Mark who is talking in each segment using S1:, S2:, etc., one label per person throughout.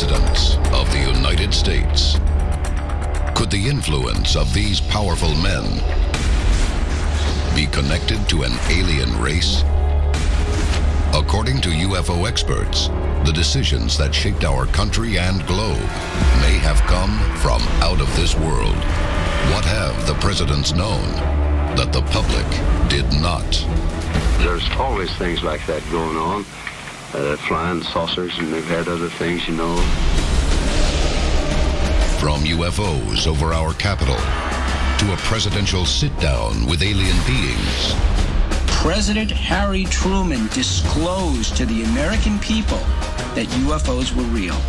S1: presidents of the United States. Could the influence of these powerful men be connected to an alien race? According to UFO experts, the decisions that shaped our country and globe may have come from out of this world. What have the presidents known that the public did not?
S2: There's always things like that going on. Flying saucers, and they've had other things, you know.
S1: From UFOs over our capital to a presidential sit-down with alien beings.
S3: President Harry Truman disclosed to the American people that UFOs were real.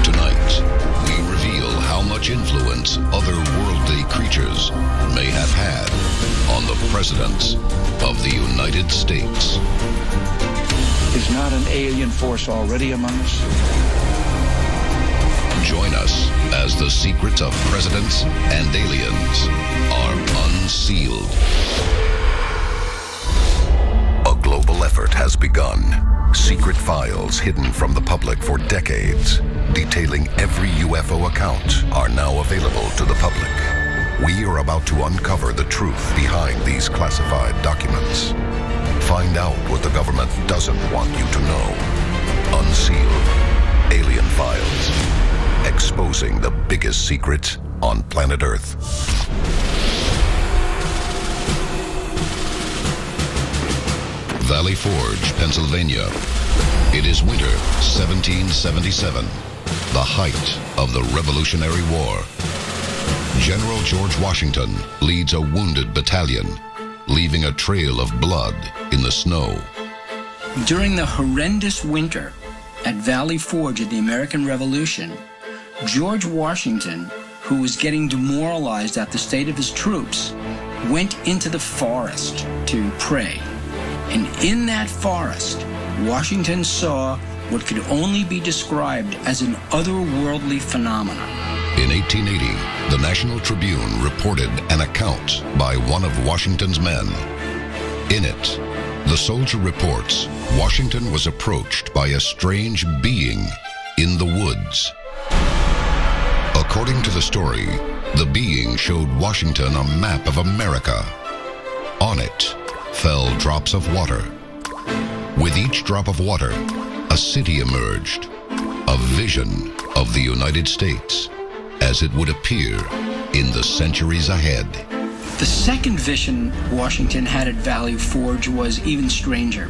S1: Tonight, we reveal how much influence otherworldly creatures may have had on the presidents of the United States.
S4: Is not an alien force already among us?
S1: Join us as the secrets of presidents and aliens are unsealed. A global effort has begun. Secret files hidden from the public for decades, detailing every UFO account, are now available to the public. We are about to uncover the truth behind these classified documents. Find out what the government doesn't want you to know. Unsealed Alien Files. Exposing the biggest secret on planet Earth. Valley Forge, Pennsylvania. It is winter 1777, the height of the Revolutionary War. General George Washington leads a wounded battalion, leaving a trail of blood in the snow.
S3: During the horrendous winter at Valley Forge of the American Revolution, George Washington, who was getting demoralized at the state of his troops, went into the forest to pray. And in that forest, Washington saw what could only be described as an otherworldly phenomenon.
S1: In 1880, the National Tribune reported an account by one of Washington's men. In it, the soldier reports Washington was approached by a strange being in the woods. According to the story, the being showed Washington a map of America. On it fell drops of water. With each drop of water, a city emerged, a vision of the United States as it would appear in the centuries ahead.
S3: The second vision Washington had at Valley Forge was even stranger.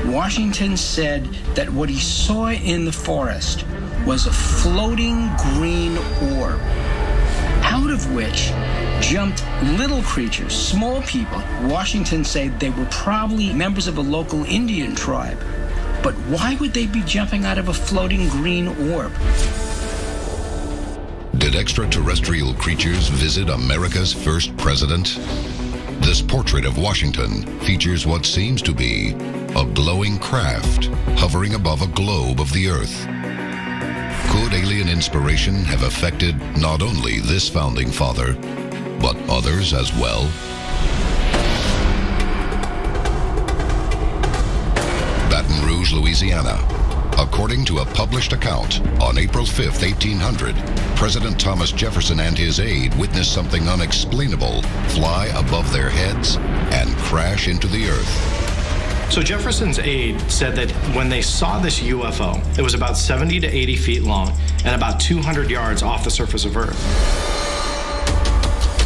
S3: Washington said that what he saw in the forest was a floating green orb, out of which jumped little creatures, small people. Washington said they were probably members of a local Indian tribe. But why would they be jumping out of a floating green orb?
S1: Did extraterrestrial creatures visit America's first president? This portrait of Washington features what seems to be a glowing craft hovering above a globe of the Earth. Could alien inspiration have affected not only this founding father, but others as well? Baton Rouge, Louisiana. According to a published account, on April 5, 1800, President Thomas Jefferson and his aide witnessed something unexplainable fly above their heads and crash into the earth.
S5: So Jefferson's aide said that when they saw this UFO, it was about 70 to 80 feet long and about 200 yards off the surface of Earth.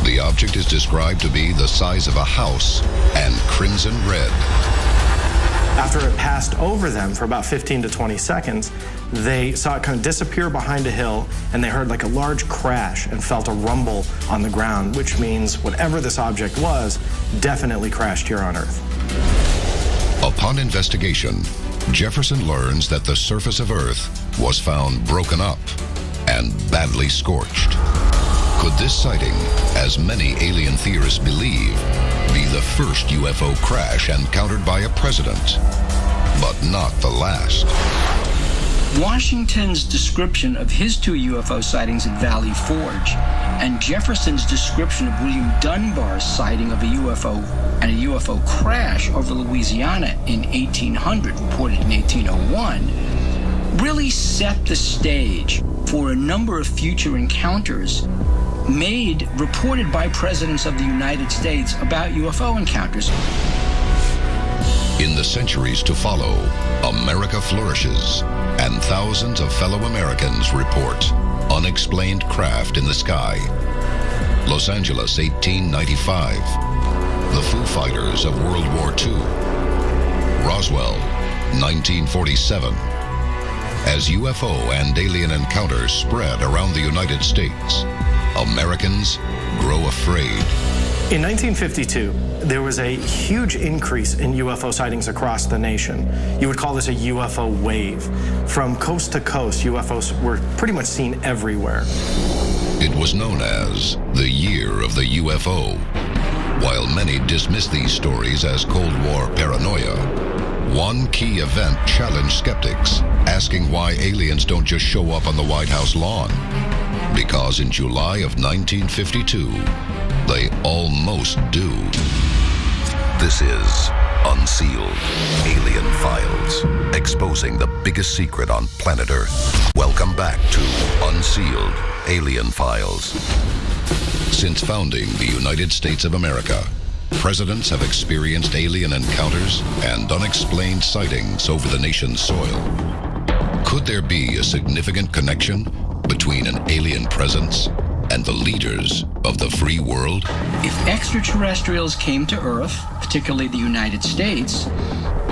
S1: The object is described to be the size of a house and crimson red.
S5: After it passed over them for about 15 to 20 seconds, they saw it kind of disappear behind a hill, and they heard like a large crash and felt a rumble on the ground, which means whatever this object was definitely crashed here on Earth.
S1: Upon investigation, Jefferson learns that the surface of Earth was found broken up and badly scorched. Could this sighting, as many alien theorists believe, be the first UFO crash encountered by a president, but not the last?
S3: Washington's description of his two UFO sightings at Valley Forge and Jefferson's description of William Dunbar's sighting of a UFO and a UFO crash over Louisiana in 1800, reported in 1801, really set the stage for a number of future encounters reported by presidents of the United States about UFO encounters.
S1: In the centuries to follow, America flourishes, and thousands of fellow Americans report unexplained craft in the sky. Los Angeles, 1895. The Foo Fighters of World War II. Roswell, 1947. As UFO and alien encounters spread around the United States, Americans grow afraid.
S5: In 1952, there was a huge increase in UFO sightings across the nation. You would call this a UFO wave. From coast to coast, UFOs were pretty much seen everywhere.
S1: It was known as the Year of the UFO. While many dismiss these stories as Cold War paranoia, one key event challenged skeptics, asking why aliens don't just show up on the White House lawn. Because in July of 1952, they almost do. This is Unsealed Alien Files, exposing the biggest secret on planet Earth. Welcome back to Unsealed Alien Files. Since founding the United States of America, presidents have experienced alien encounters and unexplained sightings over the nation's soil. Could there be a significant connection between an alien presence and the leaders of the free world?
S3: If extraterrestrials came to Earth, particularly the United States,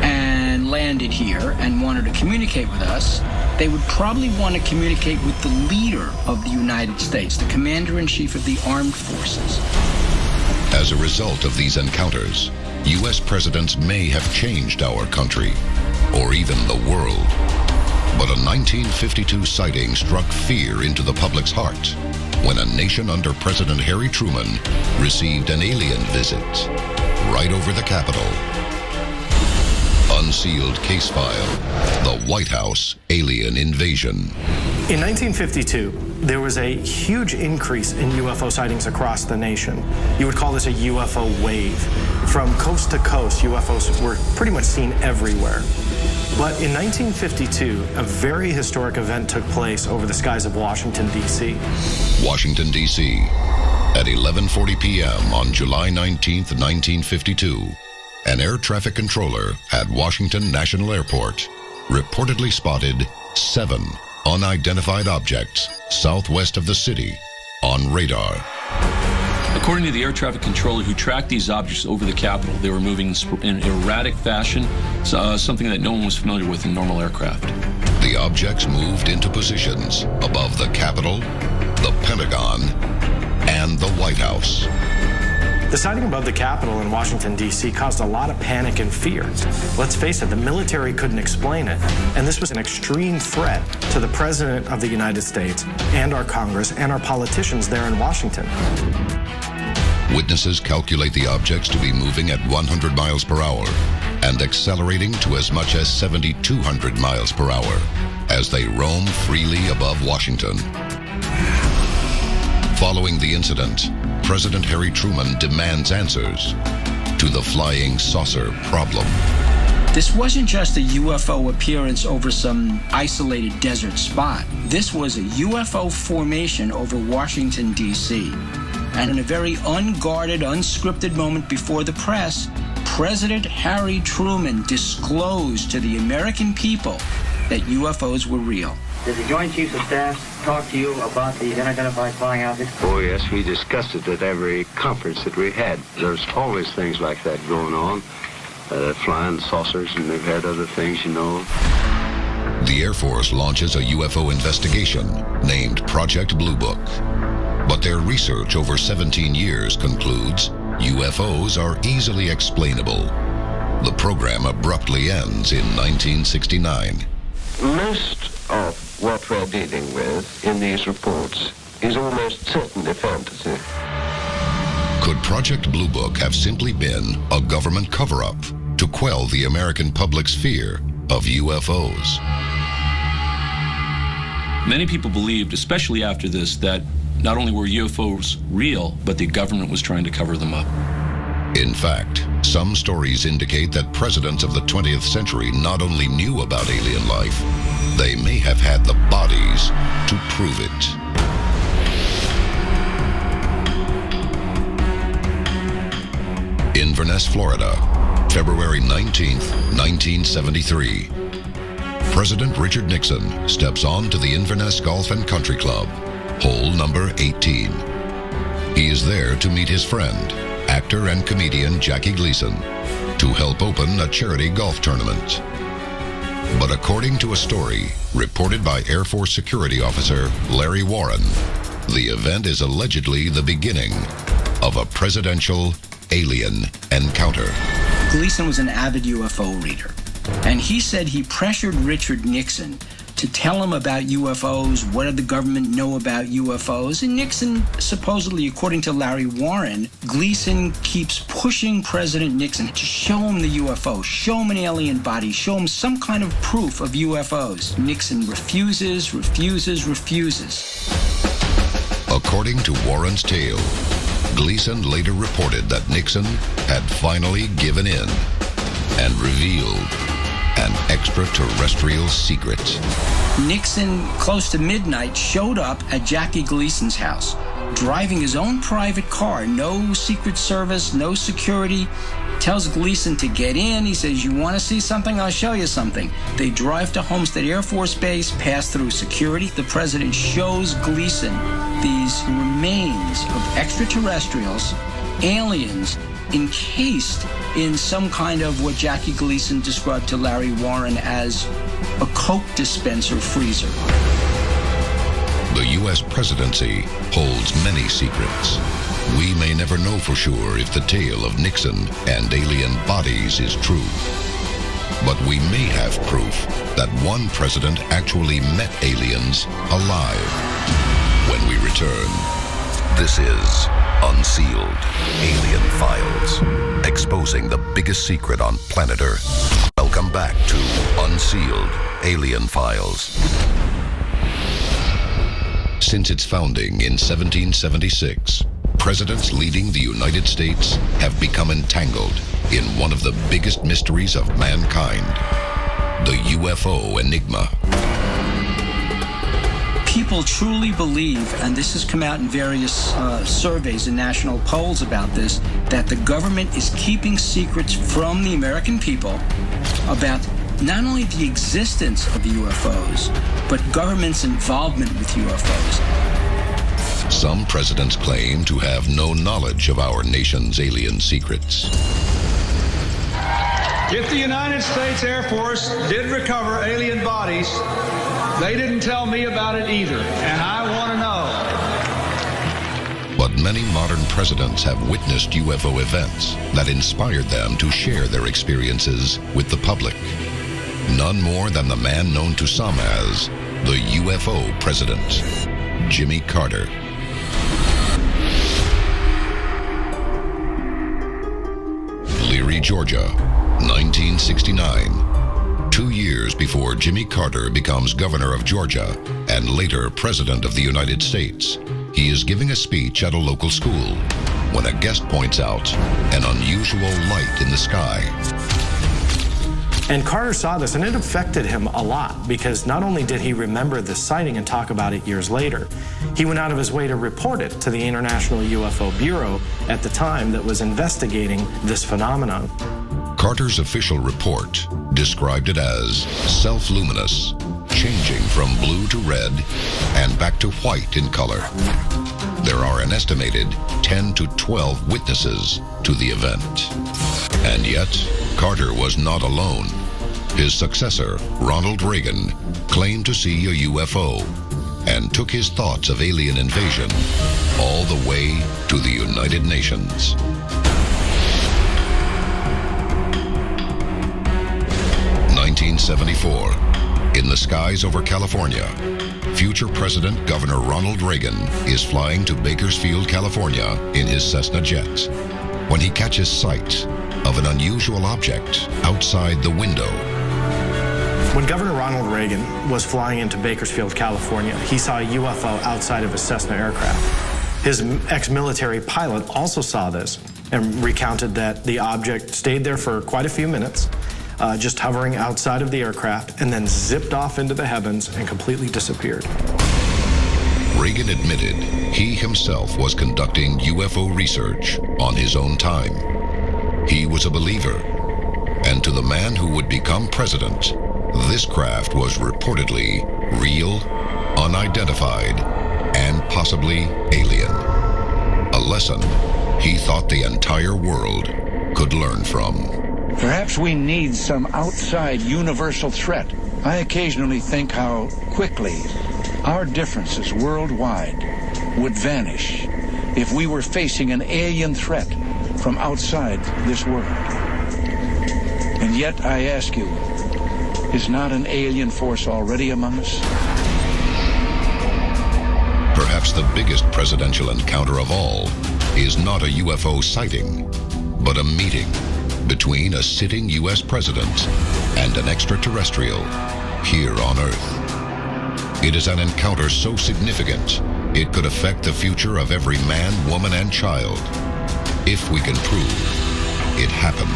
S3: and landed here and wanted to communicate with us, they would probably want to communicate with the leader of the United States, the commander-in-chief of the armed forces.
S1: As a result of these encounters, U.S. presidents may have changed our country, or even the world. But a 1952 sighting struck fear into the public's heart when a nation under President Harry Truman received an alien visit right over the Capitol. Unsealed case file, the White House alien invasion.
S5: In 1952, there was a huge increase in UFO sightings across the nation. You would call this a UFO wave. From coast to coast, UFOs were pretty much seen everywhere. But in 1952, a very historic event took place over the skies of Washington, D.C.
S1: Washington, D.C. At 11:40 p.m. on July 19th, 1952, an air traffic controller at Washington National Airport reportedly spotted 7 unidentified objects southwest of the city on radar.
S6: According to the air traffic controller who tracked these objects over the Capitol, they were moving in erratic fashion, something that no one was familiar with in normal aircraft.
S1: The objects moved into positions above the Capitol, the Pentagon, and the White House.
S5: The sighting above the Capitol in Washington, D.C. caused a lot of panic and fear. Let's face it, the military couldn't explain it, and this was an extreme threat to the President of the United States and our Congress and our politicians there in Washington.
S1: Witnesses calculate the objects to be moving at 100 miles per hour and accelerating to as much as 7,200 miles per hour as they roam freely above Washington. Following the incident, President Harry Truman demands answers to the flying saucer problem.
S3: This wasn't just a UFO appearance over some isolated desert spot. This was a UFO formation over Washington, D.C. And in a very unguarded, unscripted moment before the press, President Harry Truman disclosed to the American people that UFOs were real.
S7: Did the Joint Chiefs of Staff talk to you about these unidentified flying objects?
S2: Oh, yes, we discussed it at every conference that we had. There's always things like that going on. Flying saucers, and they've had other things, you know.
S1: The Air Force launches a UFO investigation named Project Blue Book. But their research over 17 years concludes UFOs are easily explainable. The program abruptly ends in 1969.
S8: Most of what we're dealing with in these reports is almost certainly fantasy.
S1: Could Project Blue Book have simply been a government cover-up to quell the American public's fear of UFOs?
S6: Many people believed, especially after this, that not only were UFOs real, but the government was trying to cover them up.
S1: In fact, some stories indicate that presidents of the 20th century not only knew about alien life, they may have had the bodies to prove it. Inverness, Florida, February 19th, 1973. President Richard Nixon steps on to the Inverness Golf and Country Club, hole number 18. He is there to meet his friend, actor and comedian Jackie Gleason, to help open a charity golf tournament. But according to a story reported by Air Force security officer Larry Warren, the event is allegedly the beginning of a presidential alien encounter.
S3: Gleason was an avid UFO reader, and he said he pressured Richard Nixon to tell him about UFOs, what did the government know about UFOs, and Nixon, supposedly, according to Larry Warren, Gleason keeps pushing President Nixon to show him the UFO, show him an alien body, show him some kind of proof of UFOs. Nixon refuses.
S1: According to Warren's tale, Gleason later reported that Nixon had finally given in and revealed an extraterrestrial secret.
S3: Nixon, close to midnight, showed up at Jackie Gleason's house, driving his own private car, no Secret Service, no security. Tells Gleason to get in. He says, you want to see something? I'll show you something. They drive to Homestead Air Force Base, pass through security. The president shows Gleason these remains of extraterrestrials, aliens, encased in some kind of what Jackie Gleason described to Larry Warren as a Coke dispenser freezer.
S1: The U.S. presidency holds many secrets. We may never know for sure if the tale of Nixon and alien bodies is true. But we may have proof that one president actually met aliens alive. When we return, this is Unsealed Alien Files, exposing the biggest secret on planet Earth. Welcome back to Unsealed Alien Files. Since its founding in 1776, presidents leading the United States have become entangled in one of the biggest mysteries of mankind, the UFO enigma.
S3: People truly believe, and this has come out in various surveys and national polls about this, that the government is keeping secrets from the American people about not only the existence of UFOs, but government's involvement with UFOs.
S1: Some presidents claim to have no knowledge of our nation's alien secrets.
S9: If the United States Air Force did recover alien bodies, they didn't tell me about it either, and I want to know.
S1: But many modern presidents have witnessed UFO events that inspired them to share their experiences with the public. None more than the man known to some as the UFO president, Jimmy Carter. Leary, Georgia, 1969. 2 years before Jimmy Carter becomes governor of Georgia and later president of the United States, he is giving a speech at a local school when a guest points out an unusual light in the sky.
S5: And Carter saw this, and it affected him a lot, because not only did he remember this sighting and talk about it years later, he went out of his way to report it to the International UFO Bureau at the time that was investigating this phenomenon.
S1: Carter's official report described it as self-luminous, changing from blue to red and back to white in color. There are an estimated 10 to 12 witnesses to the event. And yet, Carter was not alone. His successor, Ronald Reagan, claimed to see a UFO and took his thoughts of alien invasion all the way to the United Nations. (1974), in the skies over California, future President Governor Ronald Reagan is flying to Bakersfield, California in his Cessna jet when he catches sight of an unusual object outside the window.
S5: When Governor Ronald Reagan was flying into Bakersfield, California, he saw a UFO outside of a Cessna aircraft. His ex-military pilot also saw this, and recounted that the object stayed there for quite a few minutes, just hovering outside of the aircraft, and then zipped off into the heavens and completely disappeared.
S1: Reagan admitted he himself was conducting UFO research on his own time. He was a believer, and to the man who would become president, this craft was reportedly real, unidentified, and possibly alien. A lesson he thought the entire world could learn from.
S4: Perhaps we need some outside universal threat. I occasionally think how quickly our differences worldwide would vanish if we were facing an alien threat from outside this world. And yet, I ask you, is not an alien force already among us?
S1: Perhaps the biggest presidential encounter of all is not a UFO sighting, but a meeting between a sitting U.S. president and an extraterrestrial here on Earth. It is an encounter so significant, it could affect the future of every man, woman, and child, if we can prove it happened.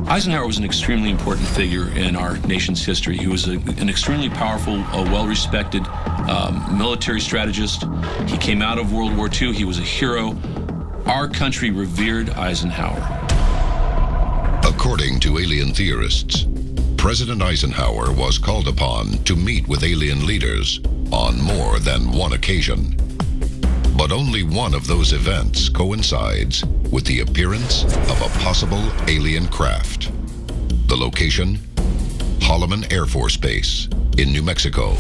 S6: Eisenhower was an extremely important figure in our nation's history. He was an extremely powerful, well-respected military strategist. He came out of World War II. He was a hero. Our country revered Eisenhower.
S1: According to alien theorists, President Eisenhower was called upon to meet with alien leaders on more than one occasion. But only one of those events coincides with the appearance of a possible alien craft. The location, Holloman Air Force Base in New Mexico.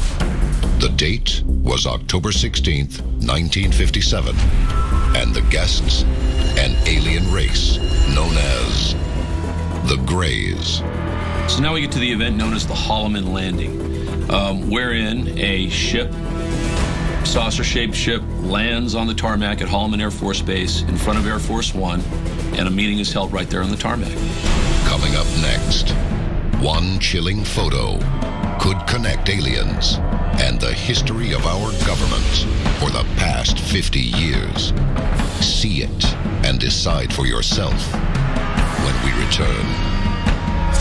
S1: The date was October 16th, 1957, and the guests, an alien race known as the Greys.
S6: So now we get to the event known as the Holloman Landing, wherein a ship, saucer-shaped ship, lands on the tarmac at Holloman Air Force Base in front of Air Force One, and a meeting is held right there on the tarmac.
S1: Coming up next, one chilling photo could connect aliens and the history of our government for the past 50 years. See it and decide for yourself when we return.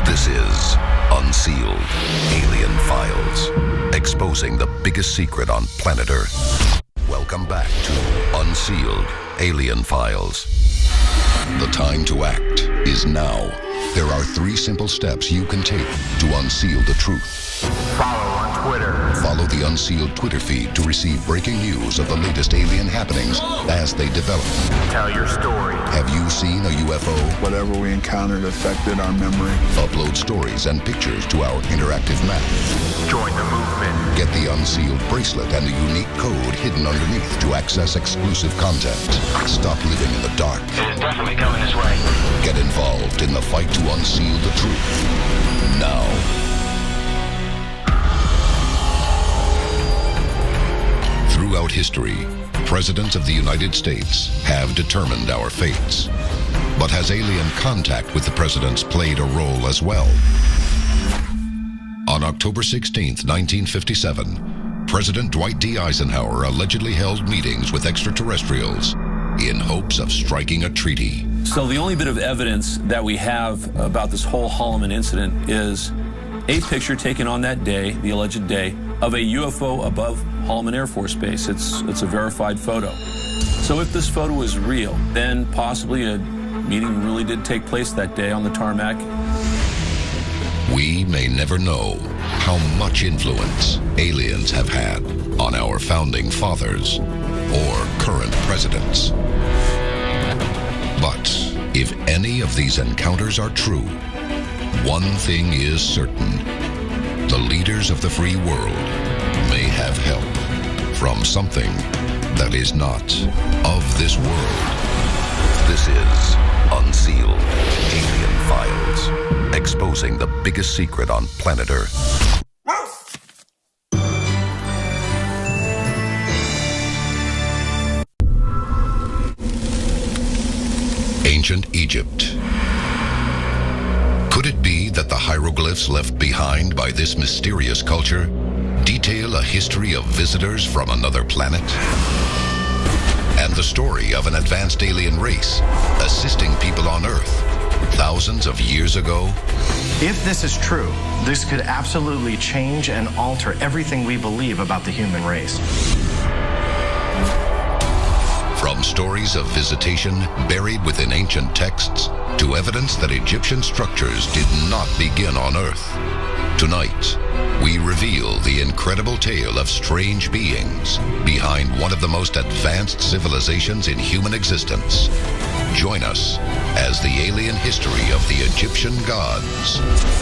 S1: This is Unsealed Alien Files, exposing the biggest secret on planet Earth. Welcome back to Unsealed Alien Files. The time to act is now. There are 3 simple steps you can take to unseal the truth.
S10: Follow on Twitter.
S1: Follow the Unsealed Twitter feed to receive breaking news of the latest alien happenings as they develop.
S10: Tell your story.
S1: Have you seen a UFO?
S11: Whatever we encountered affected our memory.
S1: Upload stories and pictures to our interactive map.
S10: Join the movement.
S1: Get the Unsealed bracelet and the unique code hidden underneath to access exclusive content. Stop living in the dark.
S10: It is definitely coming this way.
S1: Get involved in the fight to unseal the truth. Now. Throughout history, presidents of the United States have determined our fates. But has alien contact with the presidents played a role as well? On October 16th, 1957, President Dwight D. Eisenhower allegedly held meetings with extraterrestrials in hopes of striking a treaty.
S6: So the only bit of evidence that we have about this whole Holloman incident is a picture taken on that day, the alleged day, of a UFO above Holloman Air Force Base. It's a verified photo. So if this photo is real, then possibly a meeting really did take place that day on the tarmac.
S1: We may never know how much influence aliens have had on our founding fathers or current presidents. But if any of these encounters are true, one thing is certain. The leaders of the free world may have help from something that is not of this world. This is Unsealed Alien Files, exposing the biggest secret on planet Earth. Ancient Egypt. Could it be that the hieroglyphs left behind by this mysterious culture detail a history of visitors from another planet? and the story of an advanced alien race assisting people on Earth thousands of years ago.
S5: If this is true, this could absolutely change and alter everything we believe about the human race.
S1: From stories of visitation buried within ancient texts to evidence that Egyptian structures did not begin on Earth, tonight we reveal the incredible tale of strange beings behind one of the most advanced civilizations in human existence. Join us as the alien history of the Egyptian gods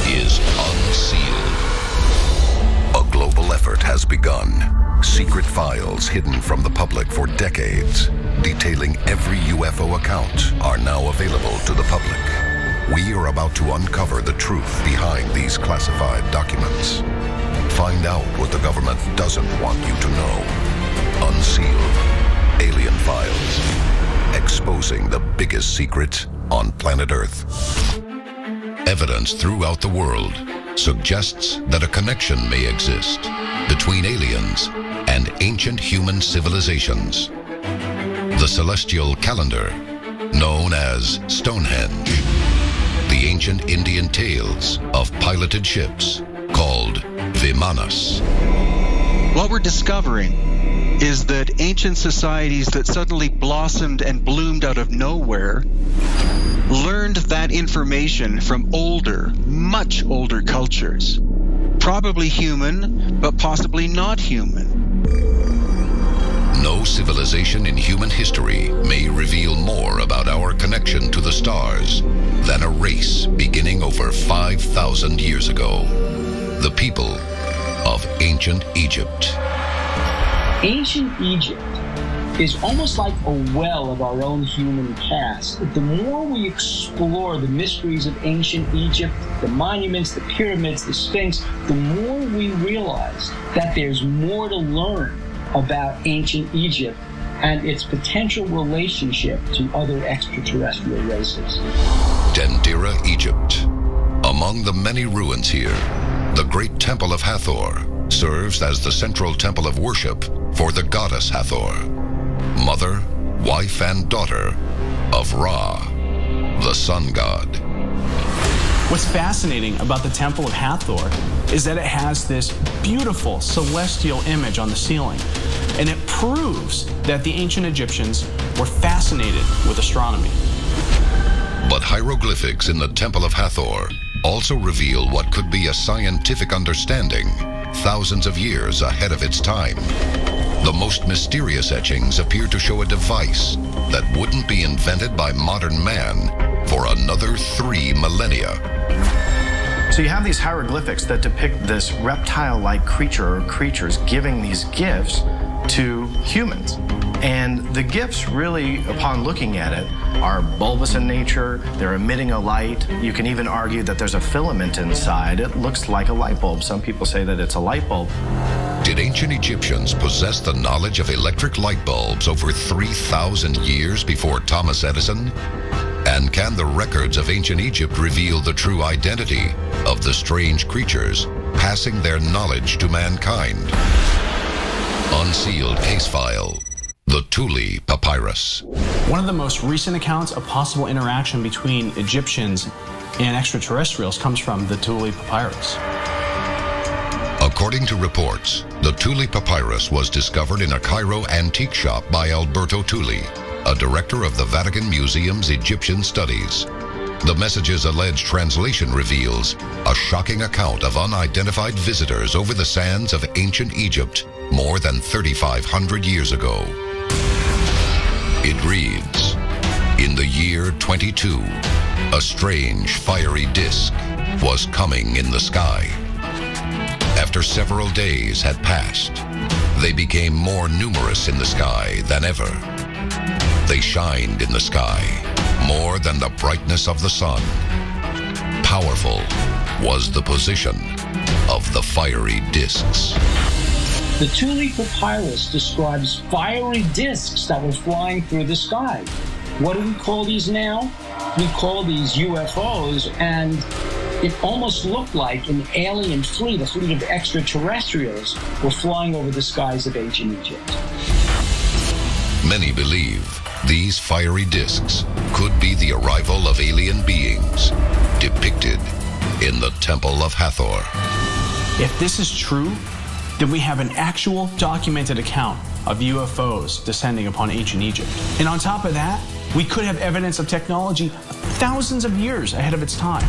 S1: is unsealed. A global effort has begun. Secret files hidden from the public for decades, detailing every UFO account, are now available to the public. We are about to uncover the truth behind these classified documents. Find out what the government doesn't want you to know. Unsealed. Alien Files. Exposing the biggest secret on planet Earth. Evidence throughout the world suggests that a connection may exist between aliens and ancient human civilizations. The celestial calendar, known as Stonehenge. The ancient Indian tales of piloted ships, called Vimanas.
S12: What we're discovering is that ancient societies that suddenly blossomed and bloomed out of nowhere learned that information from older, much older cultures. Probably human, but possibly not human.
S1: No civilization in human history may reveal more about our connection to the stars than a race beginning over 5,000 years ago. The people of ancient Egypt.
S3: Ancient Egypt is almost like a well of our own human past. The more we explore the mysteries of ancient Egypt, the monuments, the pyramids, the Sphinx, the more we realize that there's more to learn about ancient Egypt and its potential relationship to other extraterrestrial races.
S1: Dendera, Egypt. Among the many ruins here, the great Temple of Hathor serves as the central temple of worship for the goddess Hathor, mother, wife, and daughter of Ra, the sun god.
S13: What's fascinating about the Temple of Hathor is that it has this beautiful celestial image on the ceiling, and it proves that the ancient Egyptians were fascinated with astronomy.
S1: But hieroglyphics in the Temple of Hathor also reveal what could be a scientific understanding thousands of years ahead of its time. The most mysterious etchings appear to show a device that wouldn't be invented by modern man for another 3 millennia.
S5: So you have these hieroglyphics that depict this reptile-like creature or creatures giving these gifts to humans. And the gifts really, upon looking at it, are bulbous in nature, they're emitting a light. You can even argue that there's a filament inside. It looks like a light bulb. Some people say that it's a light bulb.
S1: Did ancient Egyptians possess the knowledge of electric light bulbs over 3,000 years before Thomas Edison? And can the records of ancient Egypt reveal the true identity of the strange creatures passing their knowledge to mankind? Unsealed case file. The Thule Papyrus.
S13: One of the most recent accounts of possible interaction between Egyptians and extraterrestrials comes from the Thule Papyrus.
S1: According to reports, the Thule Papyrus was discovered in a Cairo antique shop by Alberto Thule, a director of the Vatican Museum's Egyptian Studies. The message's alleged translation reveals a shocking account of unidentified visitors over the sands of ancient Egypt more than 3,500 years ago. It reads, in the year 22, a strange fiery disk was coming in the sky. After several days had passed, they became more numerous in the sky than ever. They shined in the sky more than the brightness of the sun. Powerful was the position of the fiery disks.
S3: The Thule Papyrus describes fiery disks that were flying through the sky. What do we call these now? We call these UFOs, and it almost looked like an alien fleet, a fleet of extraterrestrials, were flying over the skies of ancient Egypt.
S1: Many believe these fiery discs could be the arrival of alien beings depicted in the Temple of Hathor.
S13: If this is true, then we have an actual documented account of UFOs descending upon ancient Egypt. And on top of that, we could have evidence of technology thousands of years ahead of its time.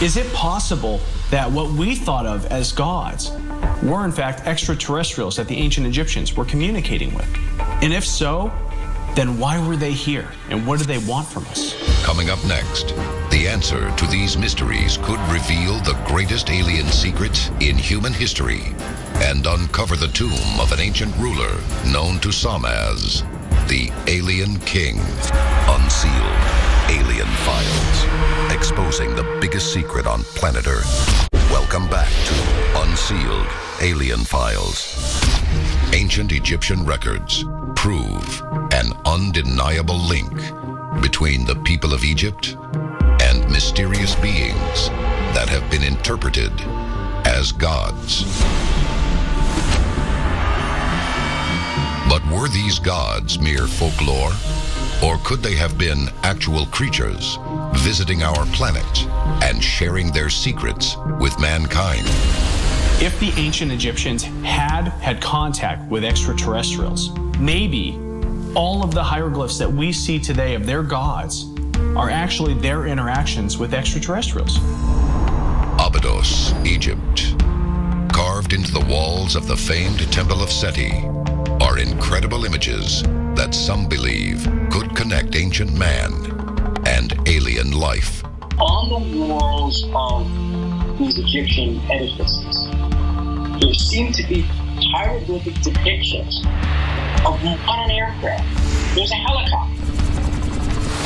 S13: Is it possible that what we thought of as gods were in fact extraterrestrials that the ancient Egyptians were communicating with? And if so, then why were they here? And what do they want from us?
S1: Coming up next, the answer to these mysteries could reveal the greatest alien secrets in human history and uncover the tomb of an ancient ruler known to some as the Alien King. Unsealed Alien Files, exposing the biggest secret on planet Earth. Welcome back to Unsealed Alien Files. Ancient Egyptian records prove an undeniable link between the people of Egypt and mysterious beings that have been interpreted as gods. But were these gods mere folklore, or could they have been actual creatures visiting our planet and sharing their secrets with mankind?
S13: If the ancient Egyptians had contact with extraterrestrials, maybe all of the hieroglyphs that we see today of their gods are actually their interactions with extraterrestrials.
S1: Abydos, Egypt. Carved into the walls of the famed Temple of Seti are incredible images that some believe could connect ancient man and alien life.
S14: On the walls of these Egyptian edifices, there seem to be hieroglyphic depictions of modern aircraft. There's a helicopter,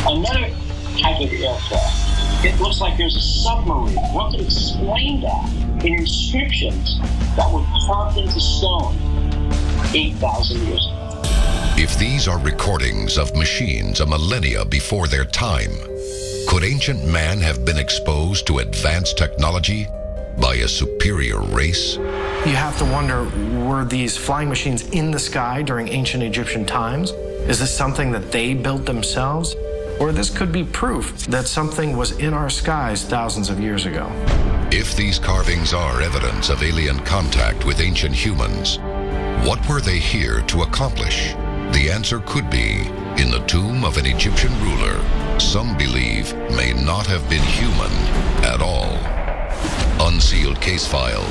S14: another type of aircraft. It looks like there's a submarine. What could explain that in inscriptions that were carved into stone 8,000 years ago?
S1: If these are recordings of machines a millennia before their time, could ancient man have been exposed to advanced technology by a superior race?
S5: You have to wonder, were these flying machines in the sky during ancient Egyptian times? Is this something that they built themselves? Or this could be proof that something was in our skies thousands of years ago.
S1: If these carvings are evidence of alien contact with ancient humans, what were they here to accomplish? The answer could be in the tomb of an Egyptian ruler some believe may not have been human at all. Unsealed case file.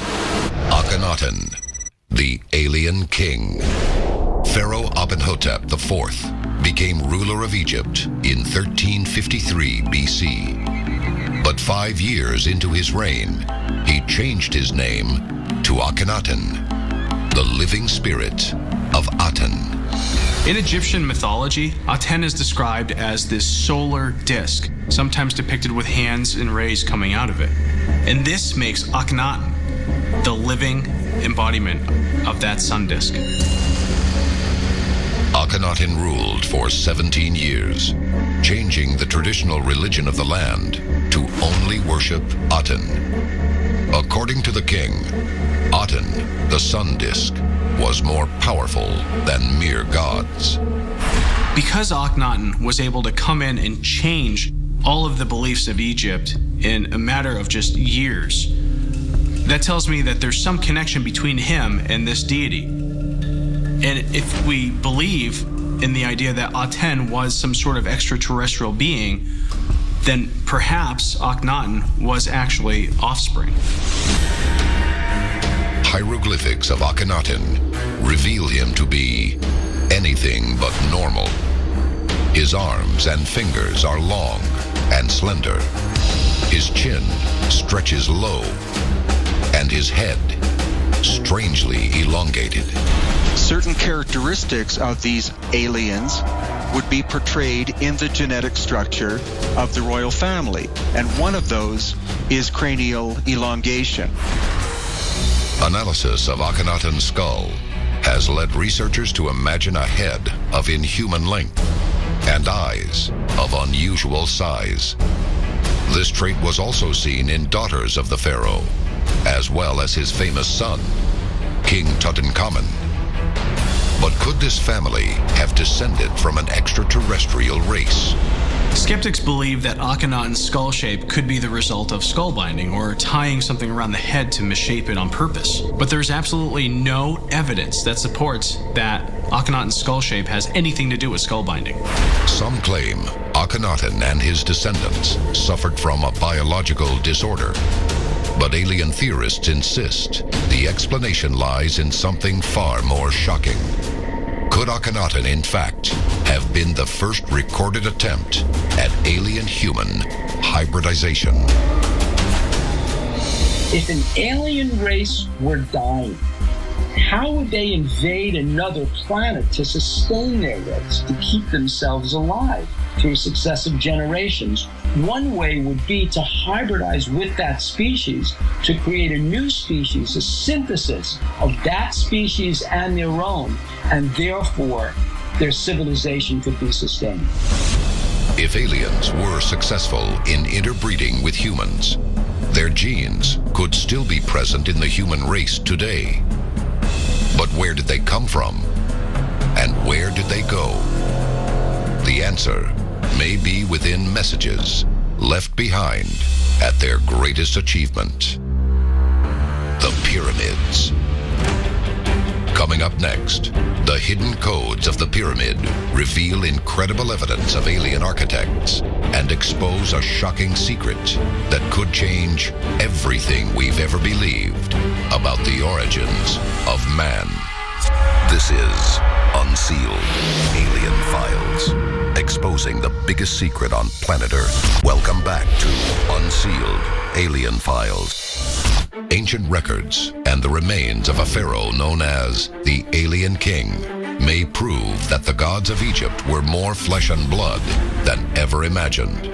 S1: Akhenaten, the Alien King. Pharaoh Amenhotep IV became ruler of Egypt in 1353 BC. But 5 years into his reign, he changed his name to Akhenaten, the living spirit of Aten.
S13: In Egyptian mythology, Aten is described as this solar disk, sometimes depicted with hands and rays coming out of it. And this makes Akhenaten the living embodiment of that sun disk.
S1: Akhenaten ruled for 17 years, changing the traditional religion of the land to only worship Aten. According to the king, Aten, the sun disk, was more powerful than mere gods.
S13: Because Akhenaten was able to come in and change all of the beliefs of Egypt in a matter of just years, that tells me that there's some connection between him and this deity. And if we believe in the idea that Aten was some sort of extraterrestrial being, then perhaps Akhenaten was actually offspring.
S1: Hieroglyphics of Akhenaten reveal him to be anything but normal. His arms and fingers are long and slender. His chin stretches low, and his head strangely elongated.
S12: Certain characteristics of these aliens would be portrayed in the genetic structure of the royal family, and one of those is cranial elongation.
S1: Analysis of Akhenaten's skull has led researchers to imagine a head of inhuman length and eyes of unusual size. This trait was also seen in daughters of the pharaoh, as well as his famous son, King Tutankhamun. But could this family have descended from an extraterrestrial race?
S13: Skeptics believe that Akhenaten's skull shape could be the result of skull binding or tying something around the head to misshape it on purpose. But there's absolutely no evidence that supports that Akhenaten's skull shape has anything to do with skull binding.
S1: Some claim Akhenaten and his descendants suffered from a biological disorder. But alien theorists insist the explanation lies in something far more shocking. Could Akhenaten, in fact, have been the first recorded attempt at alien-human hybridization?
S3: If an alien race were dying, how would they invade another planet to sustain their race, to keep themselves alive through successive generations? One way would be to hybridize with that species to create a new species, a synthesis of that species and their own, and therefore their civilization could be sustained.
S1: If aliens were successful in interbreeding with humans, their genes could still be present in the human race today. But where did they come from? And where did they go? The answer may be within messages left behind at their greatest achievement, the pyramids. Coming up next, the hidden codes of the pyramid reveal incredible evidence of alien architects and expose a shocking secret that could change everything we've ever believed about the origins of man. This is Unsealed Alien Files, exposing the biggest secret on planet Earth. Welcome back to Unsealed Alien Files. Ancient records and the remains of a pharaoh known as the Alien King may prove that the gods of Egypt were more flesh and blood than ever imagined.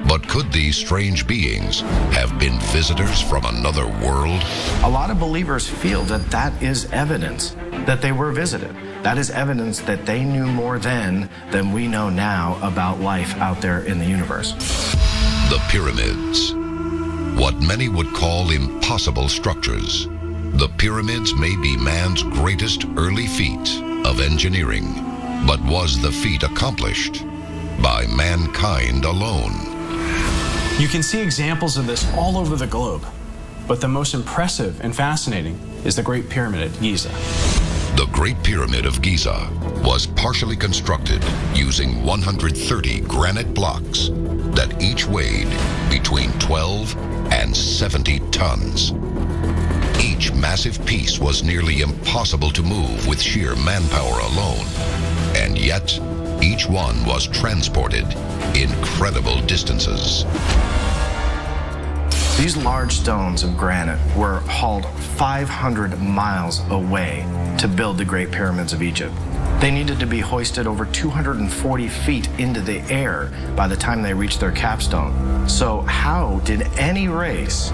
S1: But could these strange beings have been visitors from another world?
S5: A lot of believers feel that that is evidence that they were visited. That is evidence that they knew more then than we know now about life out there in the universe.
S1: The pyramids. What many would call impossible structures. The pyramids may be man's greatest early feat of engineering. But was the feat accomplished by mankind alone?
S13: You can see examples of this all over the globe, but the most impressive and fascinating is the Great Pyramid at Giza.
S1: The Great Pyramid of Giza was partially constructed using 130 granite blocks that each weighed between 12 and 70 tons. Each massive piece was nearly impossible to move with sheer manpower alone, and yet each one was transported incredible distances.
S5: These large stones of granite were hauled 500 miles away to build the Great Pyramids of Egypt. They needed to be hoisted over 240 feet into the air by the time they reached their capstone. So how did any race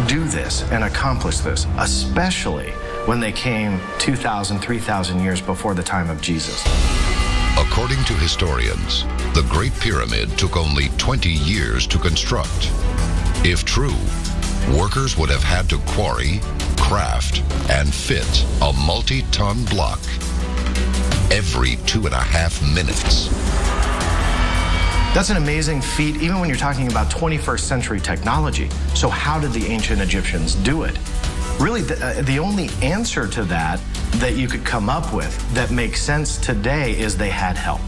S5: do this and accomplish this, especially when they came 2,000, 3,000 years before the time of Jesus?
S1: According to historians, the Great Pyramid took only 20 years to construct. If true, workers would have had to quarry, craft, and fit a multi-ton block every 2.5 minutes.
S5: That's an amazing feat, even when you're talking about 21st century technology. So how did the ancient Egyptians do it? Really, the only answer to that you could come up with that makes sense today is they had help.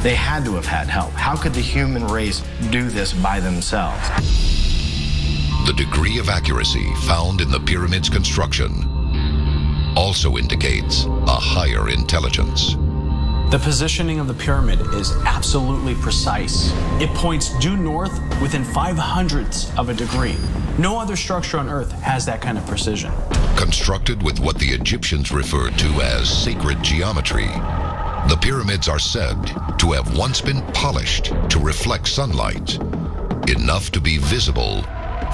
S5: They had to have had help. How could the human race do this by themselves?
S1: The degree of accuracy found in the pyramid's construction also indicates a higher intelligence.
S13: The positioning of the pyramid is absolutely precise. It points due north within 0.05 of a degree. No other structure on Earth has that kind of precision.
S1: Constructed with what the Egyptians referred to as sacred geometry, the pyramids are said to have once been polished to reflect sunlight, enough to be visible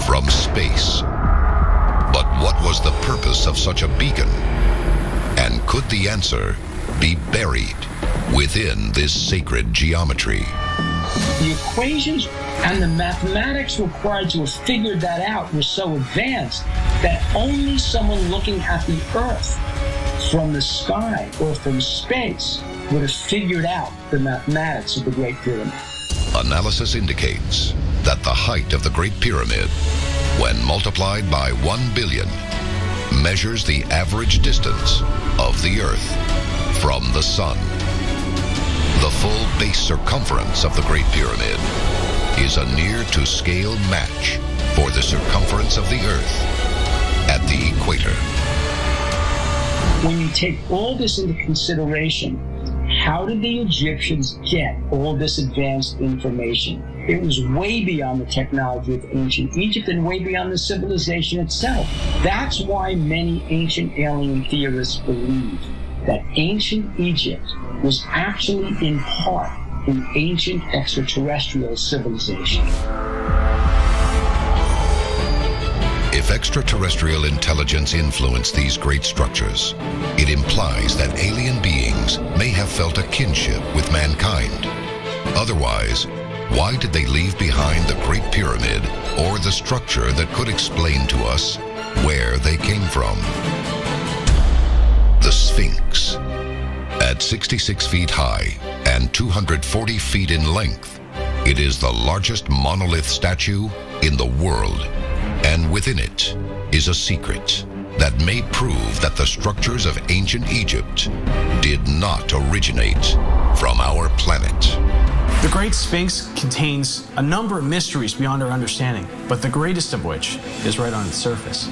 S1: from space. But what was the purpose of such a beacon? And could the answer be buried within this sacred geometry?
S3: The equations and the mathematics required to have figured that out were so advanced that only someone looking at the Earth from the sky or from space would have figured out the mathematics of the Great Pyramid.
S1: Analysis indicates that the height of the Great Pyramid, when multiplied by 1 billion, measures the average distance of the Earth from the Sun. The full base circumference of the Great Pyramid is a near-to-scale match for the circumference of the Earth at the equator.
S3: When you take all this into consideration, how did the Egyptians get all this advanced information? It was way beyond the technology of ancient Egypt and way beyond the civilization itself. That's why many ancient alien theorists believe that ancient Egypt was actually in part an ancient extraterrestrial civilization.
S1: If extraterrestrial intelligence influenced these great structures, it implies that alien beings may have felt a kinship with mankind. Otherwise, why did they leave behind the Great Pyramid or the structure that could explain to us where they came from? The Sphinx. At 66 feet high and 240 feet in length, it is the largest monolith statue in the world. And within it is a secret that may prove that the structures of ancient Egypt did not originate from our planet.
S13: The Great Sphinx contains a number of mysteries beyond our understanding, but the greatest of which is right on its surface.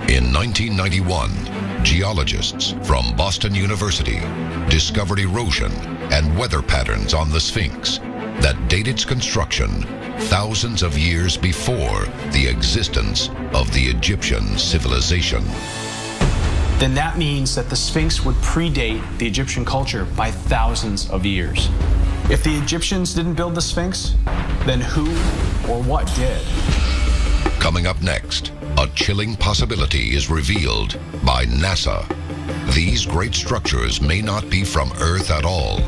S1: In 1991, geologists from Boston University discovered erosion and weather patterns on the Sphinx that date its construction thousands of years before the existence of the Egyptian civilization.
S13: Then that means that the Sphinx would predate the Egyptian culture by thousands of years. If the Egyptians didn't build the Sphinx, then who or what did?
S1: Coming up next, a chilling possibility is revealed by NASA. These great structures may not be from Earth at all,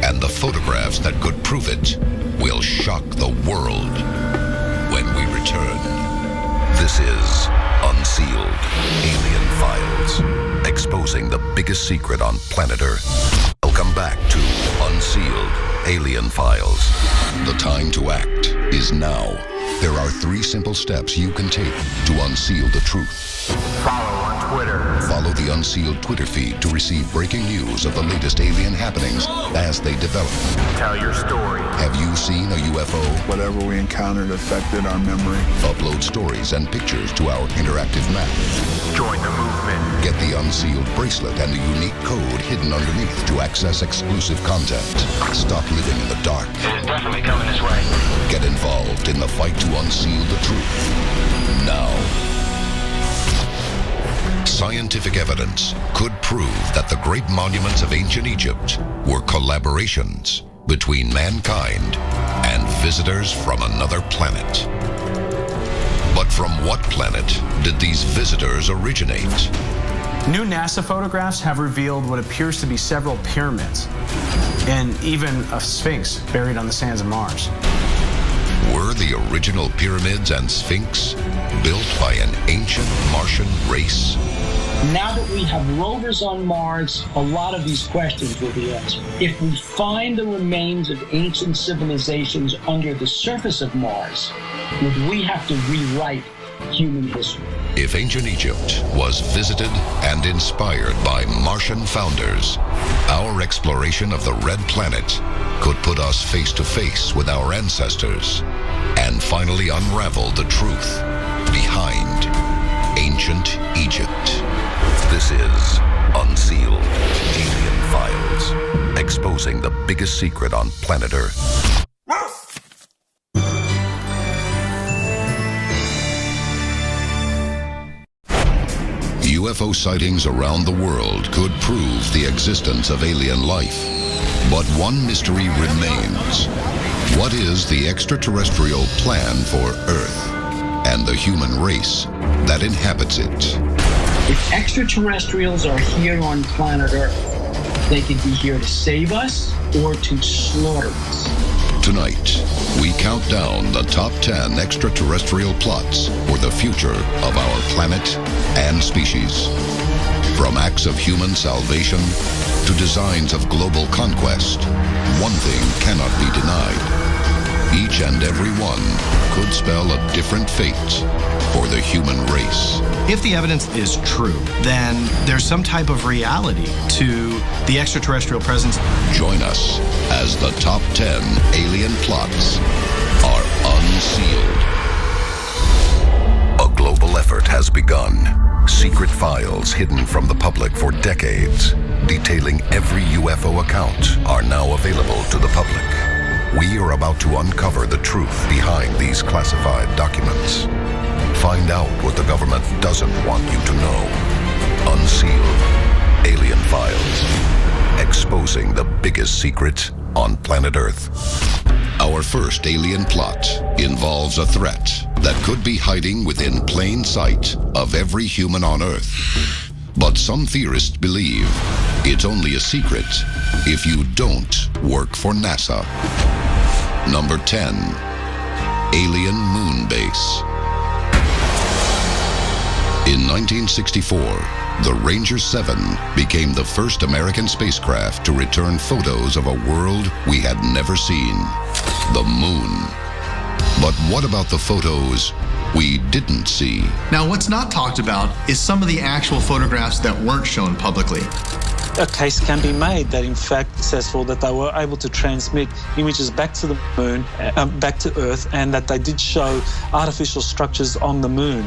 S1: and the photographs that could prove it will shock the world. When we return, this is Unsealed Alien Files, exposing the biggest secret on planet Earth. Welcome back to Unsealed Alien Files. The time to act is now. There are 3 simple steps you can take to unseal the truth.
S10: Follow on Twitter.
S1: Follow the Unsealed Twitter feed to receive breaking news of the latest alien happenings as they develop.
S10: Tell your story.
S1: Have you seen a UFO?
S11: Whatever we encountered affected our memory.
S1: Upload stories and pictures to our interactive map.
S10: Join the movement.
S1: Get the Unsealed bracelet and the unique code hidden underneath to access exclusive content. Stop living in the dark.
S10: It is definitely coming this way.
S1: Get involved in the fight to unseal the truth. Now. Scientific evidence could prove that the great monuments of ancient Egypt were collaborations between mankind and visitors from another planet. But from what planet did these visitors originate?
S13: New NASA photographs have revealed what appears to be several pyramids and even a Sphinx buried on the sands of Mars.
S1: Were the original pyramids and Sphinx built by an ancient Martian race?
S3: Now that we have rovers on Mars, a lot of these questions will be answered. If we find the remains of ancient civilizations under the surface of Mars, would we have to rewrite human history?
S1: If ancient Egypt was visited and inspired by Martian founders, our exploration of the Red Planet could put us face to face with our ancestors and finally unravel the truth behind ancient Egypt. This is Unsealed Alien Files, exposing the biggest secret on planet Earth. UFO sightings around the world could prove the existence of alien life. But one mystery remains. What is the extraterrestrial plan for Earth and the human race that inhabits it?
S3: If extraterrestrials are here on planet Earth, they could be here to save us or to slaughter us.
S1: Tonight, we count down the top 10 extraterrestrial plots for the future of our planet and species. From acts of human salvation to designs of global conquest, one thing cannot be denied. Each and every one could spell a different fate for the human race.
S5: If the evidence is true, then there's some type of reality to the extraterrestrial presence.
S1: Join us as the top 10 alien plots are unsealed. A global effort has begun. Secret files hidden from the public for decades, detailing every UFO account, are now available to the public. We are about to uncover the truth behind these classified documents. Find out what the government doesn't want you to know. Unsealed Alien Files. Exposing the biggest secret on planet Earth. Our first alien plot involves a threat that could be hiding within plain sight of every human on Earth. But some theorists believe it's only a secret if you don't work for NASA. Number 10, Alien Moon Base. In 1964, the Ranger 7 became the first American spacecraft to return photos of a world we had never seen, the moon. But what about the photos we didn't see?
S5: Now, what's not talked about is some of the actual photographs that weren't shown publicly.
S15: A case can be made that in fact successful, that they were able to transmit images back to the moon, back to Earth, and that they did show artificial structures on the moon.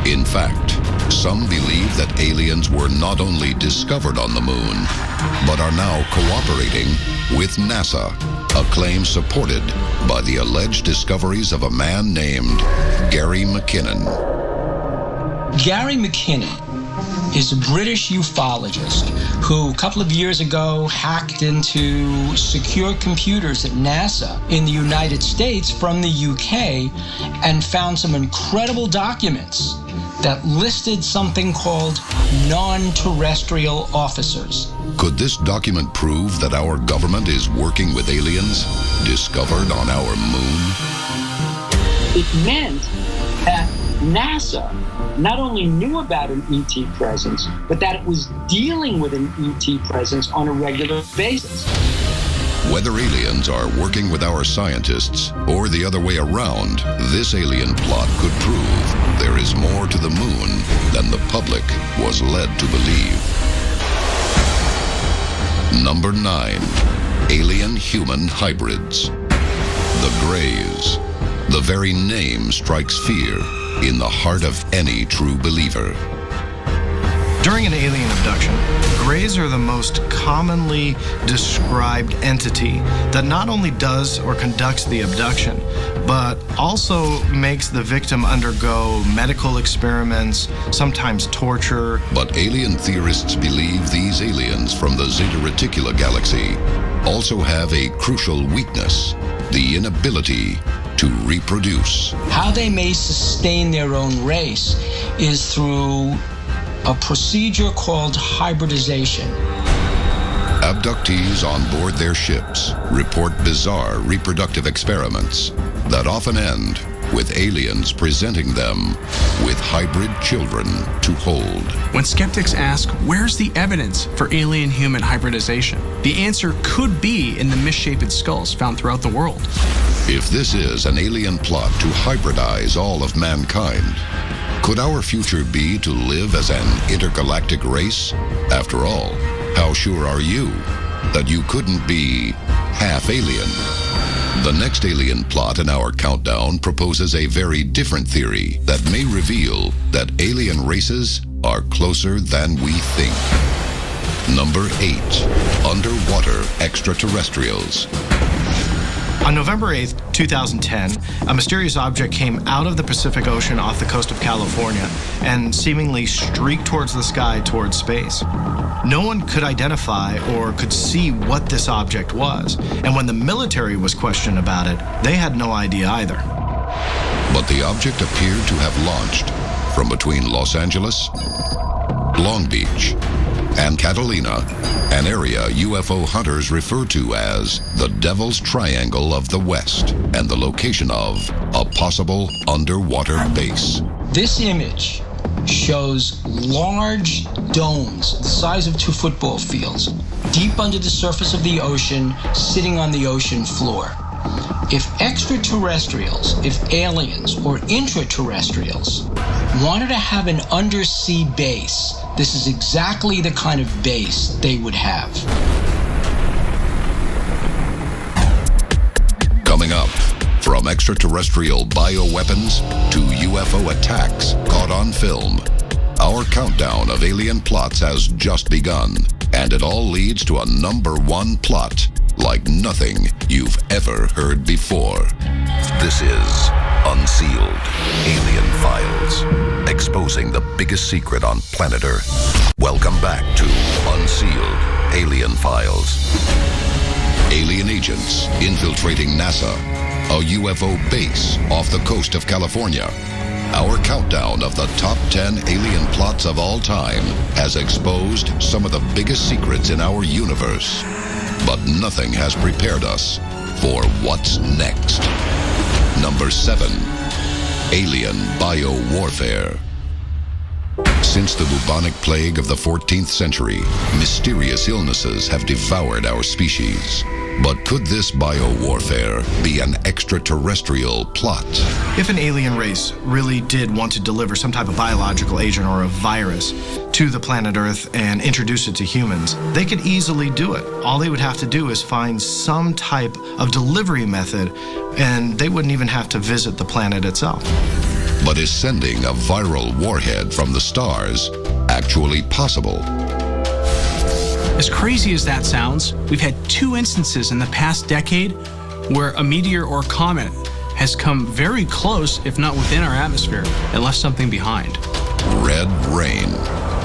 S1: In fact, some believe that aliens were not only discovered on the moon, but are now cooperating with NASA, a claim supported by the alleged discoveries of a man named Gary McKinnon.
S3: Gary McKinnon is a British ufologist who a couple of years ago hacked into secure computers at NASA in the United States from the UK and found some incredible documents that listed something called non-terrestrial officers.
S1: Could this document prove that our government is working with aliens discovered on our moon?
S14: It meant that NASA not only knew about an ET presence, but that it was dealing with an ET presence on a regular basis.
S1: Whether aliens are working with our scientists or the other way around, this alien plot could prove there is more to the moon than the public was led to believe. Number 9, alien-human hybrids. The Greys. The very name strikes fear in the heart of any true believer.
S5: During an alien abduction, Greys are the most commonly described entity that not only does or conducts the abduction, but also makes the victim undergo medical experiments, sometimes torture.
S1: But alien theorists believe these aliens from the Zeta Reticula galaxy also have a crucial weakness, the inability to reproduce.
S3: How they may sustain their own race is through a procedure called hybridization.
S1: Abductees on board their ships report bizarre reproductive experiments that often end with aliens presenting them with hybrid children to hold.
S13: When skeptics ask, where's the evidence for alien-human hybridization? The answer could be in the misshapen skulls found throughout the world.
S1: If this is an alien plot to hybridize all of mankind, could our future be to live as an intergalactic race? After all, how sure are you that you couldn't be half alien? The next alien plot in our countdown proposes a very different theory that may reveal that alien races are closer than we think. Number 8, underwater extraterrestrials.
S5: On November 8th, 2010, a mysterious object came out of the Pacific Ocean off the coast of California and seemingly streaked towards the sky towards space. No one could identify or could see what this object was, and when the military was questioned about it, they had no idea either.
S1: But the object appeared to have launched from between Los Angeles, Long Beach, and Catalina, an area UFO hunters refer to as the Devil's Triangle of the West, and the location of a possible underwater base.
S3: This image shows large domes the size of 2 football fields, deep under the surface of the ocean, sitting on the ocean floor. If extraterrestrials, if aliens or intraterrestrials wanted to have an undersea base, this is exactly the kind of base they would have.
S1: Coming up, from extraterrestrial bioweapons to UFO attacks caught on film, our countdown of alien plots has just begun, and it all leads to a #1 plot like nothing you've ever heard before. This is Unsealed Alien Files, exposing the biggest secret on planet Earth. Welcome back to Unsealed Alien Files. Alien agents infiltrating NASA, a UFO base off the coast of California. Our countdown of the top 10 alien plots of all time has exposed some of the biggest secrets in our universe. But nothing has prepared us for what's next. Number 7, Alien Biowarfare. Since the bubonic plague of the 14th century, mysterious illnesses have devoured our species. But could this biowarfare be an extraterrestrial plot?
S5: If an alien race really did want to deliver some type of biological agent or a virus to the planet Earth and introduce it to humans, they could easily do it. All they would have to do is find some type of delivery method, and they wouldn't even have to visit the planet itself.
S1: But is sending a viral warhead from the stars actually possible?
S13: As crazy as that sounds, we've had 2 instances in the past decade where a meteor or comet has come very close, if not within our atmosphere, and left something behind.
S1: Red rain.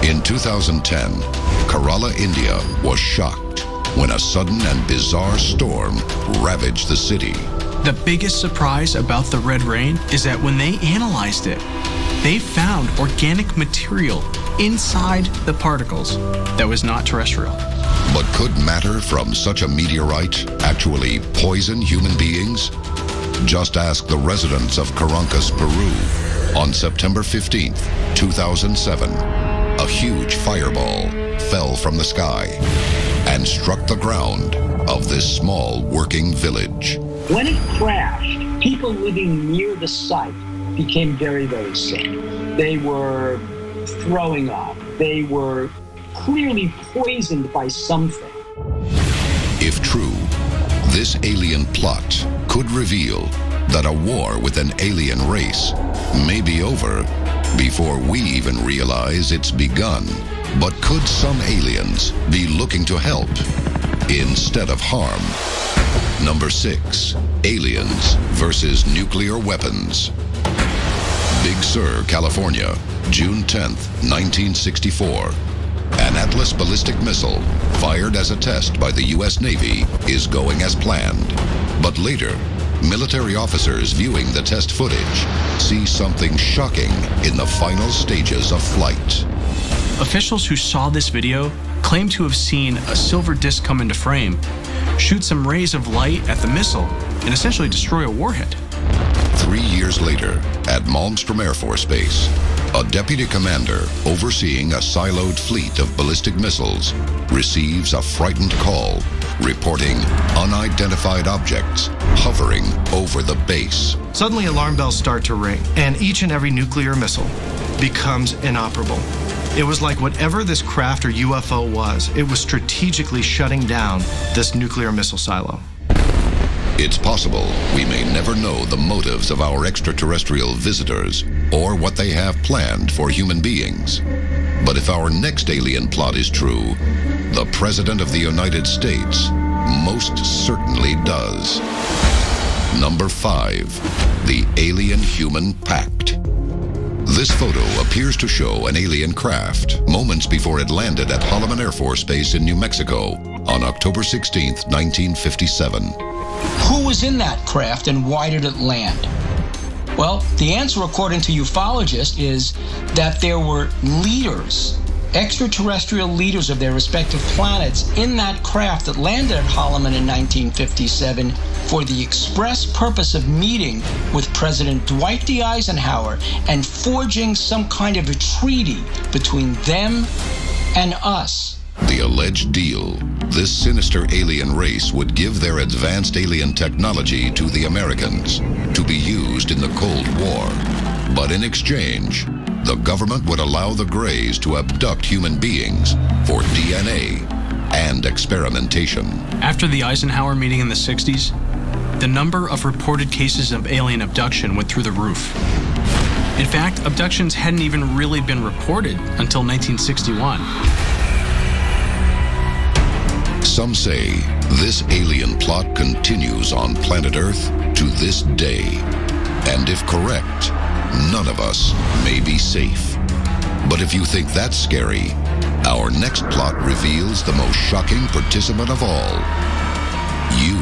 S1: In 2010, Kerala, India was shocked when a sudden and bizarre storm ravaged the city.
S13: The biggest surprise about the red rain is that when they analyzed it, they found organic material inside the particles that was not terrestrial.
S1: But could matter from such a meteorite actually poison human beings? Just ask the residents of Caracas, Peru. On September 15th, 2007, a huge fireball fell from the sky and struck the ground of this small working village.
S16: When it crashed, people living near the site became very, very sick. They were throwing up. They were clearly poisoned by something.
S1: If true, this alien plot could reveal that a war with an alien race may be over before we even realize it's begun. But could some aliens be looking to help instead of harm? Number 6, aliens versus nuclear weapons. Big Sur, California, June 10th, 1964. An Atlas ballistic missile, fired as a test by the U.S. Navy, is going as planned. But later, military officers viewing the test footage see something shocking in the final stages of flight.
S13: Officials who saw this video claim to have seen a silver disc come into frame, shoot some rays of light at the missile, and essentially destroy a warhead.
S1: 3 years later, at Malmstrom Air Force Base, a deputy commander overseeing a siloed fleet of ballistic missiles receives a frightened call reporting unidentified objects hovering over the base.
S5: Suddenly, alarm bells start to ring, and each and every nuclear missile becomes inoperable. It was like whatever this craft or UFO was, it was strategically shutting down this nuclear missile silo.
S1: It's possible we may never know the motives of our extraterrestrial visitors or what they have planned for human beings. But if our next alien plot is true, the President of the United States most certainly does. Number 5, the Alien-Human Pact. This photo appears to show an alien craft moments before it landed at Holloman Air Force Base in New Mexico on October 16, 1957.
S3: Who was in that craft and why did it land? Well, the answer, according to ufologists, is that there were leaders extraterrestrial leaders of their respective planets in that craft that landed at Holloman in 1957 for the express purpose of meeting with President Dwight D. Eisenhower and forging some kind of a treaty between them and us.
S1: The alleged deal: this sinister alien race would give their advanced alien technology to the Americans to be used in the Cold War. But in exchange, the government would allow the Greys to abduct human beings for DNA and experimentation.
S13: After the Eisenhower meeting in the 60s, the number of reported cases of alien abduction went through the roof. In fact, abductions hadn't even really been reported until 1961.
S1: Some say this alien plot continues on planet Earth to this day. And if correct, none of us may be safe. But if you think that's scary, our next plot reveals the most shocking participant of all: you.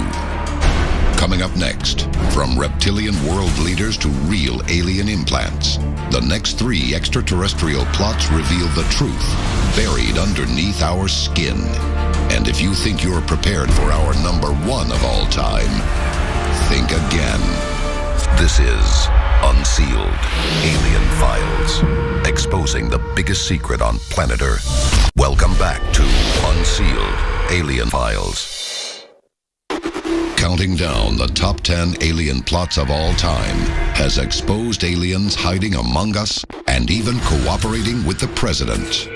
S1: Coming up next, from reptilian world leaders to real alien implants, the next 3 extraterrestrial plots reveal the truth buried underneath our skin. And if you think you're prepared for our number 1 of all time, think again. This is Unsealed Alien Files, exposing the biggest secret on planet Earth. Welcome back to Unsealed Alien Files. Counting down the top 10 alien plots of all time has exposed aliens hiding among us and even cooperating with the president.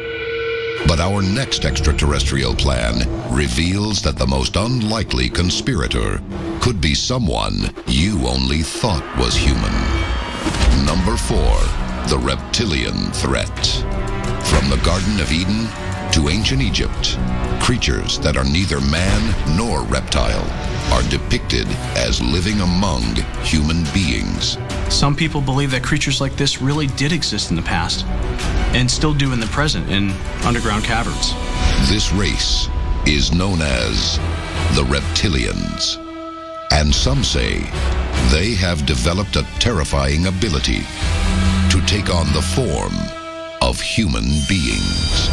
S1: But our next extraterrestrial plan reveals that the most unlikely conspirator could be someone you only thought was human. Number 4, the reptilian threat. From the Garden of Eden to ancient Egypt, creatures that are neither man nor reptile are depicted as living among human beings.
S13: Some people believe that creatures like this really did exist in the past, and still do in the present in underground caverns.
S1: This race is known as the reptilians, and some say they have developed a terrifying ability to take on the form of human beings.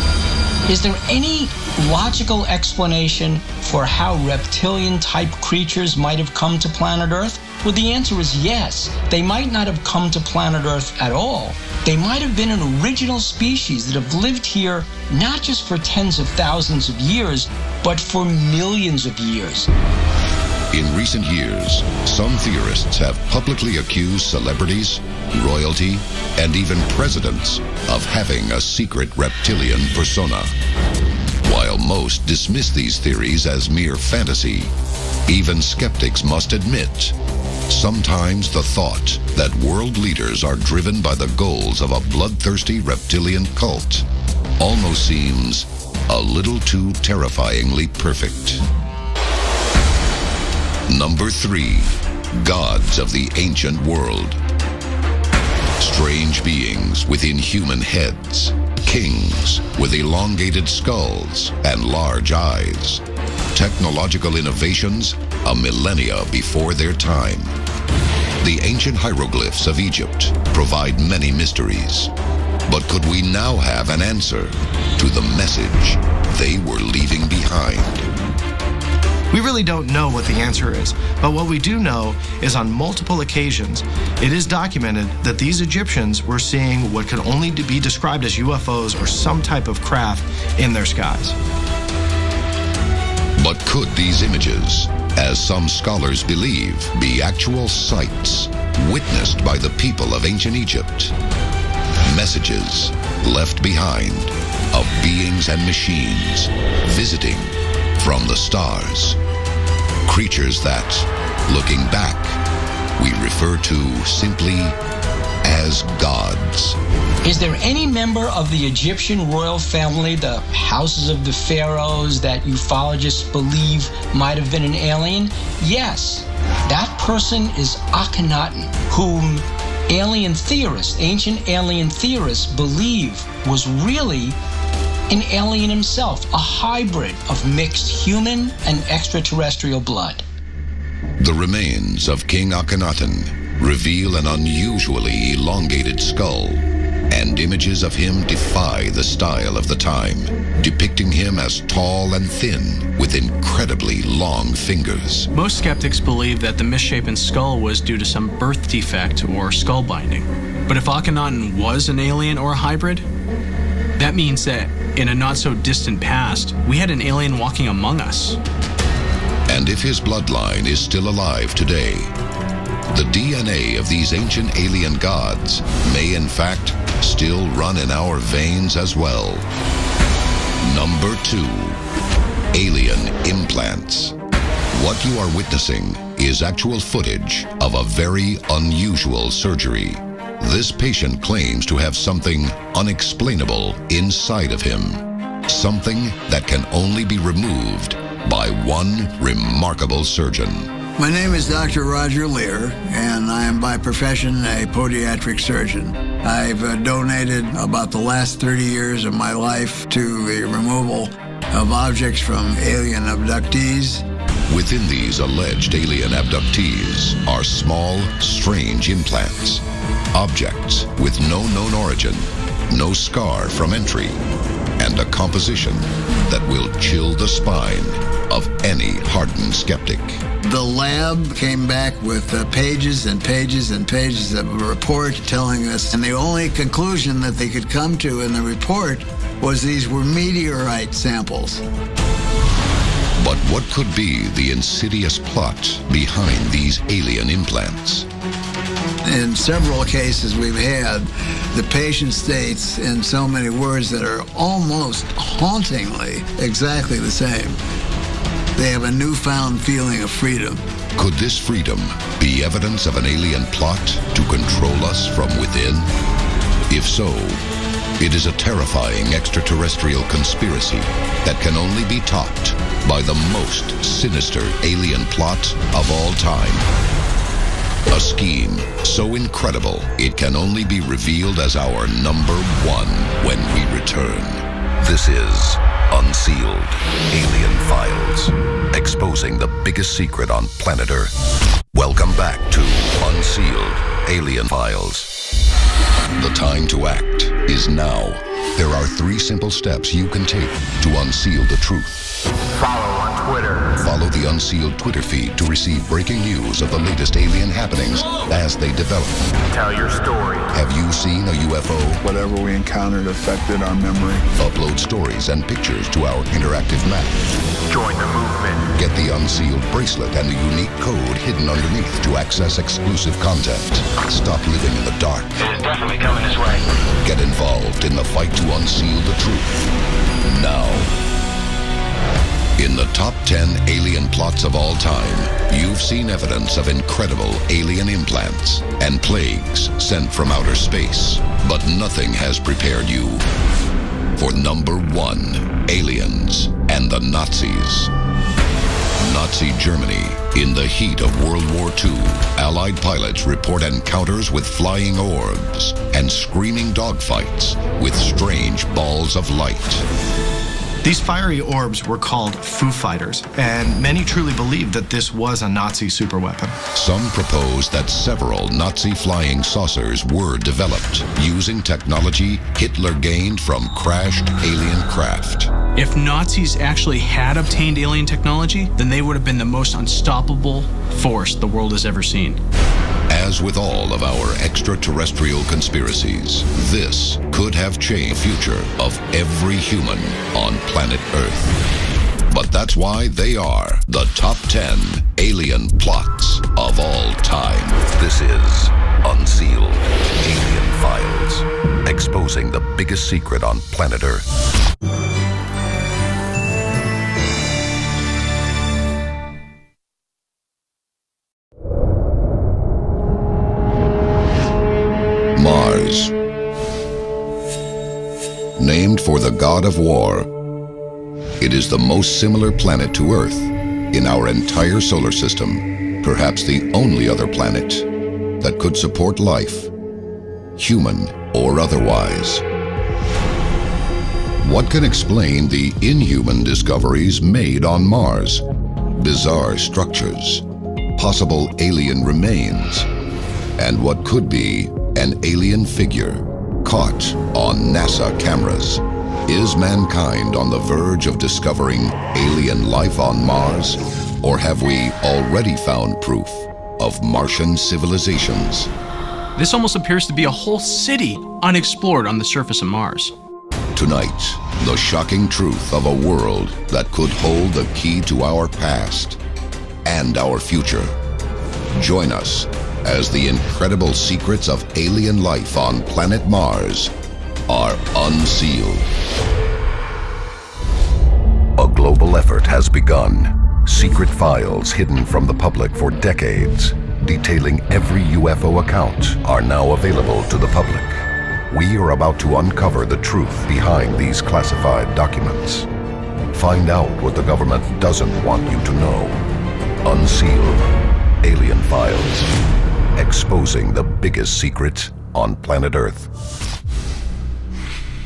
S3: Is there any logical explanation for how reptilian-type creatures might have come to planet Earth? Well, the answer is yes. They might not have come to planet Earth at all. They might have been an original species that have lived here not just for tens of thousands of years, but for millions of years.
S1: In recent years, some theorists have publicly accused celebrities, royalty, and even presidents of having a secret reptilian persona. While most dismiss these theories as mere fantasy, even skeptics must admit, sometimes the thought that world leaders are driven by the goals of a bloodthirsty reptilian cult almost seems a little too terrifyingly perfect. Number 3, gods of the ancient world. Strange beings with inhuman heads, kings with elongated skulls and large eyes. Technological innovations a millennia before their time. The ancient hieroglyphs of Egypt provide many mysteries. But could we now have an answer to the message they were leaving behind?
S5: We really don't know what the answer is, but what we do know is on multiple occasions, it is documented that these Egyptians were seeing what could only be described as UFOs or some type of craft in their skies.
S1: But could these images, as some scholars believe, be actual sights witnessed by the people of ancient Egypt? Messages left behind of beings and machines visiting from the stars. Creatures that, looking back, we refer to simply as gods.
S3: Is there any member of the Egyptian royal family, the houses of the pharaohs, that ufologists believe might have been an alien? Yes. That person is Akhenaten, whom ancient alien theorists believe was really an alien himself, a hybrid of mixed human and extraterrestrial blood.
S1: The remains of King Akhenaten reveal an unusually elongated skull and images of him defy the style of the time, depicting him as tall and thin with incredibly long fingers.
S13: Most skeptics believe that the misshapen skull was due to some birth defect or skull binding. But if Akhenaten was an alien or a hybrid, that means that in a not-so-distant past, we had an alien walking among us.
S1: And if his bloodline is still alive today, the DNA of these ancient alien gods may in fact still run in our veins as well. Number 2, alien implants. What you are witnessing is actual footage of a very unusual surgery. This patient claims to have something unexplainable inside of him, something that can only be removed by one remarkable surgeon.
S17: My name is Dr. Roger Lear, and I am by profession a podiatric surgeon. I've donated about the last 30 years of my life to the removal of objects from alien abductees.
S1: Within these alleged alien abductees are small, strange implants, objects with no known origin, no scar from entry, and a composition that will chill the spine of any hardened skeptic.
S17: The lab came back with pages and pages and pages of a report telling us, and the only conclusion that they could come to in the report was these were meteorite samples.
S1: But what could be the insidious plot behind these alien implants?
S17: In several cases we've had, the patient states in so many words that are almost hauntingly exactly the same. They have a newfound feeling of freedom.
S1: Could this freedom be evidence of an alien plot to control us from within? If so, it is a terrifying extraterrestrial conspiracy that can only be topped by the most sinister alien plot of all time. A scheme so incredible it can only be revealed as our number 1 when we return. This is Unsealed Alien Files, exposing the biggest secret on planet Earth. Welcome back to Unsealed Alien Files. The time to act is now. There are 3 simple steps you can take to unseal the truth.
S10: Follow on Twitter.
S1: Follow the Unsealed Twitter feed to receive breaking news of the latest alien happenings as they develop.
S10: Tell your story.
S1: Have you seen a UFO?
S11: Whatever we encountered affected our memory.
S1: Upload stories and pictures to our interactive map.
S10: Join the movement.
S1: Get the Unsealed bracelet and the unique code hidden underneath to access exclusive content. Stop living in the dark.
S10: It is definitely coming this way.
S1: Get involved in the fight to unseal the truth. Now. In the top 10 alien plots of all time, you've seen evidence of incredible alien implants and plagues sent from outer space. But nothing has prepared you for number 1, aliens and the Nazis. Nazi Germany. In the heat of World War II, Allied pilots report encounters with flying orbs and screaming dogfights with strange balls of light.
S5: These fiery orbs were called Foo Fighters, and many truly believed that this was a Nazi superweapon.
S1: Some propose that several Nazi flying saucers were developed using technology Hitler gained from crashed alien craft.
S13: If Nazis actually had obtained alien technology, then they would have been the most unstoppable force the world has ever seen.
S1: As with all of our extraterrestrial conspiracies, this could have changed the future of every human on planet Earth. But that's why they are the top 10 alien plots of all time. This is Unsealed Alien Files, exposing the biggest secret on planet Earth. Mars. Named for the god of war, it is the most similar planet to Earth in our entire solar system, perhaps the only other planet that could support life, human or otherwise. What can explain the inhuman discoveries made on Mars? Bizarre structures, possible alien remains, and what could be an alien figure caught on NASA cameras. Is mankind on the verge of discovering alien life on Mars? Or have we already found proof of Martian civilizations?
S13: This almost appears to be a whole city unexplored on the surface of Mars.
S1: Tonight, the shocking truth of a world that could hold the key to our past and our future. Join us as the incredible secrets of alien life on planet Mars are unsealed. A global effort has begun. Secret files hidden from the public for decades, detailing every UFO account, are now available to the public. We are about to uncover the truth behind these classified documents. Find out what the government doesn't want you to know. Unsealed Alien Files. Exposing the biggest secret on planet Earth.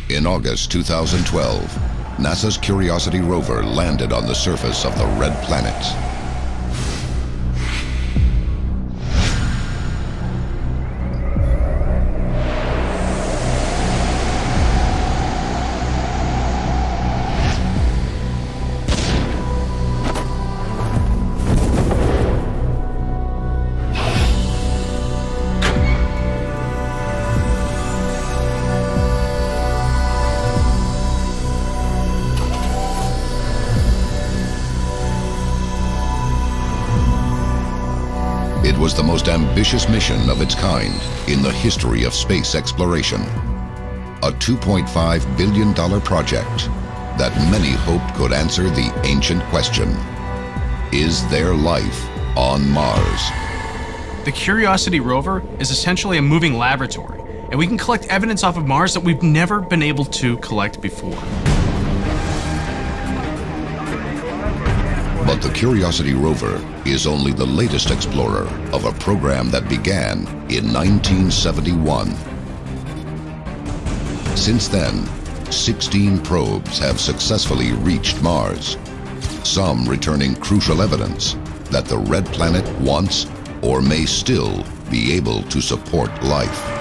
S1: In August 2012, NASA's Curiosity rover landed on the surface of the Red Planet. It was the most ambitious mission of its kind in the history of space exploration. A $2.5 billion project that many hoped could answer the ancient question: is there life on Mars?
S13: The Curiosity rover is essentially a moving laboratory, and we can collect evidence off of Mars that we've never been able to collect before.
S1: But the Curiosity rover is only the latest explorer of a program that began in 1971. Since then, 16 probes have successfully reached Mars, some returning crucial evidence that the Red Planet wants or may still be able to support life.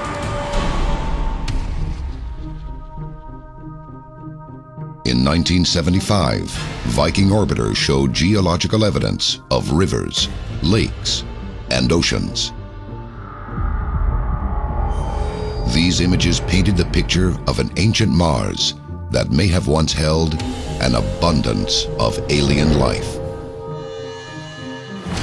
S1: In 1975, Viking orbiters showed geological evidence of rivers, lakes, and oceans. These images painted the picture of an ancient Mars that may have once held an abundance of alien life.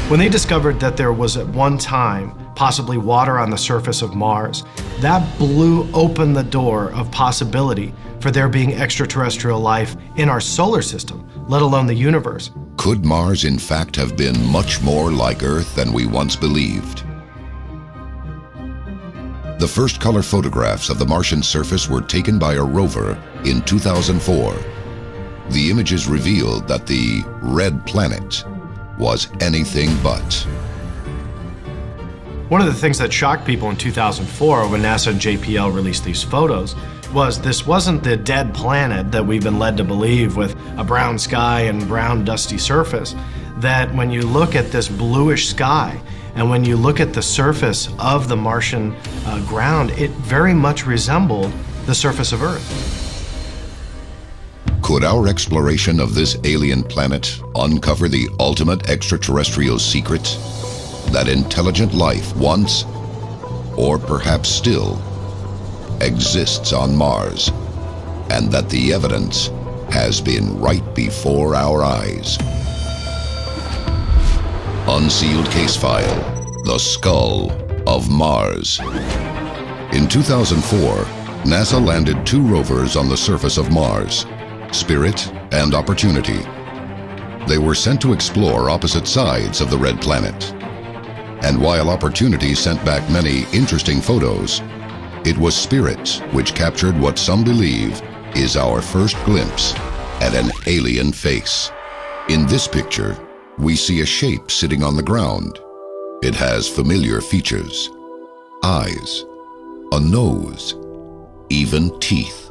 S5: When they discovered that there was at one time possibly water on the surface of Mars, that blew open the door of possibility for there being extraterrestrial life in our solar system, let alone the universe.
S1: Could Mars in fact have been much more like Earth than we once believed? The first color photographs of the Martian surface were taken by a rover in 2004. The images revealed that the Red Planet was anything but.
S5: One of the things that shocked people in 2004 when NASA and JPL released these photos was this wasn't the dead planet that we've been led to believe with a brown sky and brown dusty surface. That when you look at this bluish sky and when you look at the surface of the Martian ground, it very much resembled the surface of Earth.
S1: Could our exploration of this alien planet uncover the ultimate extraterrestrial secret? That intelligent life once, or perhaps still, exists on Mars, and that the evidence has been right before our eyes. Unsealed case file: the skull of Mars. In 2004, NASA landed 2 rovers on the surface of Mars, Spirit and Opportunity. They were sent to explore opposite sides of the Red Planet. And while Opportunity sent back many interesting photos, it was Spirit which captured what some believe is our first glimpse at an alien face. In this picture, we see a shape sitting on the ground. It has familiar features: eyes, a nose, even teeth.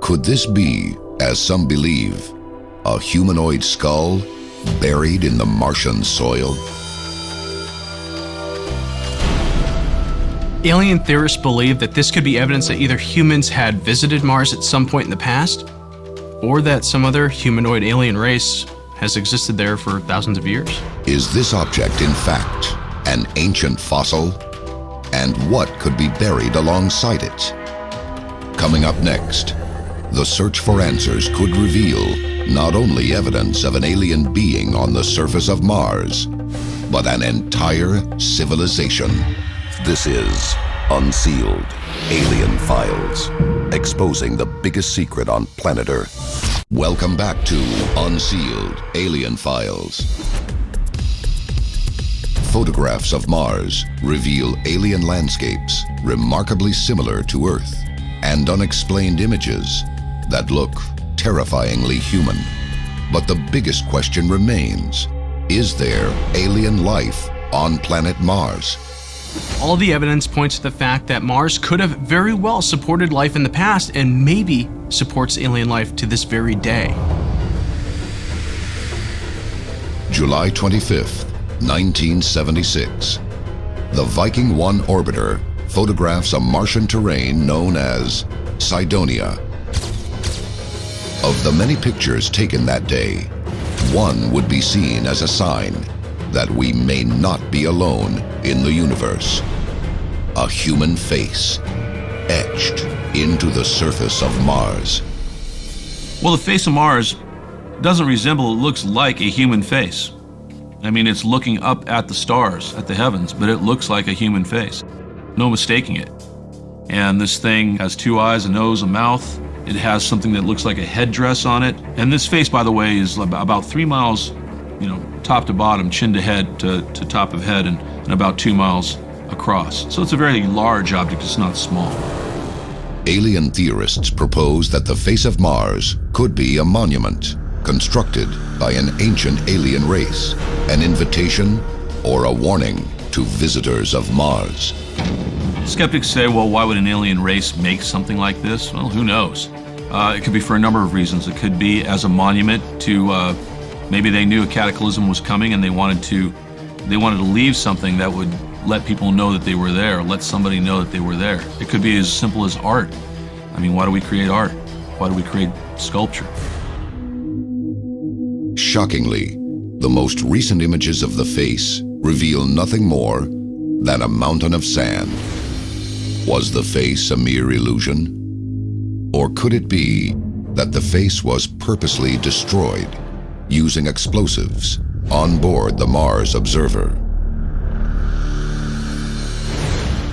S1: Could this be, as some believe, a humanoid skull buried in the Martian soil?
S13: Alien theorists believe that this could be evidence that either humans had visited Mars at some point in the past, or that some other humanoid alien race has existed there for thousands of years.
S1: Is this object, in fact, an ancient fossil? And what could be buried alongside it? Coming up next, the search for answers could reveal not only evidence of an alien being on the surface of Mars, but an entire civilization. This is Unsealed Alien Files, exposing the biggest secret on planet Earth. Welcome back to Unsealed Alien Files. Photographs of Mars reveal alien landscapes remarkably similar to Earth and unexplained images that look terrifyingly human. But the biggest question remains, is there alien life on planet Mars?
S13: All the evidence points to the fact that Mars could have very well supported life in the past and maybe supports alien life to this very day.
S1: July 25th, 1976. The Viking 1 orbiter photographs a Martian terrain known as Cydonia. Of the many pictures taken that day, one would be seen as a sign that we may not be alone in the universe. A human face etched into the surface of Mars.
S6: Well, the face of Mars doesn't resemble, it looks like a human face. I mean, it's looking up at the stars, at the heavens, but it looks like a human face. No mistaking it. And this thing has two eyes, a nose, a mouth. It has something that looks like a headdress on it. And this face, by the way, is about 3 miles, top to bottom, chin to head to top of head, and about 2 miles across. So it's a very large object, it's not small.
S1: Alien theorists propose that the face of Mars could be a monument constructed by an ancient alien race, an invitation or a warning to visitors of Mars.
S6: Skeptics say, well, why would an alien race make something like this? Well, who knows? It could be for a number of reasons. It could be as a monument to, maybe they knew a cataclysm was coming and they wanted to leave something that would let people know that they were there, let somebody know that they were there. It could be as simple as art. I mean, why do we create art? Why do we create sculpture?
S1: Shockingly, the most recent images of the face reveal nothing more than a mountain of sand. Was the face a mere illusion? Or could it be that the face was purposely destroyed using explosives on board the Mars Observer?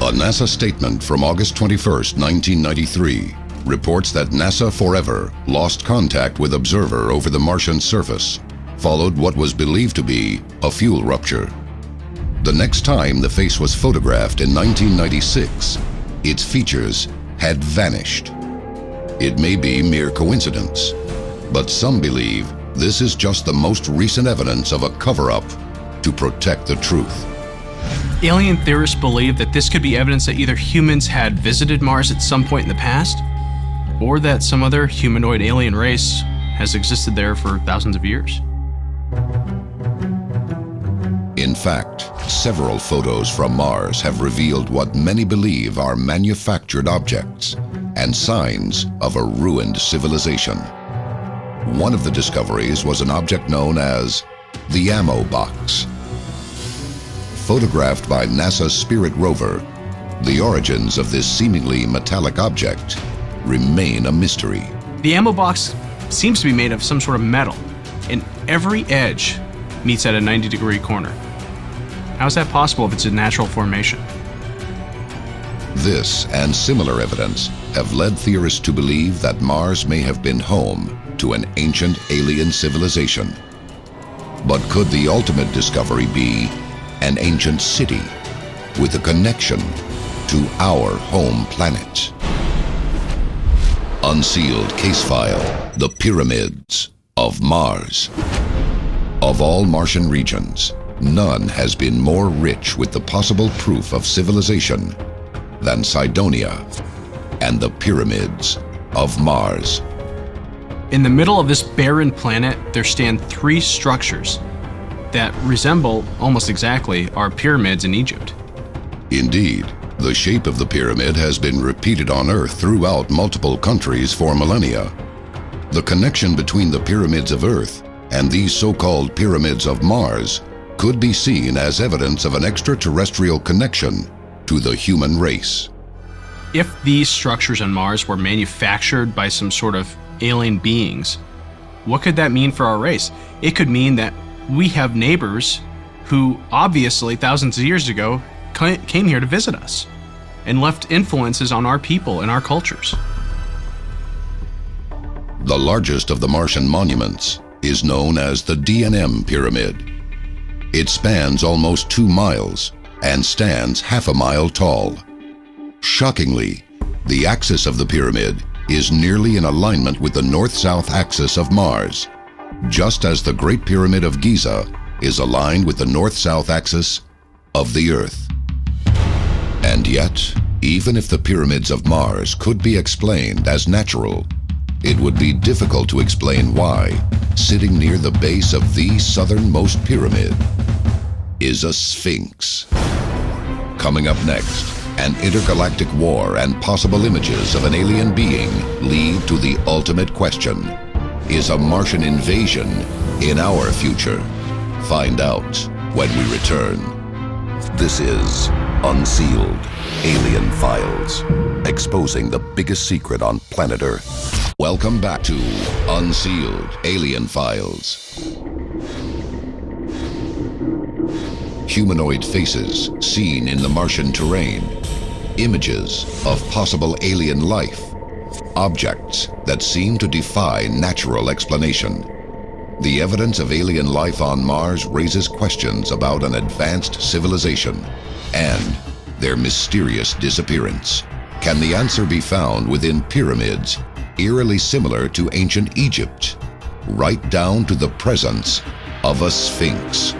S1: A NASA statement from August 21st, 1993 reports that NASA forever lost contact with Observer over the Martian surface, followed what was believed to be a fuel rupture. The next time the face was photographed in 1996, its features had vanished. It may be mere coincidence, but some believe this is just the most recent evidence of a cover-up to protect the truth.
S13: Alien theorists believe that this could be evidence that either humans had visited Mars at some point in the past, or that some other humanoid alien race has existed there for thousands of years.
S1: In fact, several photos from Mars have revealed what many believe are manufactured objects and signs of a ruined civilization. One of the discoveries was an object known as the ammo box. Photographed by NASA's Spirit rover, the origins of this seemingly metallic object remain a mystery.
S13: The ammo box seems to be made of some sort of metal, and every edge meets at a 90-degree corner. How is that possible if it's a natural formation?
S1: This and similar evidence have led theorists to believe that Mars may have been home to an ancient alien civilization. But could the ultimate discovery be an ancient city with a connection to our home planet? Unsealed case file, the Pyramids of Mars. Of all Martian regions, none has been more rich with the possible proof of civilization than Cydonia and the Pyramids of Mars.
S13: In the middle of this barren planet, there stand three structures that resemble almost exactly our pyramids in Egypt.
S1: Indeed, The shape of the pyramid has been repeated on Earth throughout multiple countries for millennia. The connection between the pyramids of Earth and these so-called pyramids of Mars could be seen as evidence of an extraterrestrial connection to the human race.
S13: If these structures on Mars were manufactured by some sort of alien beings, what could that mean for our race? It could mean that we have neighbors who obviously thousands of years ago came here to visit us and left influences on our people and our cultures.
S1: The largest of the Martian monuments is known as the D&M Pyramid. It spans almost 2 miles and stands half a mile tall. Shockingly, the axis of the pyramid is nearly in alignment with the north-south axis of Mars, just as the Great Pyramid of Giza is aligned with the north-south axis of the Earth. And yet, even if the pyramids of Mars could be explained as natural, it would be difficult to explain why, sitting near the base of the southernmost pyramid, is a Sphinx. Coming up next, an intergalactic war and possible images of an alien being lead to the ultimate question: is a Martian invasion in our future? Find out when we return. This is Unsealed Alien Files, exposing the biggest secret on planet Earth. Welcome back to Unsealed Alien Files. Humanoid faces seen in the Martian terrain, images of possible alien life, objects that seem to defy natural explanation. The evidence of alien life on Mars raises questions about an advanced civilization and their mysterious disappearance. Can the answer be found within pyramids eerily similar to ancient Egypt, right down to the presence of a Sphinx?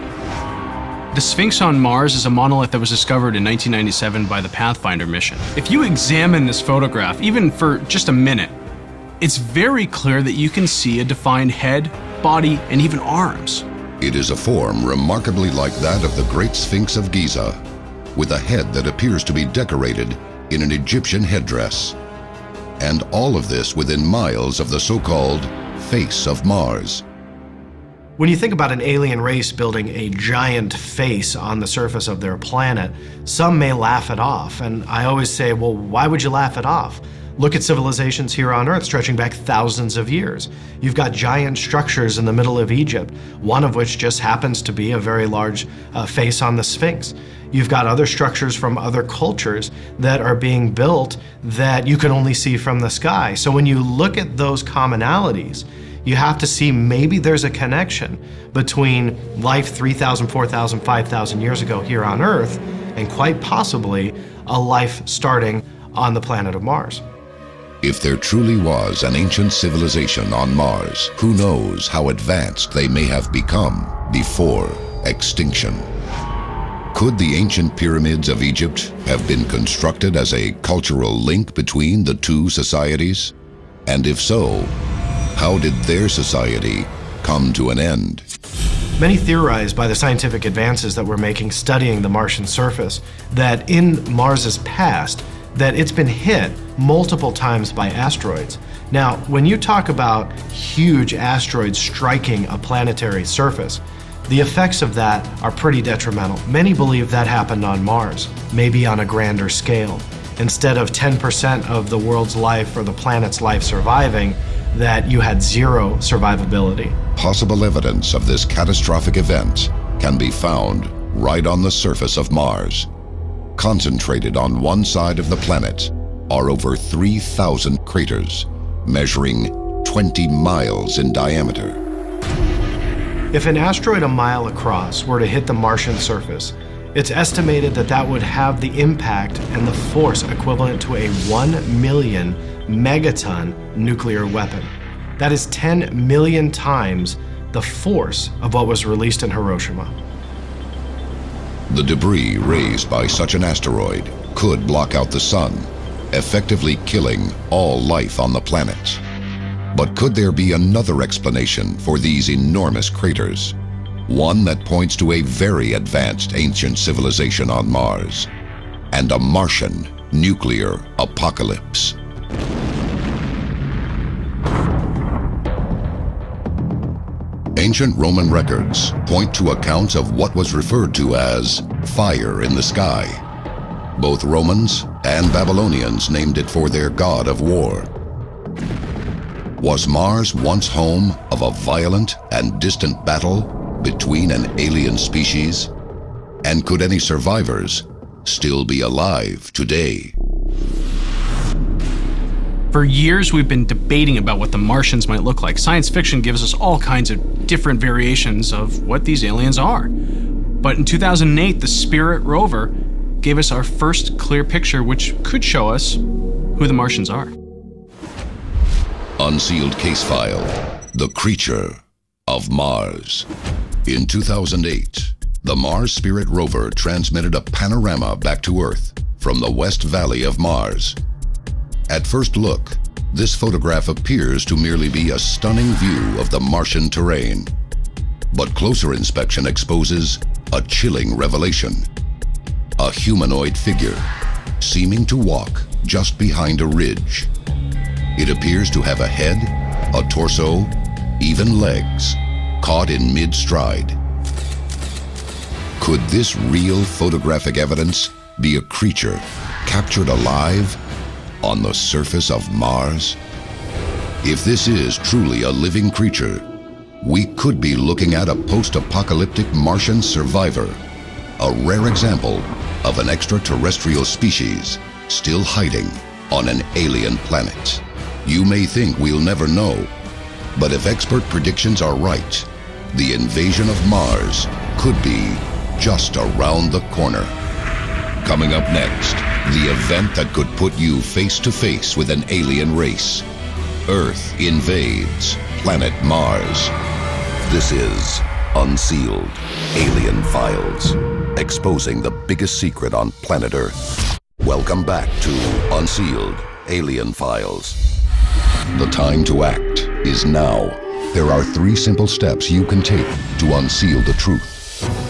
S13: The Sphinx on Mars is a monolith that was discovered in 1997 by the Pathfinder mission. If you examine this photograph, even for just a minute, it's very clear that you can see a defined head, body, and even arms.
S1: It is a form remarkably like that of the Great Sphinx of Giza, with a head that appears to be decorated in an Egyptian headdress. And all of this within miles of the so-called face of Mars.
S5: When you think about an alien race building a giant face on the surface of their planet, some may laugh it off. And I always say, well, why would you laugh it off? Look at civilizations here on Earth stretching back thousands of years. You've got giant structures in the middle of Egypt, one of which just happens to be a very large face on the Sphinx. You've got other structures from other cultures that are being built that you can only see from the sky. So when you look at those commonalities, you have to see maybe there's a connection between life 3,000, 4,000, 5,000 years ago here on Earth and quite possibly a life starting on the planet of Mars.
S1: If there truly was an ancient civilization on Mars, who knows how advanced they may have become before extinction? Could the ancient pyramids of Egypt have been constructed as a cultural link between the two societies? And if so, how did their society come to an end?
S5: Many theorize by the scientific advances that we're making studying the Martian surface that in Mars's past, that it's been hit multiple times by asteroids. Now, when you talk about huge asteroids striking a planetary surface, the effects of that are pretty detrimental. Many believe that happened on Mars, maybe on a grander scale. Instead of 10% of the world's life or the planet's life surviving, that you had zero survivability.
S1: Possible evidence of this catastrophic event can be found right on the surface of Mars. Concentrated on one side of the planet are over 3,000 craters, measuring 20 miles in diameter.
S5: If an asteroid a mile across were to hit the Martian surface, it's estimated that that would have the impact and the force equivalent to a 1 million megaton nuclear weapon. That is 10 million times the force of what was released in Hiroshima.
S1: The debris raised by such an asteroid could block out the sun, effectively killing all life on the planet. But could there be another explanation for these enormous craters? One that points to a very advanced ancient civilization on Mars. and a Martian nuclear apocalypse. Ancient Roman records point to accounts of what was referred to as fire in the sky. Both Romans and Babylonians named it for their god of war. Was Mars once home of a violent and distant battle between an alien species? And could any survivors still be alive today?
S13: For years, we've been debating about what the Martians might look like. Science fiction gives us all kinds of different variations of what these aliens are. But in 2008, the Spirit rover gave us our first clear picture, which could show us who the Martians are.
S1: Unsealed case file, The Creature of Mars. In 2008, the Mars Spirit rover transmitted a panorama back to Earth from the West Valley of Mars. At first look, this photograph appears to merely be a stunning view of the Martian terrain. But closer inspection exposes a chilling revelation. A humanoid figure, seeming to walk just behind a ridge. It appears to have a head, a torso, even legs, caught in mid-stride. Could this real photographic evidence be a creature captured alive on the surface of Mars? If this is truly a living creature, we could be looking at a post-apocalyptic Martian survivor, a rare example of an extraterrestrial species still hiding on an alien planet. You may think we'll never know, but if expert predictions are right, the invasion of Mars could be just around the corner. Coming up next, the event that could put you face to face with an alien race. Earth invades planet Mars. This is Unsealed Alien Files, exposing the biggest secret on planet Earth. Welcome back to Unsealed Alien Files. The time to act is now. There are 3 simple steps you can take to unseal the truth.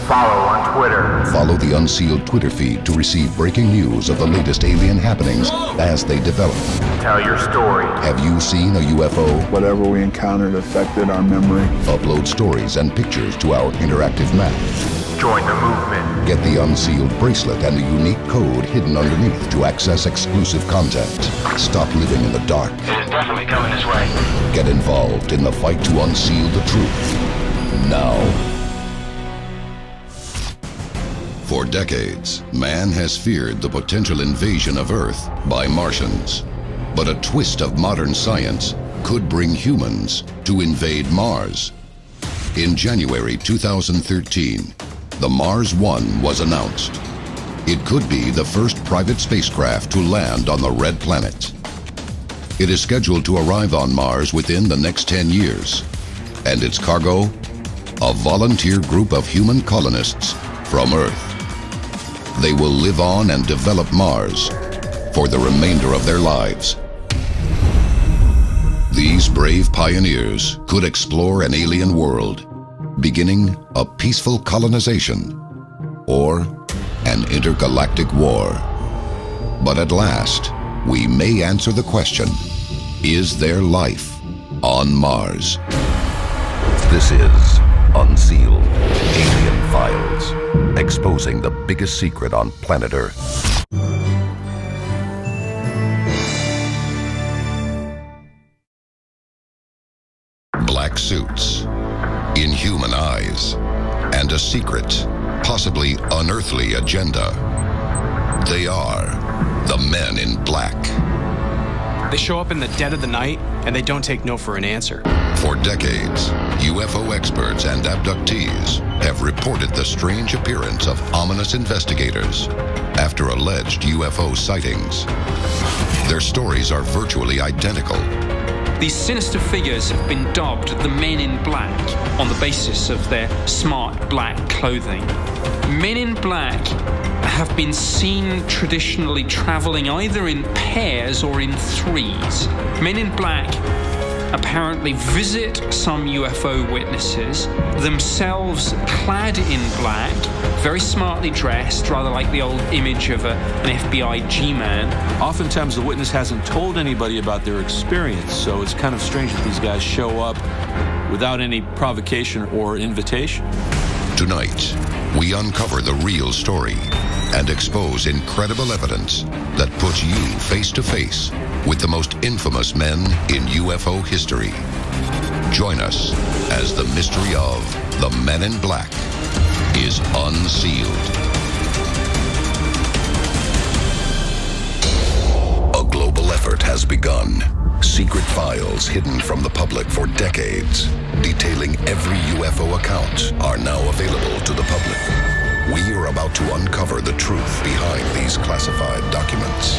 S10: Follow on Twitter.
S1: Follow the Unsealed Twitter feed to receive breaking news of the latest alien happenings as they develop.
S10: Tell your story.
S1: Have you seen a UFO?
S11: Whatever we encountered affected our memory.
S1: Upload stories and pictures to our interactive map.
S10: Join the movement.
S1: Get the Unsealed bracelet and the unique code hidden underneath to access exclusive content. Stop living in the dark.
S10: It is definitely coming this way.
S1: Get involved in the fight to unseal the truth. Now. For decades, man has feared the potential invasion of Earth by Martians. But a twist of modern science could bring humans to invade Mars. In January 2013, the Mars 1 was announced. It could be the first private spacecraft to land on the Red Planet. It is scheduled to arrive on Mars within the next 10 years. And its cargo? A volunteer group of human colonists from Earth. They will live on and develop Mars for the remainder of their lives. These brave pioneers could explore an alien world, beginning a peaceful colonization or an intergalactic war. But at last, we may answer the question, is there life on Mars? This is Unsealed Alien Files, exposing the biggest secret on planet Earth. Black suits, inhuman eyes, and a secret, possibly unearthly agenda. They are the Men in Black.
S13: They show up in the dead of the night, and they don't take no for an answer.
S1: For decades, UFO experts and abductees have reported the strange appearance of ominous investigators after alleged UFO sightings. Their stories are virtually identical.
S18: These sinister figures have been dubbed the Men in Black on the basis of their smart black clothing. Men in Black have been seen traditionally traveling either in pairs or in threes. Men in Black apparently visit some UFO witnesses, themselves clad in black, very smartly dressed, rather like the old image of an FBI G-man.
S6: Oftentimes the witness hasn't told anybody about their experience, so it's kind of strange that these guys show up without any provocation or invitation.
S1: Tonight, we uncover the real story and expose incredible evidence that puts you face to face with the most infamous men in UFO history. Join us as the mystery of the Men in Black is unsealed. A global effort has begun. Secret files hidden from the public for decades, detailing every UFO account, are now available to the public. We are about to uncover the truth behind these classified documents.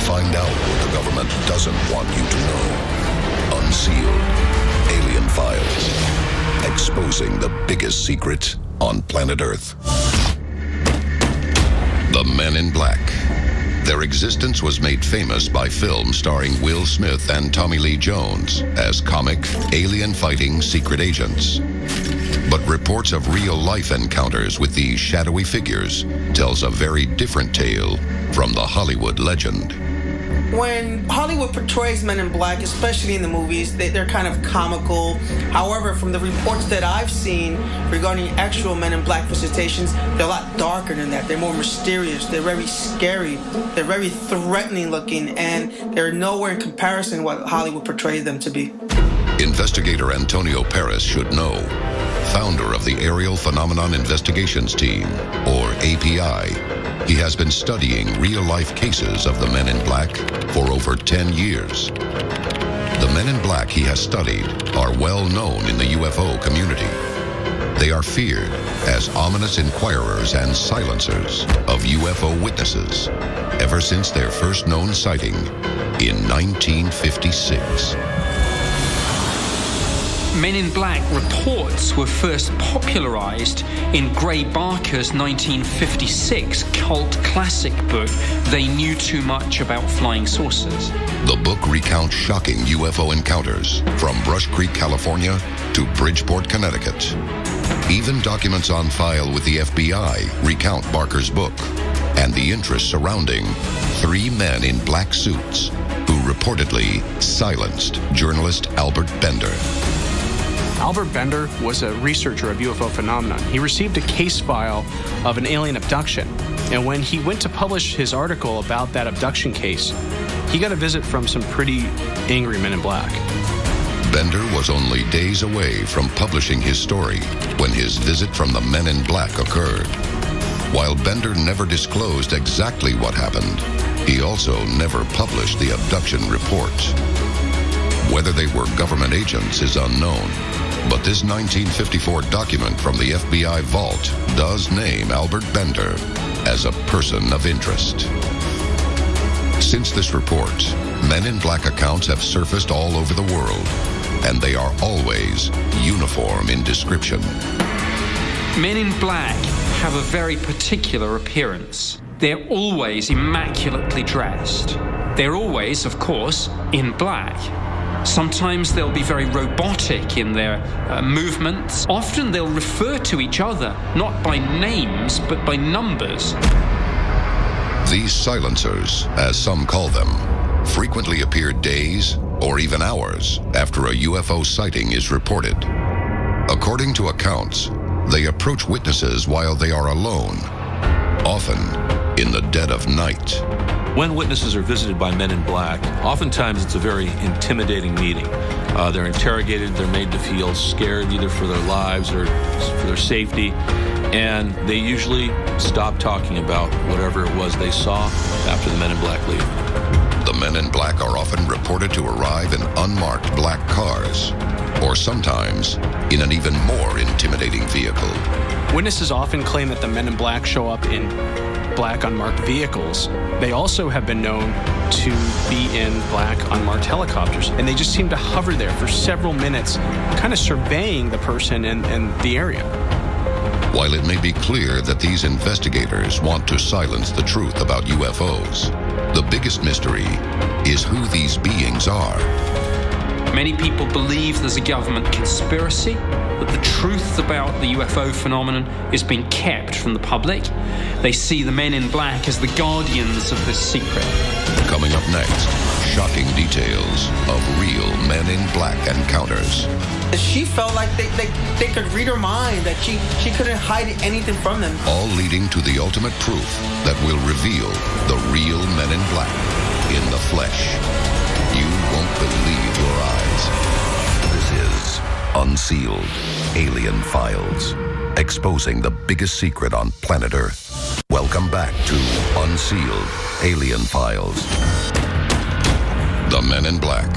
S1: Find out what the government doesn't want you to know. Unsealed Alien Files. Exposing the biggest secret on planet Earth. The Men in Black. Their existence was made famous by films starring Will Smith and Tommy Lee Jones as comic, alien-fighting secret agents. But reports of real-life encounters with these shadowy figures tells a very different tale from the Hollywood legend.
S19: When Hollywood portrays Men in Black, especially in the movies, they're kind of comical. However, from the reports that I've seen regarding actual Men in Black visitations, they're a lot darker than that. They're more mysterious. They're very scary. They're very threatening looking, and they're nowhere in comparison to what Hollywood portrays them to be.
S1: Investigator Antonio Perez should know. Founder of the Aerial Phenomenon Investigations Team, or API, he has been studying real-life cases of the Men in Black for over 10 years. The Men in Black he has studied are well known in the UFO community. They are feared as ominous inquirers and silencers of UFO witnesses ever since their first known sighting in 1956.
S18: Men in Black reports were first popularized in Gray Barker's 1956 cult classic book, They Knew Too Much About Flying Saucers.
S1: The book recounts shocking UFO encounters from Brush Creek, California to Bridgeport, Connecticut. Even documents on file with the FBI recount Barker's book and the interest surrounding 3 men in black suits who reportedly silenced journalist Albert Bender.
S13: Albert Bender was a researcher of UFO phenomena. He received a case file of an alien abduction, and when he went to publish his article about that abduction case, he got a visit from some pretty angry Men in Black.
S1: Bender was only days away from publishing his story when his visit from the Men in Black occurred. While Bender never disclosed exactly what happened, he also never published the abduction report. Whether they were government agents is unknown, but this 1954 document from the FBI vault does name Albert Bender as a person of interest. Since this report, Men in Black accounts have surfaced all over the world, and they are always uniform in description.
S18: Men in Black have a very particular appearance. They're always immaculately dressed. They're always, of course, in black. Sometimes they'll be very robotic in their movements. Often they'll refer to each other, not by names, but by numbers.
S1: These silencers, as some call them, frequently appear days or even hours after a UFO sighting is reported. According to accounts, they approach witnesses while they are alone, often in the dead of night.
S6: When witnesses are visited by Men in Black, oftentimes it's a very intimidating meeting. They're interrogated, they're made to feel scared either for their lives or for their safety, and they usually stop talking about whatever it was they saw after the Men in Black leave.
S1: The Men in Black are often reported to arrive in unmarked black cars, or sometimes in an even more intimidating vehicle.
S13: Witnesses often claim that the Men in Black show up in black unmarked vehicles. They also have been known to be in black unmarked helicopters, and they just seem to hover there for several minutes, kind of surveying the person and the area.
S1: While it may be clear that these investigators want to silence the truth about UFOs, the biggest mystery is who these beings are.
S18: Many people believe there's a government conspiracy, that the truth about the UFO phenomenon is being kept from the public. They see the men in black as the guardians of this secret.
S1: Coming up next, shocking details of real men in black encounters.
S19: She felt like they could read her mind, that she couldn't hide anything from them.
S1: All leading to the ultimate proof that will reveal the real men in black in the flesh. You won't believe your eyes. This is Unsealed Alien Files, exposing the biggest secret on planet Earth. Welcome back to Unsealed Alien Files. The Men in Black.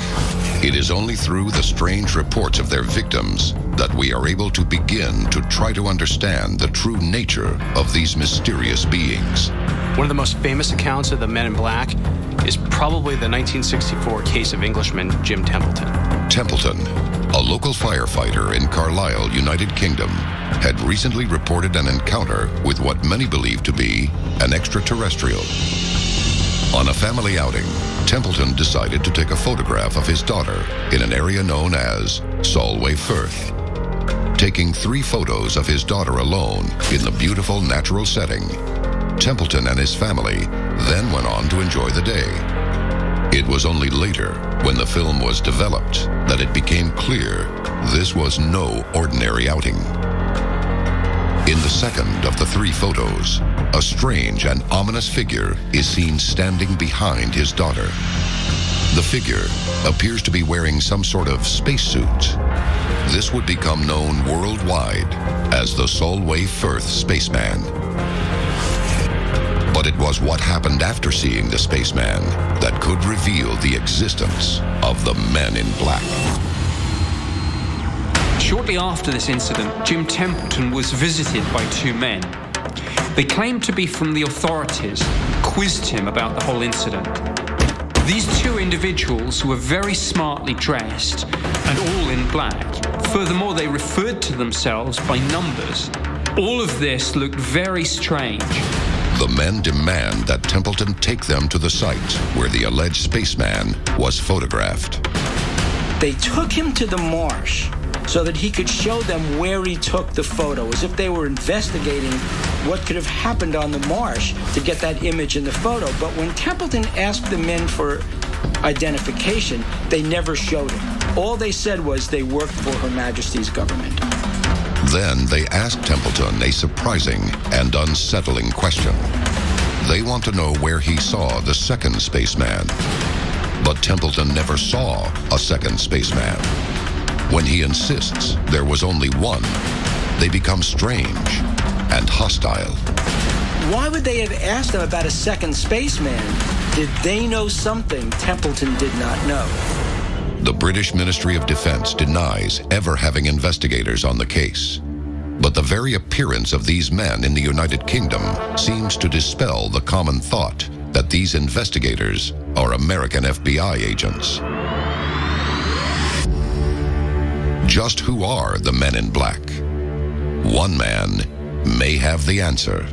S1: It is only through the strange reports of their victims that we are able to begin to try to understand the true nature of these mysterious beings.
S13: One of the most famous accounts of the Men in Black is probably the 1964 case of Englishman Jim Templeton.
S1: Templeton, a local firefighter in Carlisle, United Kingdom, had recently reported an encounter with what many believe to be an extraterrestrial. On a family outing, Templeton decided to take a photograph of his daughter in an area known as Solway Firth. Taking 3 photos of his daughter alone in the beautiful natural setting, Templeton and his family then went on to enjoy the day. It was only later, when the film was developed, that it became clear this was no ordinary outing. In the second of the 3 photos, a strange and ominous figure is seen standing behind his daughter. The figure appears to be wearing some sort of spacesuit. This would become known worldwide as the Solway Firth Spaceman. But it was what happened after seeing the spaceman that could reveal the existence of the Men in Black.
S18: Shortly after this incident, Jim Templeton was visited by 2 men. They claimed to be from the authorities, quizzed him about the whole incident. These 2 individuals were very smartly dressed and all in black. Furthermore, they referred to themselves by numbers. All of this looked very strange.
S1: The men demand that Templeton take them to the site where the alleged spaceman was photographed.
S3: They took him to the marsh so that he could show them where he took the photo, as if they were investigating what could have happened on the marsh to get that image in the photo. But when Templeton asked the men for identification, they never showed him. All they said was they worked for Her Majesty's government.
S1: Then they asked Templeton a surprising and unsettling question. They want to know where he saw the second spaceman. But Templeton never saw a second spaceman. When he insists there was only one, they become strange and hostile.
S3: Why would they have asked him about a second spaceman? Did they know something Templeton did not know?
S1: The British Ministry of Defense denies ever having investigators on the case. But the very appearance of these men in the United Kingdom seems to dispel the common thought that these investigators are American FBI agents. Just who are the Men in Black? One man may have the answer.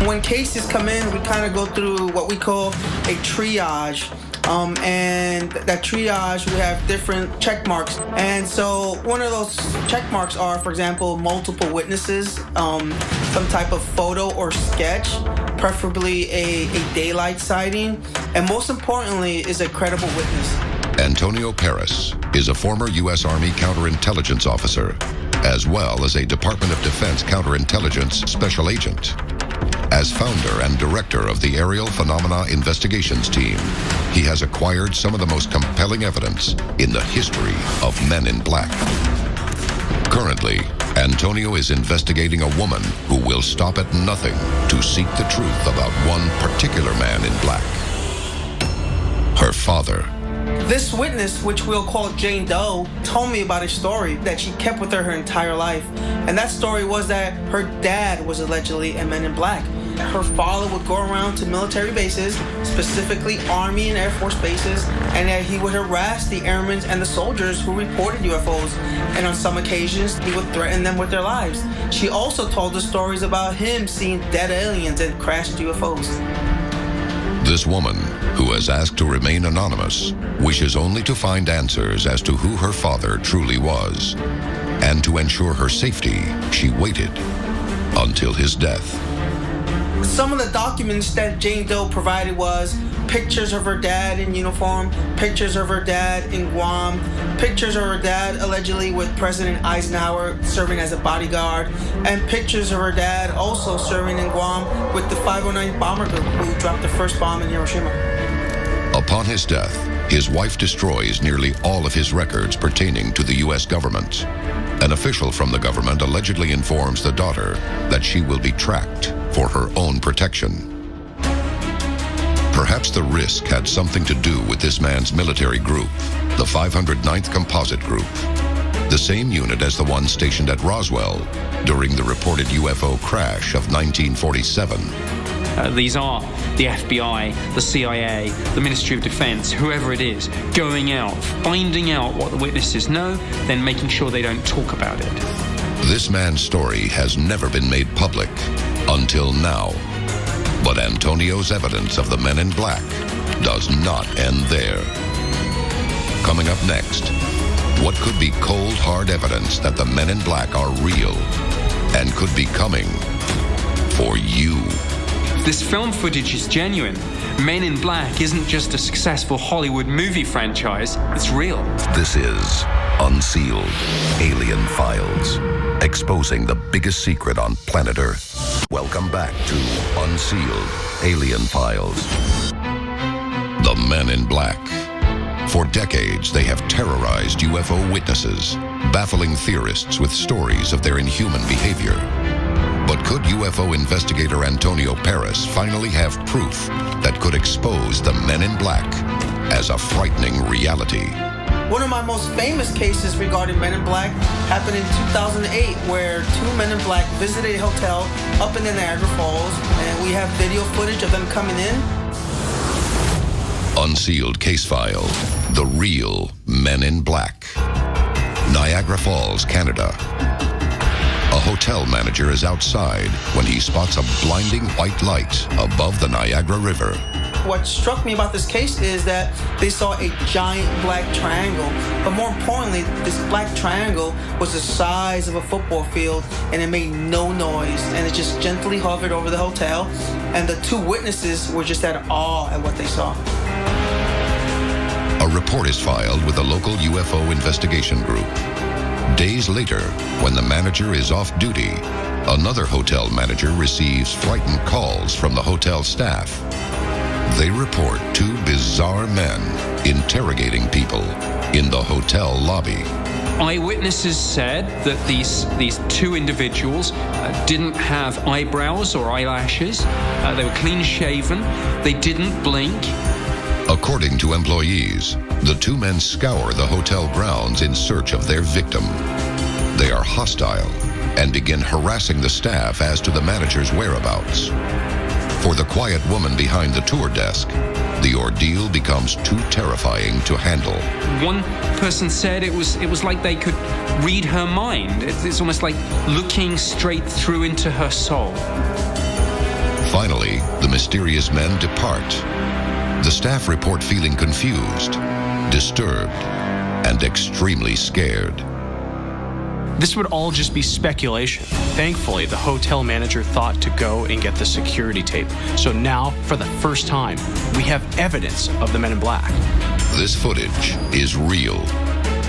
S19: When cases come in, we kind of go through what we call a triage. And that triage, we have different check marks. And so one of those check marks are, for example, multiple witnesses, some type of photo or sketch, preferably a daylight sighting, and most importantly is a credible witness.
S1: Antonio Paris is a former U.S. Army counterintelligence officer, as well as a Department of Defense counterintelligence special agent. As founder and director of the Aerial Phenomena Investigations Team, he has acquired some of the most compelling evidence in the history of Men in Black. Currently, Antonio is investigating a woman who will stop at nothing to seek the truth about one particular man in black. Her father.
S19: This witness, which we'll call Jane Doe, told me about a story that she kept with her entire life. And that story was that her dad was allegedly a Man in Black. Her father would go around to military bases, specifically Army and Air Force bases, and that he would harass the airmen and the soldiers who reported UFOs. And on some occasions, he would threaten them with their lives. She also told us stories about him seeing dead aliens and crashed UFOs.
S1: This woman who has asked to remain anonymous, wishes only to find answers as to who her father truly was. And to ensure her safety, she waited until his death.
S19: Some of the documents that Jane Doe provided was pictures of her dad in uniform, pictures of her dad in Guam, pictures of her dad allegedly with President Eisenhower serving as a bodyguard, and pictures of her dad also serving in Guam with the 509th Bomber Group who dropped the first bomb in Hiroshima.
S1: Upon his death, his wife destroys nearly all of his records pertaining to the U.S. government. An official from the government allegedly informs the daughter that she will be tracked for her own protection. Perhaps the risk had something to do with this man's military group, the 509th Composite Group, the same unit as the one stationed at Roswell during the reported UFO crash of 1947.
S18: These are the FBI, the CIA, the Ministry of Defense, whoever it is, going out, finding out what the witnesses know, then making sure they don't talk about it.
S1: This man's story has never been made public until now. But Antonio's evidence of the Men in Black does not end there. Coming up next, what could be cold, hard evidence that the Men in Black are real and could be coming for you?
S18: This film footage is genuine. Men in Black isn't just a successful Hollywood movie franchise, it's real.
S1: This is Unsealed Alien Files, exposing the biggest secret on planet Earth. Welcome back to Unsealed Alien Files. The Men in Black. For decades, they have terrorized UFO witnesses, baffling theorists with stories of their inhuman behavior. But could UFO investigator Antonio Perez finally have proof that could expose the Men in Black as a frightening reality?
S19: One of my most famous cases regarding Men in Black happened in 2008, where two Men in Black visited a hotel up in the Niagara Falls, and we have video footage of them coming in.
S1: Unsealed case file, The Real Men in Black. Niagara Falls, Canada. A hotel manager is outside when he spots a blinding white light above the Niagara River.
S19: What struck me about this case is that they saw a giant black triangle, but more importantly, this black triangle was the size of a football field, and it made no noise, and it just gently hovered over the hotel, and the two witnesses were just at awe at what they saw.
S1: A report is filed with the local UFO investigation group. Days later, when the manager is off duty, another hotel manager receives frightened calls from the hotel staff. They report two bizarre men interrogating people in the hotel lobby.
S18: Eyewitnesses said that these two individuals didn't have eyebrows or eyelashes. They were clean shaven. They didn't blink.
S1: According to employees, the two men scour the hotel grounds in search of their victim. They are hostile and begin harassing the staff as to the manager's whereabouts. For the quiet woman behind the tour desk, the ordeal becomes too terrifying to handle.
S18: One person said it was like they could read her mind. It's almost like looking straight through into her soul.
S1: Finally, the mysterious men depart. The staff report feeling confused, disturbed, and extremely scared.
S13: This would all just be speculation. Thankfully, the hotel manager thought to go and get the security tape. So now, for the first time, we have evidence of the Men in Black.
S1: This footage is real.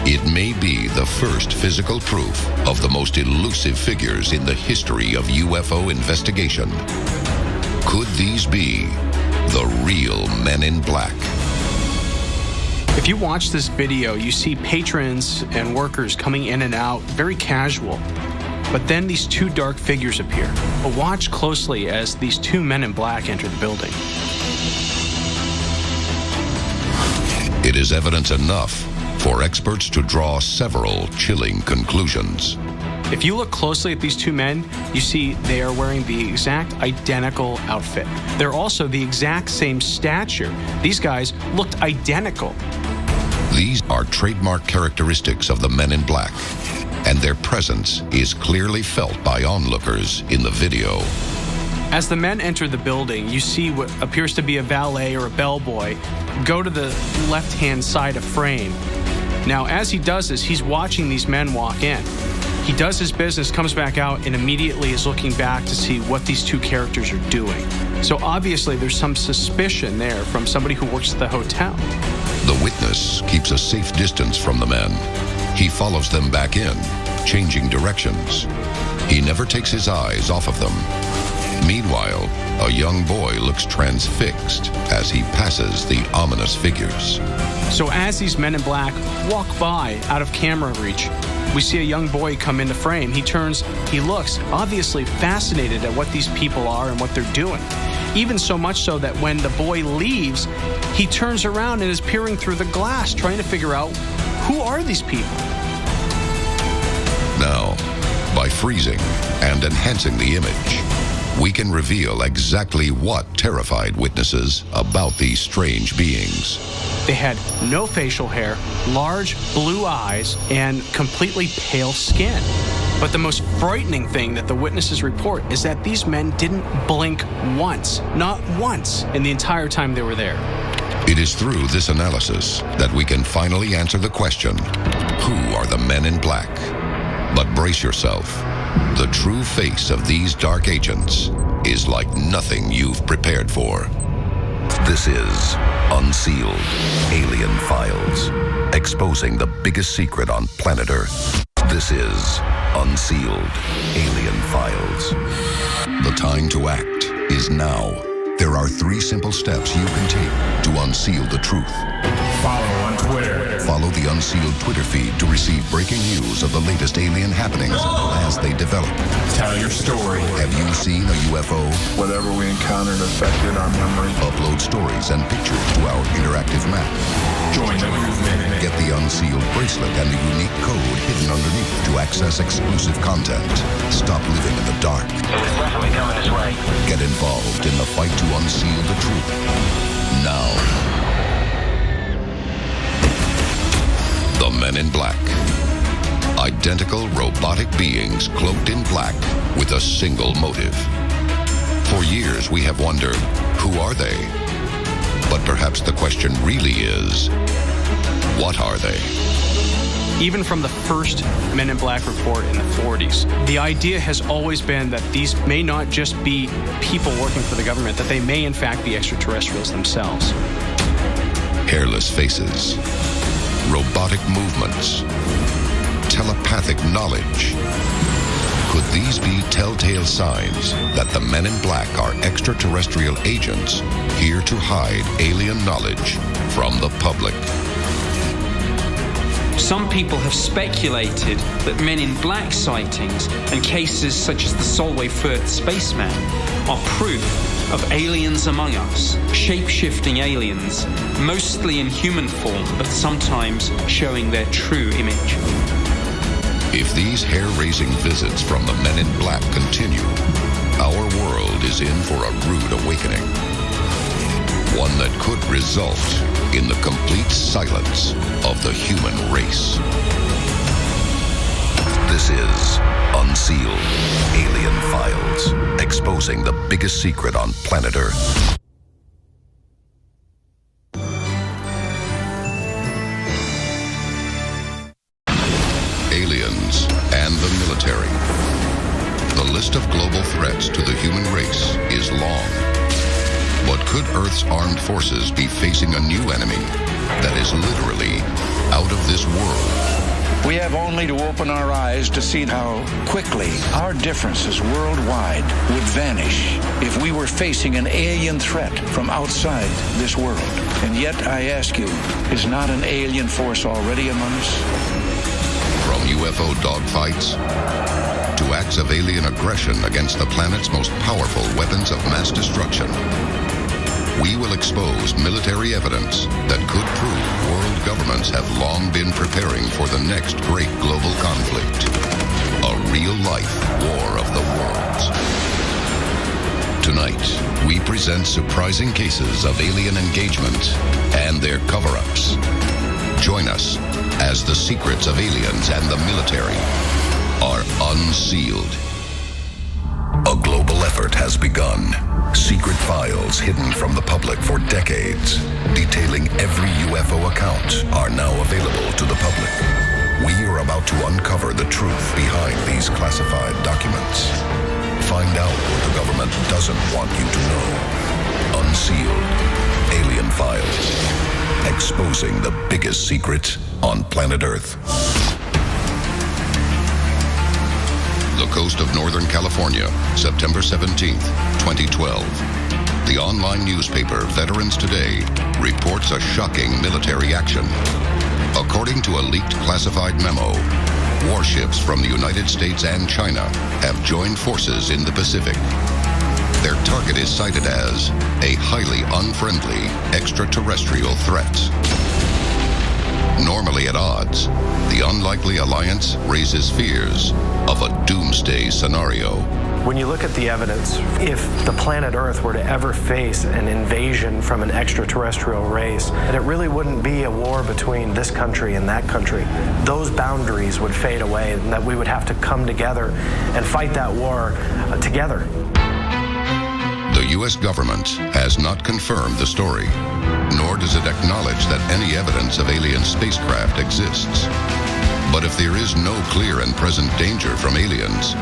S1: It may be the first physical proof of the most elusive figures in the history of UFO investigation. Could these be the real Men in Black?
S13: If you watch this video, you see patrons and workers coming in and out, very casual. But then these two dark figures appear. But watch closely as these two Men in Black enter the building.
S1: It is evidence enough for experts to draw several chilling conclusions.
S13: If you look closely at these two men, you see they are wearing the exact identical outfit. They're also the exact same stature. These guys looked identical.
S1: These are trademark characteristics of the Men in Black, and their presence is clearly felt by onlookers in the video.
S13: As the men enter the building, you see what appears to be a valet or a bellboy go to the left-hand side of frame. Now, as he does this, he's watching these men walk in. He does his business, comes back out, and immediately is looking back to see what these two characters are doing. So obviously there's some suspicion there from somebody who works at the hotel.
S1: The witness keeps a safe distance from the men. He follows them back in, changing directions. He never takes his eyes off of them. Meanwhile, a young boy looks transfixed as he passes the ominous figures.
S13: So as these men in black walk by out of camera reach, we see a young boy come into frame. He turns, he looks, obviously fascinated at what these people are and what they're doing. Even so much so that when the boy leaves, he turns around and is peering through the glass, trying to figure out, who are these people?
S1: Now, by freezing and enhancing the image, we can reveal exactly what terrified witnesses about these strange beings.
S13: They had no facial hair, large blue eyes, and completely pale skin. But the most frightening thing that the witnesses report is that these men didn't blink once, not once, in the entire time they were there.
S1: It is through this analysis that we can finally answer the question, who are the men in black? But brace yourself. The true face of these dark agents is like nothing you've prepared for. This is Unsealed Alien Files, exposing the biggest secret on planet Earth. This is Unsealed Alien Files. The time to act is now. There are 3 simple steps you can take to unseal the truth.
S10: Follow on Twitter.
S1: Follow the Unsealed Twitter feed to receive breaking news of the latest alien happenings as they develop.
S10: Tell your story.
S1: Have you seen a UFO?
S11: Whatever we encountered affected our memory.
S1: Upload stories and pictures to our interactive map.
S10: Join the movement.
S1: Get the Unsealed bracelet and the unique code hidden underneath to access exclusive content. Stop living in the dark.
S10: It's definitely coming this way.
S1: Get involved in the fight to unseal the truth. Now. The Men in Black. Identical robotic beings cloaked in black with a single motive. For years we have wondered, who are they? But perhaps the question really is, what are they?
S13: Even from the first Men in Black report in the 40s, the idea has always been that these may not just be people working for the government, that they may in fact be extraterrestrials themselves.
S1: Hairless faces, robotic movements, telepathic knowledge. Could these be telltale signs that the Men in Black are extraterrestrial agents here to hide alien knowledge from the public?
S18: Some people have speculated that Men in Black sightings and cases such as the Solway Firth spaceman are proof of aliens among us, shape-shifting aliens, mostly in human form, but sometimes showing their true image.
S1: If these hair-raising visits from the Men in Black continue, our world is in for a rude awakening. One that could result in the complete silence of the human race. This is Unsealed Alien Files, exposing the biggest secret on planet Earth. Aliens and the military. The list of global threats to the human race is long. But could Earth's armed forces be facing a new enemy that is literally out of this world?
S4: We have only to open our eyes to see how quickly our differences worldwide would vanish if we were facing an alien threat from outside this world. And yet, I ask you, is not an alien force already among us?
S1: From UFO dogfights to acts of alien aggression against the planet's most powerful weapons of mass destruction, we will expose military evidence that could prove world governments have long been preparing for the next great global conflict, a real-life war of the worlds. Tonight, we present surprising cases of alien engagement and their cover-ups. Join us as the secrets of aliens and the military are unsealed. A global effort has begun. Secret files hidden from the public for decades, detailing every UFO account, are now available to the public. We are about to uncover the truth behind these classified documents. Find out what the government doesn't want you to know. Unsealed Alien Files. Exposing the biggest secret on planet Earth. The coast of Northern California, September 17th, 2012. The online newspaper Veterans Today reports a shocking military action. According to a leaked classified memo, warships from the United States and China have joined forces in the Pacific. Their target is cited as a highly unfriendly extraterrestrial threat. Normally at odds, the unlikely alliance raises fears of a doomsday scenario.
S5: When you look at the evidence, if the planet Earth were to ever face an invasion from an extraterrestrial race, and it really wouldn't be a war between this country and that country. Those boundaries would fade away, and that we would have to come together and fight that war together.
S1: The U.S. government has not confirmed the story, nor does it acknowledge that any evidence of alien spacecraft exists. But if there is no clear and present danger from aliens,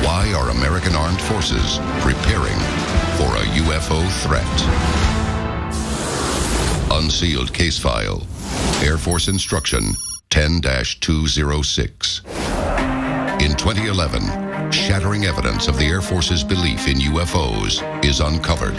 S1: why are American armed forces preparing for a UFO threat? Unsealed case file, Air Force Instruction 10-206. In 2011, shattering evidence of the Air Force's belief in UFOs is uncovered.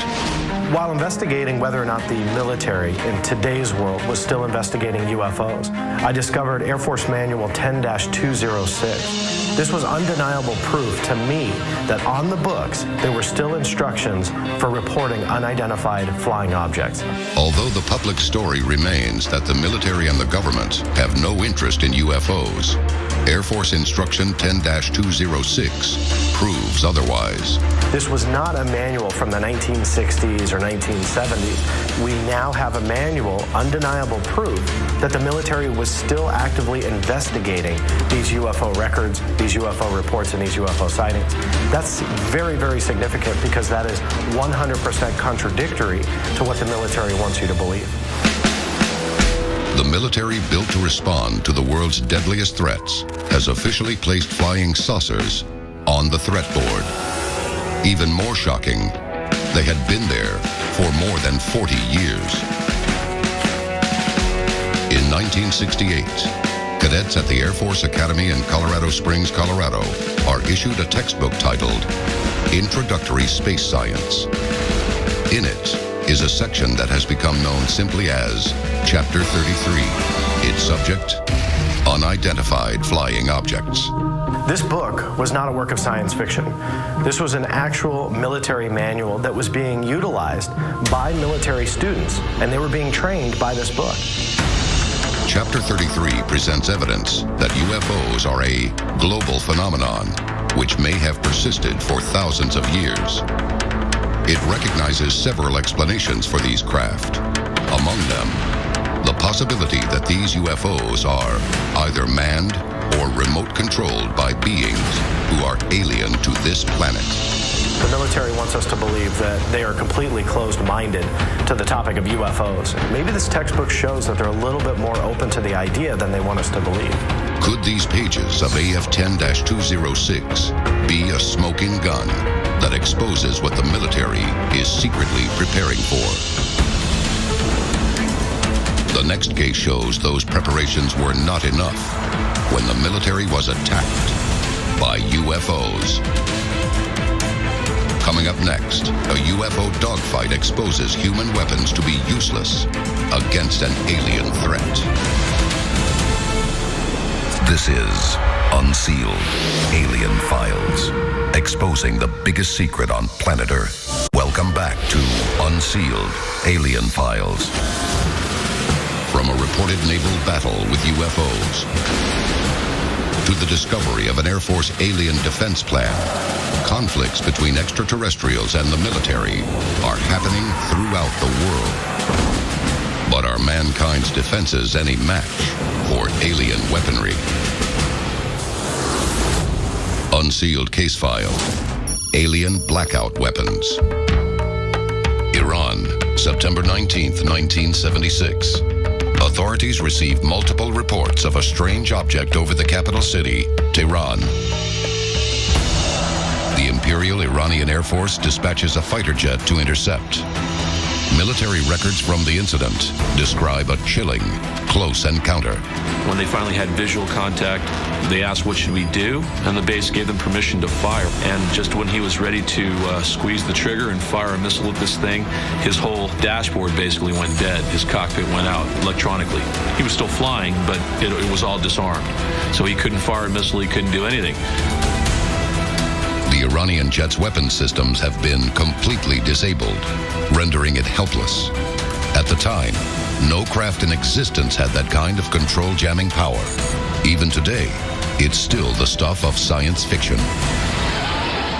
S5: While investigating whether or not the military in today's world was still investigating UFOs, I discovered Air Force Manual 10-206. This was undeniable proof to me that on the books there were still instructions for reporting unidentified flying objects.
S1: Although the public story remains that the military and the government have no interest in UFOs, Air Force Instruction 10-206 proves otherwise.
S5: This was not a manual from the 1960s or 1970s. We now have a manual, undeniable proof that the military was still actively investigating these UFO records, these UFO reports, and these UFO sightings. That's very, very significant because that is 100% contradictory to what the military wants you to believe.
S1: The military built to respond to the world's deadliest threats has officially placed flying saucers on the threat board. Even more shocking, they had been there for more than 40 years. In 1968, cadets at the Air Force Academy in Colorado Springs, Colorado, are issued a textbook titled Introductory Space Science. In it is a section that has become known simply as Chapter 33. Its subject, unidentified flying objects.
S5: This book was not a work of science fiction. This was an actual military manual that was being utilized by military students, and they were being trained by this book.
S1: Chapter 33 presents evidence that UFOs are a global phenomenon which may have persisted for thousands of years. It recognizes several explanations for these craft. Among them, the possibility that these UFOs are either manned or remote controlled by beings who are alien to this planet.
S5: The military wants us to believe that they are completely closed-minded to the topic of UFOs. Maybe this textbook shows that they're a little bit more open to the idea than they want us to believe.
S1: Could these pages of AF 10-206 be a smoking gun that exposes what the military is secretly preparing for? The next case shows those preparations were not enough when the military was attacked by UFOs. Coming up next, a UFO dogfight exposes human weapons to be useless against an alien threat. This is Unsealed Alien Files, exposing the biggest secret on planet Earth. Welcome back to Unsealed Alien Files. From a reported naval battle with UFOs to the discovery of an Air Force alien defense plan, conflicts between extraterrestrials and the military are happening throughout the world. But are mankind's defenses any match for alien weaponry? Unsealed case file, alien blackout weapons. Iran, September 19th, 1976. Authorities received multiple reports of a strange object over the capital city, Tehran. The Imperial Iranian Air Force dispatches a fighter jet to intercept. Military records from the incident describe a chilling, close encounter.
S6: When they finally had visual contact, they asked what should we do, and the base gave them permission to fire. And just when he was ready to squeeze the trigger and fire a missile at this thing, his whole dashboard basically went dead. His cockpit went out electronically. He was still flying, but it was all disarmed. So he couldn't fire a missile, he couldn't do anything.
S1: The Iranian jet's weapon systems have been completely disabled, rendering it helpless. At the time, no craft in existence had that kind of control jamming power. Even today, it's still the stuff of science fiction.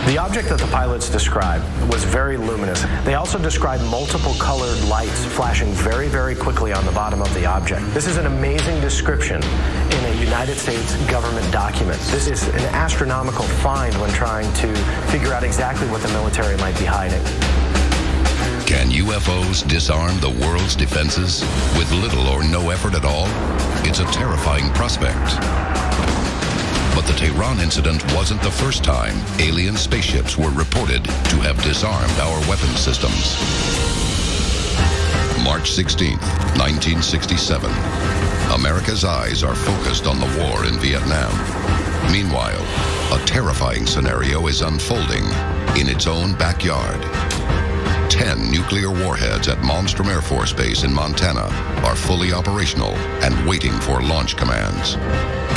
S5: The object that the pilots described was very luminous. They also described multiple colored lights flashing very, very quickly on the bottom of the object. This is an amazing description in a United States government document. This is an astronomical find when trying to figure out exactly what the military might be hiding.
S1: Can UFOs disarm the world's defenses with little or no effort at all? It's a terrifying prospect. But the Tehran incident wasn't the first time alien spaceships were reported to have disarmed our weapon systems. March 16th, 1967. America's eyes are focused on the war in Vietnam. Meanwhile, a terrifying scenario is unfolding in its own backyard. 10 nuclear warheads at Malmstrom Air Force Base in Montana are fully operational and waiting for launch commands.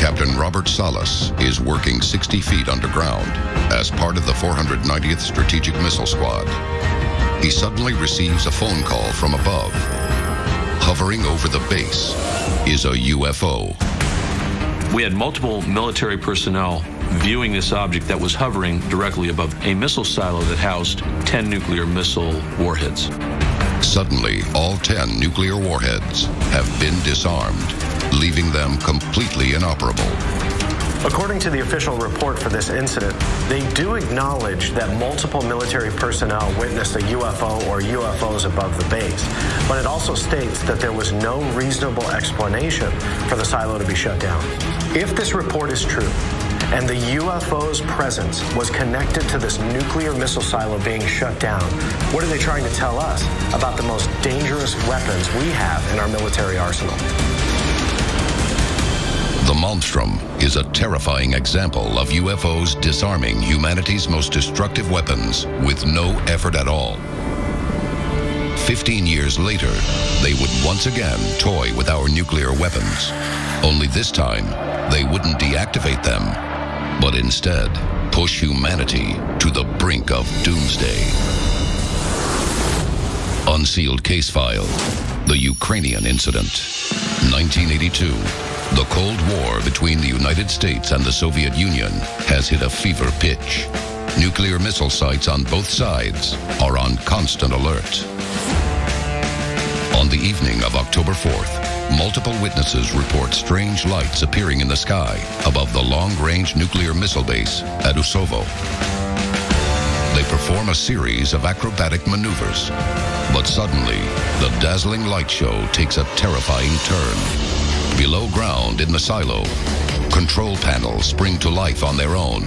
S1: Captain Robert Salas is working 60 feet underground as part of the 490th Strategic Missile Squad. He suddenly receives a phone call from above. Hovering over the base is a UFO.
S6: We had multiple military personnel viewing this object that was hovering directly above a missile silo that housed 10 nuclear missile warheads.
S1: Suddenly, all 10 nuclear warheads have been disarmed, leaving them completely inoperable.
S5: According to the official report for this incident, they do acknowledge that multiple military personnel witnessed a UFO or UFOs above the base, but it also states that there was no reasonable explanation for the silo to be shut down. If this report is true, and the UFO's presence was connected to this nuclear missile silo being shut down, what are they trying to tell us about the most dangerous weapons we have in our military arsenal?
S1: The Malmstrom is a terrifying example of UFOs disarming humanity's most destructive weapons with no effort at all. 15 years later, they would once again toy with our nuclear weapons. Only this time, they wouldn't deactivate them, but instead push humanity to the brink of doomsday. Unsealed case file, the Ukrainian incident, 1982. The Cold War between the United States and the Soviet Union has hit a fever pitch. Nuclear missile sites on both sides are on constant alert. On the evening of October 4th, multiple witnesses report strange lights appearing in the sky above the long-range nuclear missile base at Usovo. They perform a series of acrobatic maneuvers, but suddenly, the dazzling light show takes a terrifying turn. Below ground in the silo, control panels spring to life on their own.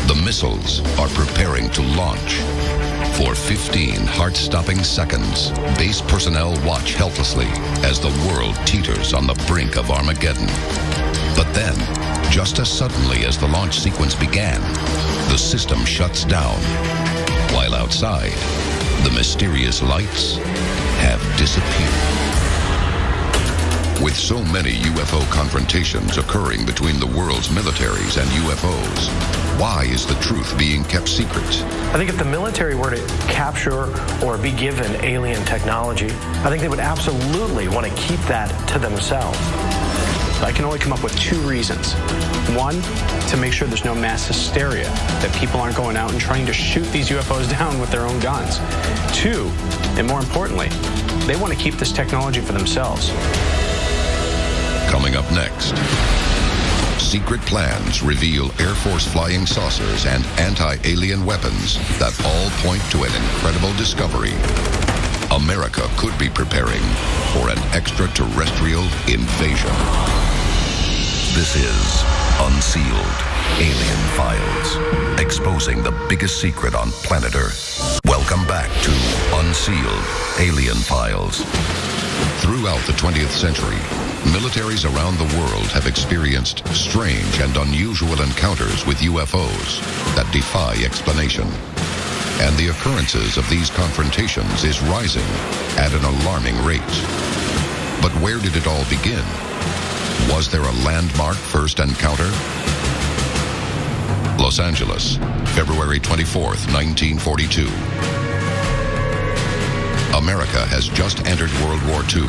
S1: The missiles are preparing to launch. For 15 heart-stopping seconds, base personnel watch helplessly as the world teeters on the brink of Armageddon. But then, just as suddenly as the launch sequence began, the system shuts down. While outside, the mysterious lights have disappeared. With so many UFO confrontations occurring between the world's militaries and UFOs, why is the truth being kept secret?
S5: I think if the military were to capture or be given alien technology, I think they would absolutely want to keep that to themselves.
S13: I can only come up with two reasons. One, to make sure there's no mass hysteria, that people aren't going out and trying to shoot these UFOs down with their own guns. Two, and more importantly, they want to keep this technology for themselves.
S1: Coming up next, secret plans reveal Air Force flying saucers and anti-alien weapons that all point to an incredible discovery. America could be preparing for an extraterrestrial invasion. This is Unsealed Alien Files, exposing the biggest secret on planet Earth. Welcome back to Unsealed Alien Files. Throughout the 20th century, militaries around the world have experienced strange and unusual encounters with UFOs that defy explanation. And the occurrences of these confrontations is rising at an alarming rate. But where did it all begin? Was there a landmark first encounter? Los Angeles, February 24th, 1942. America has just entered World War II,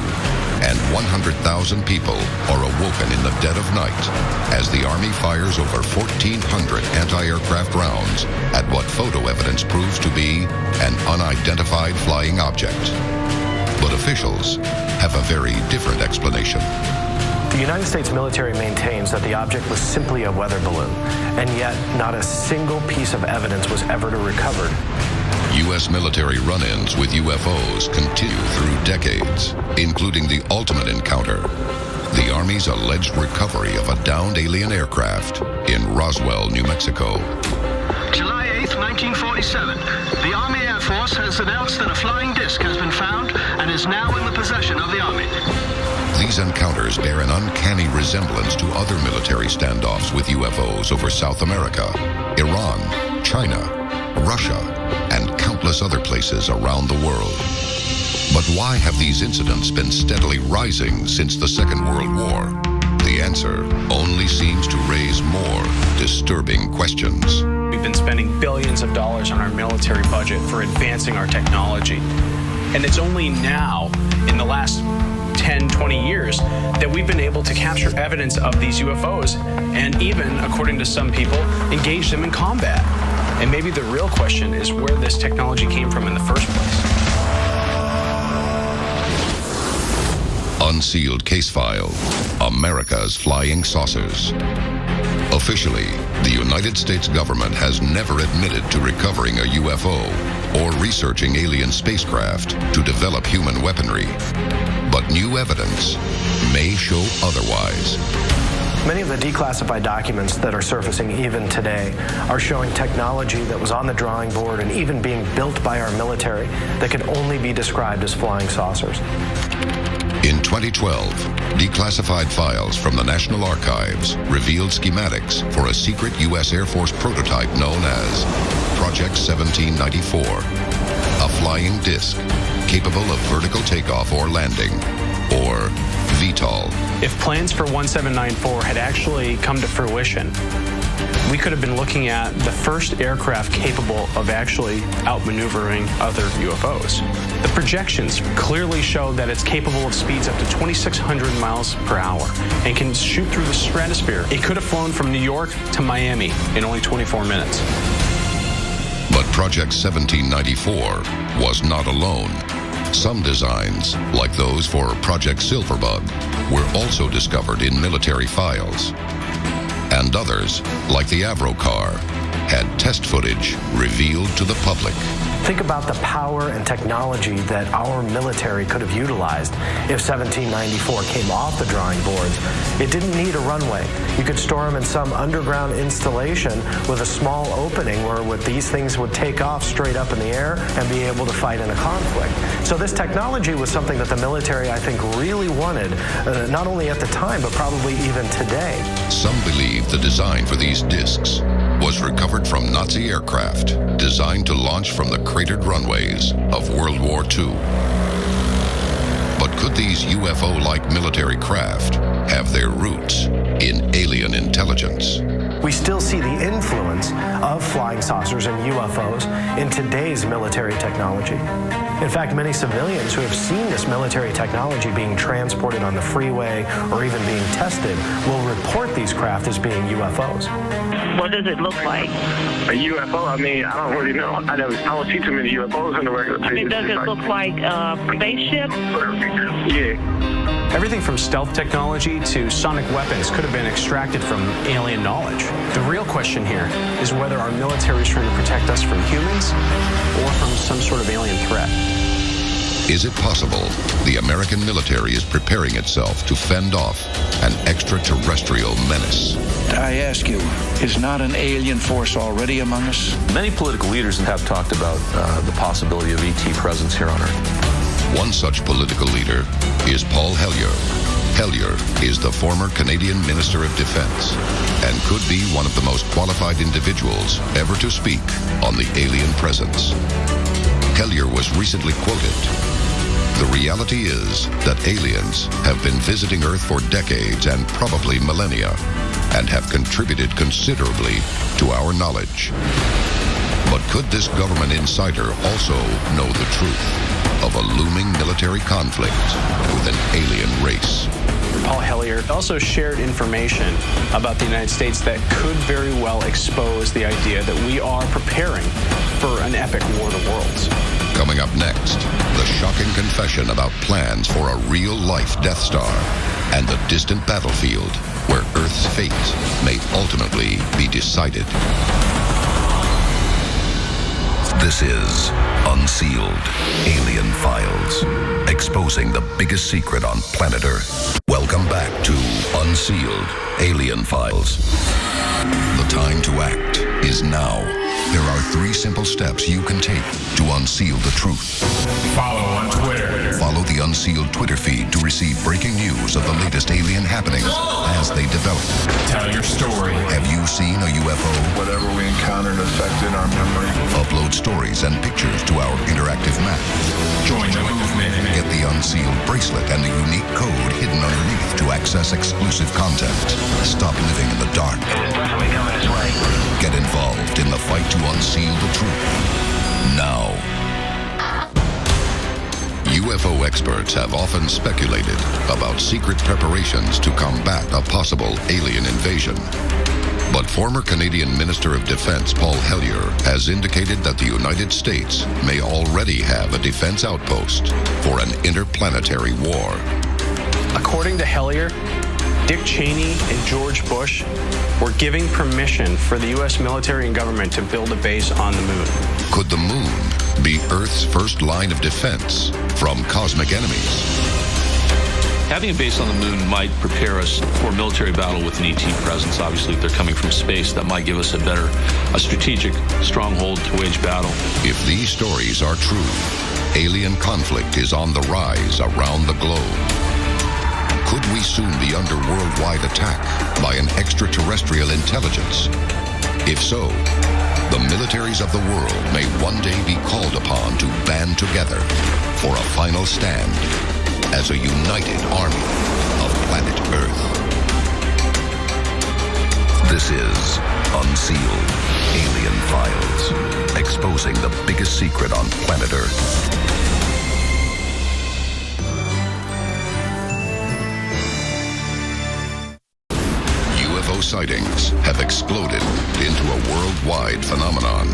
S1: and 100,000 people are awoken in the dead of night as the Army fires over 1,400 anti-aircraft rounds at what photo evidence proves to be an unidentified flying object. But officials have a very different explanation.
S20: The United States military maintains that the object was simply a weather balloon, and yet not a single piece of evidence was ever recovered.
S1: U.S. military run-ins with UFOs continue through decades, including the ultimate encounter, the Army's alleged recovery of a downed alien aircraft in Roswell, New Mexico.
S21: July 8th, 1947. The Army Air Force has announced that a flying disc has been found and is now in the possession of the Army.
S1: These encounters bear an uncanny resemblance to other military standoffs with UFOs over South America, Iran, China, Russia, and countless other places around the world. But why have these incidents been steadily rising since the Second World War? The answer only seems to raise more disturbing questions.
S13: We've been spending billions of dollars on our military budget for advancing our technology. And it's only now, in the last 10, 20 years, that we've been able to capture evidence of these UFOs and even, according to some people, engage them in combat. And maybe the real question is where this technology came from in the first place.
S1: Unsealed case file, America's Flying Saucers. Officially, the United States government has never admitted to recovering a UFO or researching alien spacecraft to develop human weaponry. But new evidence may show otherwise.
S20: Many of the declassified documents that are surfacing even today are showing technology that was on the drawing board and even being built by our military that could only be described as flying saucers.
S1: In 2012, declassified files from the National Archives revealed schematics for a secret U.S. Air Force prototype known as Project 1794, a flying disc capable of vertical takeoff or landing, or VTOL.
S13: If plans for 1794 had actually come to fruition, we could have been looking at the first aircraft capable of actually outmaneuvering other UFOs. The projections clearly show that it's capable of speeds up to 2,600 miles per hour and can shoot through the stratosphere. It could have flown from New York to Miami in only 24 minutes.
S1: But Project 1794 was not alone. Some designs, like those for Project Silverbug, were also discovered in military files. And others, like the Avro car, had test footage revealed to the public.
S20: Think about the power and technology that our military could have utilized if 1794 came off the drawing boards. It didn't need a runway. You could store them in some underground installation with a small opening where these things would take off straight up in the air and be able to fight in a conflict. So this technology was something that the military, I think, really wanted, not only at the time, but probably even today.
S1: Some believe the design for these discs was recovered from Nazi aircraft designed to launch from the cratered runways of World War II. But could these UFO-like military craft have their roots in alien intelligence?
S20: We still see the influence of flying saucers and UFOs in today's military technology. In fact, many civilians who have seen this military technology being transported on the freeway or even being tested will report these craft as being UFOs.
S22: What does it look like?
S23: A UFO? I mean, I don't really know. I don't see too many UFOs in the regular.
S22: I mean, does it look like a spaceship?
S23: Yeah.
S13: Everything from stealth technology to sonic weapons could have been extracted from alien knowledge. The real question here is whether our military is trying to protect us from humans or from some sort of alien threat.
S1: Is it possible the American military is preparing itself to fend off an extraterrestrial menace?
S4: I ask you, is not an alien force already among us?
S6: Many political leaders have talked about the possibility of ET presence here on Earth.
S1: One such political leader is Paul Hellyer. Hellyer is the former Canadian Minister of Defense and could be one of the most qualified individuals ever to speak on the alien presence. Hellyer was recently quoted. The reality is that aliens have been visiting Earth for decades and probably millennia and have contributed considerably to our knowledge. But could this government insider also know the truth of a looming military conflict with an alien race?
S13: Paul Hellyer also shared information about the United States that could very well expose the idea that we are preparing for an epic war of worlds.
S1: Coming up next, the shocking confession about plans for a real-life Death Star and the distant battlefield where Earth's fate may ultimately be decided. This is Unsealed Alien Files, exposing the biggest secret on planet Earth. Welcome back to Unsealed Alien Files. The time to act is now. There are 3 simple steps you can take to unseal the truth.
S10: Follow on Twitter.
S1: Follow the Unsealed Twitter feed to receive breaking news of the latest alien happenings as they develop.
S10: Tell your story.
S1: Have you seen a UFO?
S11: Whatever we encountered affected our memory.
S1: Upload stories and pictures to our interactive map.
S10: Join the movement.
S1: Get the Unsealed bracelet and the unique code hidden underneath to access exclusive content. Stop living in the dark.
S10: It is definitely coming this way.
S1: Get involved in the fight to unseal the truth. Now. UFO experts have often speculated about secret preparations to combat a possible alien invasion. But former Canadian Minister of Defense Paul Hellyer has indicated that the United States may already have a defense outpost for an interplanetary war.
S13: According to Hellyer, Dick Cheney and George Bush were giving permission for the U.S. military and government to build a base on the moon.
S1: Could the moon be Earth's first line of defense from cosmic enemies?
S6: Having a base on the moon might prepare us for military battle with an ET presence. Obviously, if they're coming from space, that might give us a strategic stronghold to wage battle.
S1: If these stories are true, alien conflict is on the rise around the globe. Could we soon be under worldwide attack by an extraterrestrial intelligence? If so, the militaries of the world may one day be called upon to band together for a final stand as a united army of planet Earth. This is Unsealed Alien Files, exposing the biggest secret on planet Earth. UFO sightings have exploded into a worldwide phenomenon.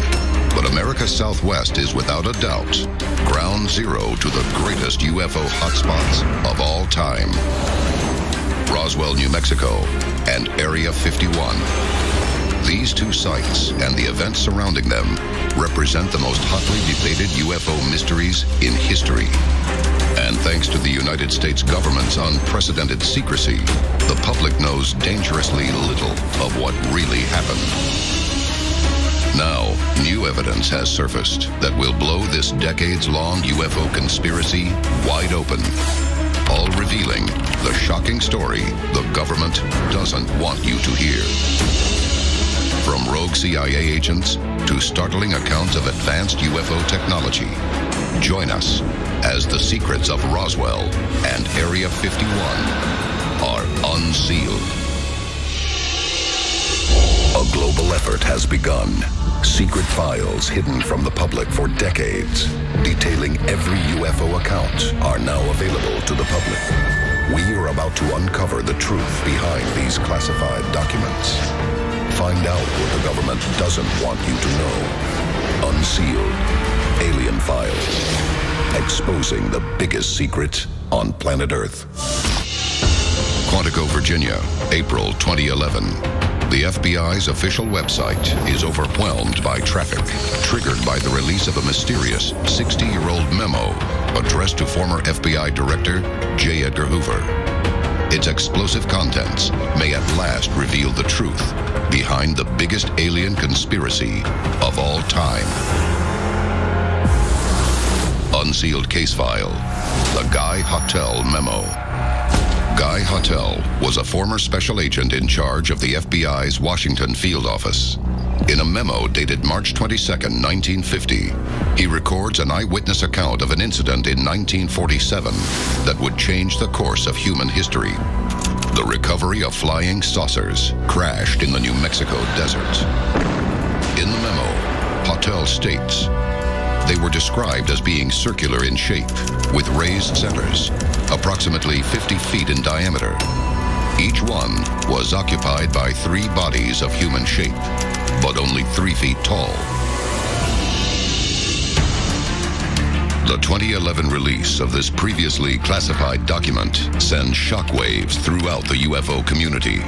S1: But America's Southwest is without a doubt ground zero to the greatest UFO hotspots of all time. Roswell, New Mexico, and Area 51. These 2 sites and the events surrounding them represent the most hotly debated UFO mysteries in history. And thanks to the United States government's unprecedented secrecy, the public knows dangerously little of what really happened. Now, new evidence has surfaced that will blow this decades-long UFO conspiracy wide open, all revealing the shocking story the government doesn't want you to hear. From rogue CIA agents to startling accounts of advanced UFO technology, join us as the secrets of Roswell and Area 51 are unsealed. A global effort has begun. Secret files hidden from the public for decades, detailing every UFO account, are now available to the public. We are about to uncover the truth behind these classified documents. Find out what the government doesn't want you to know. Unsealed Alien Files, exposing the biggest secret on planet Earth. Quantico, Virginia, April 2011. The FBI's official website is overwhelmed by traffic, triggered by the release of a mysterious 60-year-old memo addressed to former FBI Director J. Edgar Hoover. Its explosive contents may at last reveal the truth behind the biggest alien conspiracy of all time. Unsealed case file, the Guy Hotel memo. Guy Hotel was a former special agent in charge of the FBI's Washington field office. In a memo dated March 22, 1950, he records an eyewitness account of an incident in 1947 that would change the course of human history. The recovery of flying saucers crashed in the New Mexico desert. In the memo, Hotel states, they were described as being circular in shape, with raised centers, approximately 50 feet in diameter. Each one was occupied by 3 bodies of human shape, but only 3 feet tall. The 2011 release of this previously classified document sends shockwaves throughout the UFO community.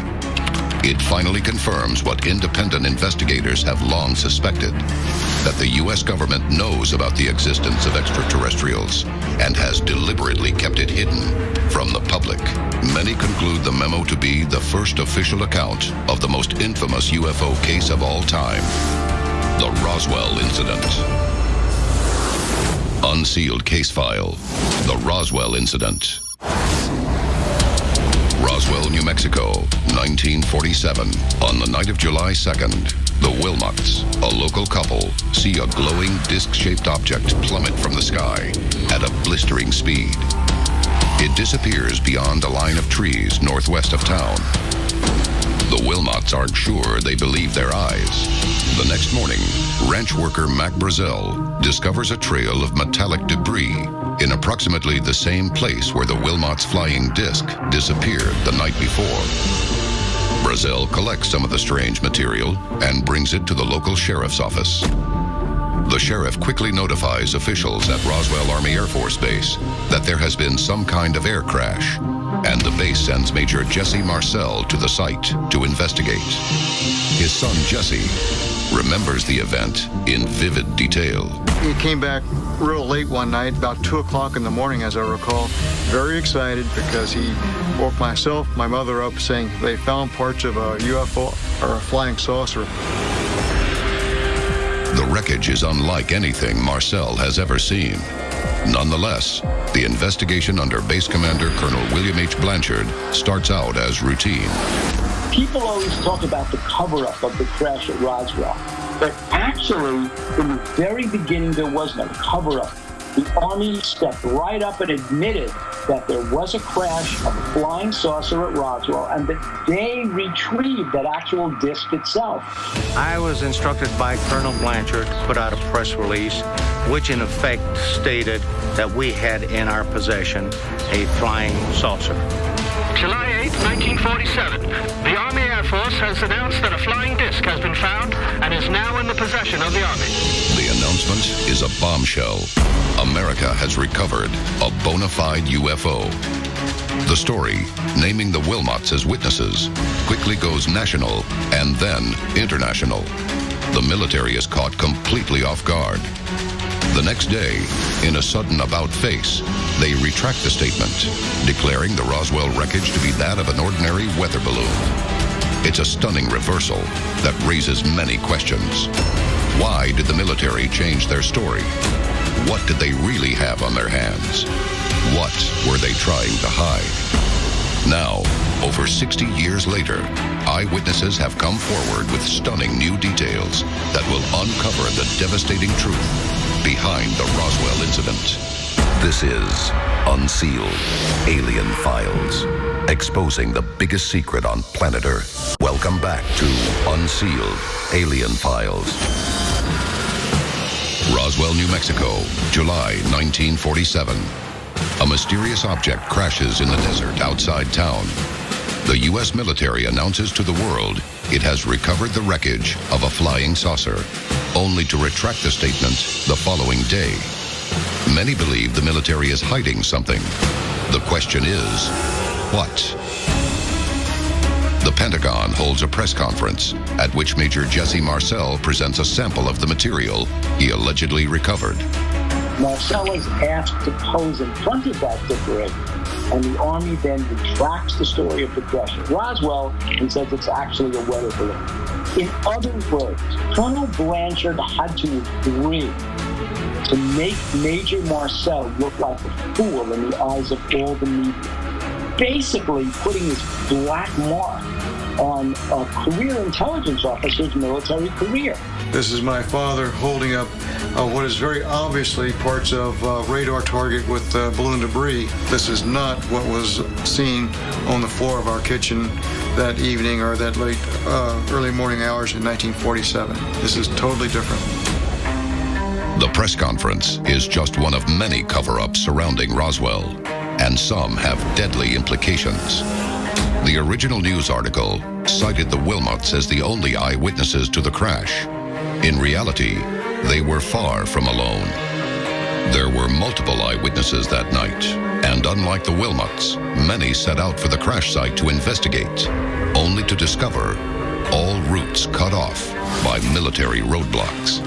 S1: It finally confirms what independent investigators have long suspected, that the U.S. government knows about the existence of extraterrestrials and has deliberately kept it hidden from the public. Many conclude the memo to be the first official account of the most infamous UFO case of all time, the Roswell incident. Unsealed case file, the Roswell incident. Roswell, New Mexico, 1947. On the night of July 2nd, the Wilmots, a local couple, see a glowing disc-shaped object plummet from the sky at a blistering speed. It disappears beyond a line of trees northwest of town. The Wilmots aren't sure they believe their eyes. The next morning, ranch worker Mac Brazel discovers a trail of metallic debris in approximately the same place where the Wilmots' flying disc disappeared the night before. Brazel collects some of the strange material and brings it to the local sheriff's office. The sheriff quickly notifies officials at Roswell Army Air Force Base that there has been some kind of air crash, and the base sends Major Jesse Marcel to the site to investigate. His son Jesse remembers the event in vivid detail.
S2: He came back real late one night, about 2 o'clock in the morning, as I recall, very excited because he woke myself, my mother up saying they found parts of a UFO or a flying saucer.
S1: The wreckage is unlike anything Marcel has ever seen. Nonetheless, the investigation under Base Commander Colonel William H. Blanchard starts out as routine.
S16: People always talk about the cover-up of the crash at Roswell, but actually, in the very beginning, there was no cover-up. The Army stepped right up and admitted that there was a crash of a flying saucer at Roswell and that they retrieved that actual disc itself.
S7: I was instructed by Colonel Blanchard to put out a press release which in effect stated that we had in our possession a flying saucer.
S21: July 8, 1947. The Army Air Force has announced that a flying disc has been found and is now in the possession of the Army.
S1: The announcement is a bombshell. America has recovered a bona fide UFO. The story, naming the Wilmots as witnesses, quickly goes national and then international. The military is caught completely off guard. The next day, in a sudden about-face, they retract the statement, declaring the Roswell wreckage to be that of an ordinary weather balloon. It's a stunning reversal that raises many questions. Why did the military change their story? What did they really have on their hands? What were they trying to hide? Now, over 60 years later, eyewitnesses have come forward with stunning new details that will uncover the devastating truth behind the Roswell incident. This is Unsealed Alien Files, exposing the biggest secret on planet Earth. Welcome back to Unsealed Alien Files. Roswell, New Mexico, July 1947. A mysterious object crashes in the desert outside town. The U.S. military announces to the world it has recovered the wreckage of a flying saucer, only to retract the statement the following day. Many believe the military is hiding something. The question is, what? the Pentagon holds a press conference at which Major Jesse Marcel presents a sample of the material he allegedly recovered.
S16: Marcel is asked to pose in front of that debris, and the Army then retracts the story of the crash at Roswell and says it's actually a weather balloon. In other words, Colonel Blanchard had to agree to make Major Marcel look like a fool in the eyes of all the media, basically putting his black mark on a career intelligence officer's military career.
S2: This is my father holding up what is very obviously parts of radar target with balloon debris. This is not what was seen on the floor of our kitchen that evening or that late early morning hours in 1947. This is totally different.
S1: The press conference is just one of many cover-ups surrounding Roswell, and some have deadly implications. The original news article cited the Wilmots as the only eyewitnesses to the crash. In reality, they were far from alone. There were multiple eyewitnesses that night, and unlike the Wilmots, many set out for the crash site to investigate, only to discover all routes cut off by military roadblocks.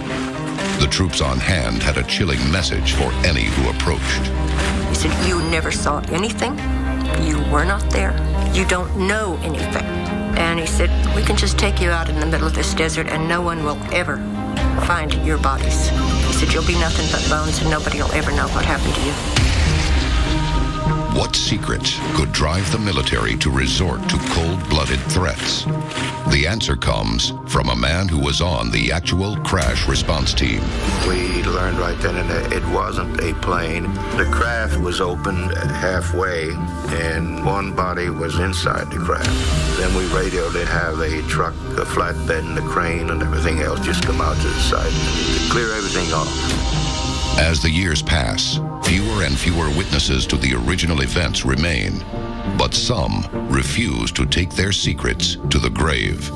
S1: The troops on hand had a chilling message for any who approached.
S8: He said, "You never saw anything. You were not there. You don't know anything." And he said, "We can just take you out in the middle of this desert and no one will ever find your bodies." He said, "You'll be nothing but bones and nobody will ever know what happened to you."
S1: What secret could drive the military to resort to cold-blooded threats? The answer comes from a man who was on the actual crash response team.
S9: We learned right then and there it wasn't a plane. The craft was opened halfway and one body was inside the craft. Then we radioed it, have a truck, a flatbed, and a crane and everything else just come out to the side to clear everything off.
S1: As the years pass, fewer and fewer witnesses to the original events remain, but some refuse to take their secrets to the grave.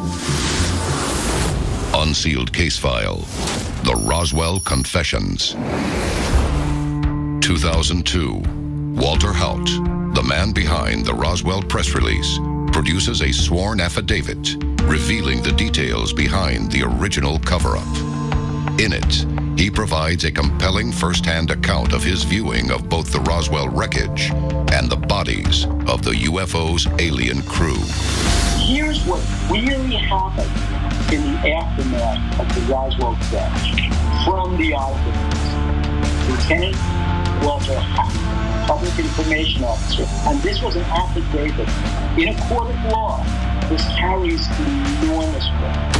S1: Unsealed case file, the Roswell Confessions. 2002, Walter Haut, the man behind the Roswell press release, produces a sworn affidavit revealing the details behind the original cover-up. In it, he provides a compelling first-hand account of his viewing of both the Roswell wreckage and the bodies of the UFO's alien crew.
S16: Here's what really happened in the aftermath of the Roswell crash from the eyewitness. Lieutenant Walter Haut, Public Information Officer, and this was an affidavit in a court of law. This carries enormous weight.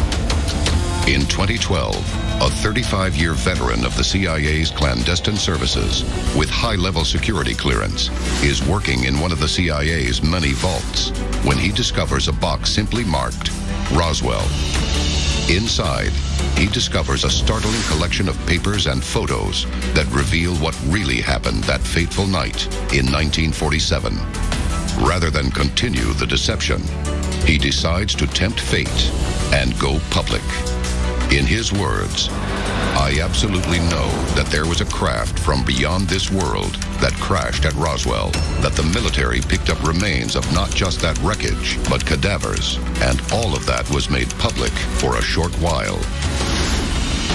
S1: In 2012, a 35-year veteran of the CIA's clandestine services with high-level security clearance is working in one of the CIA's many vaults when he discovers a box simply marked Roswell. Inside, he discovers a startling collection of papers and photos that reveal what really happened that fateful night in 1947. Rather than continue the deception, he decides to tempt fate and go public. In his words, "I absolutely know that there was a craft from beyond this world that crashed at Roswell, that the military picked up remains of not just that wreckage, but cadavers, and all of that was made public for a short while."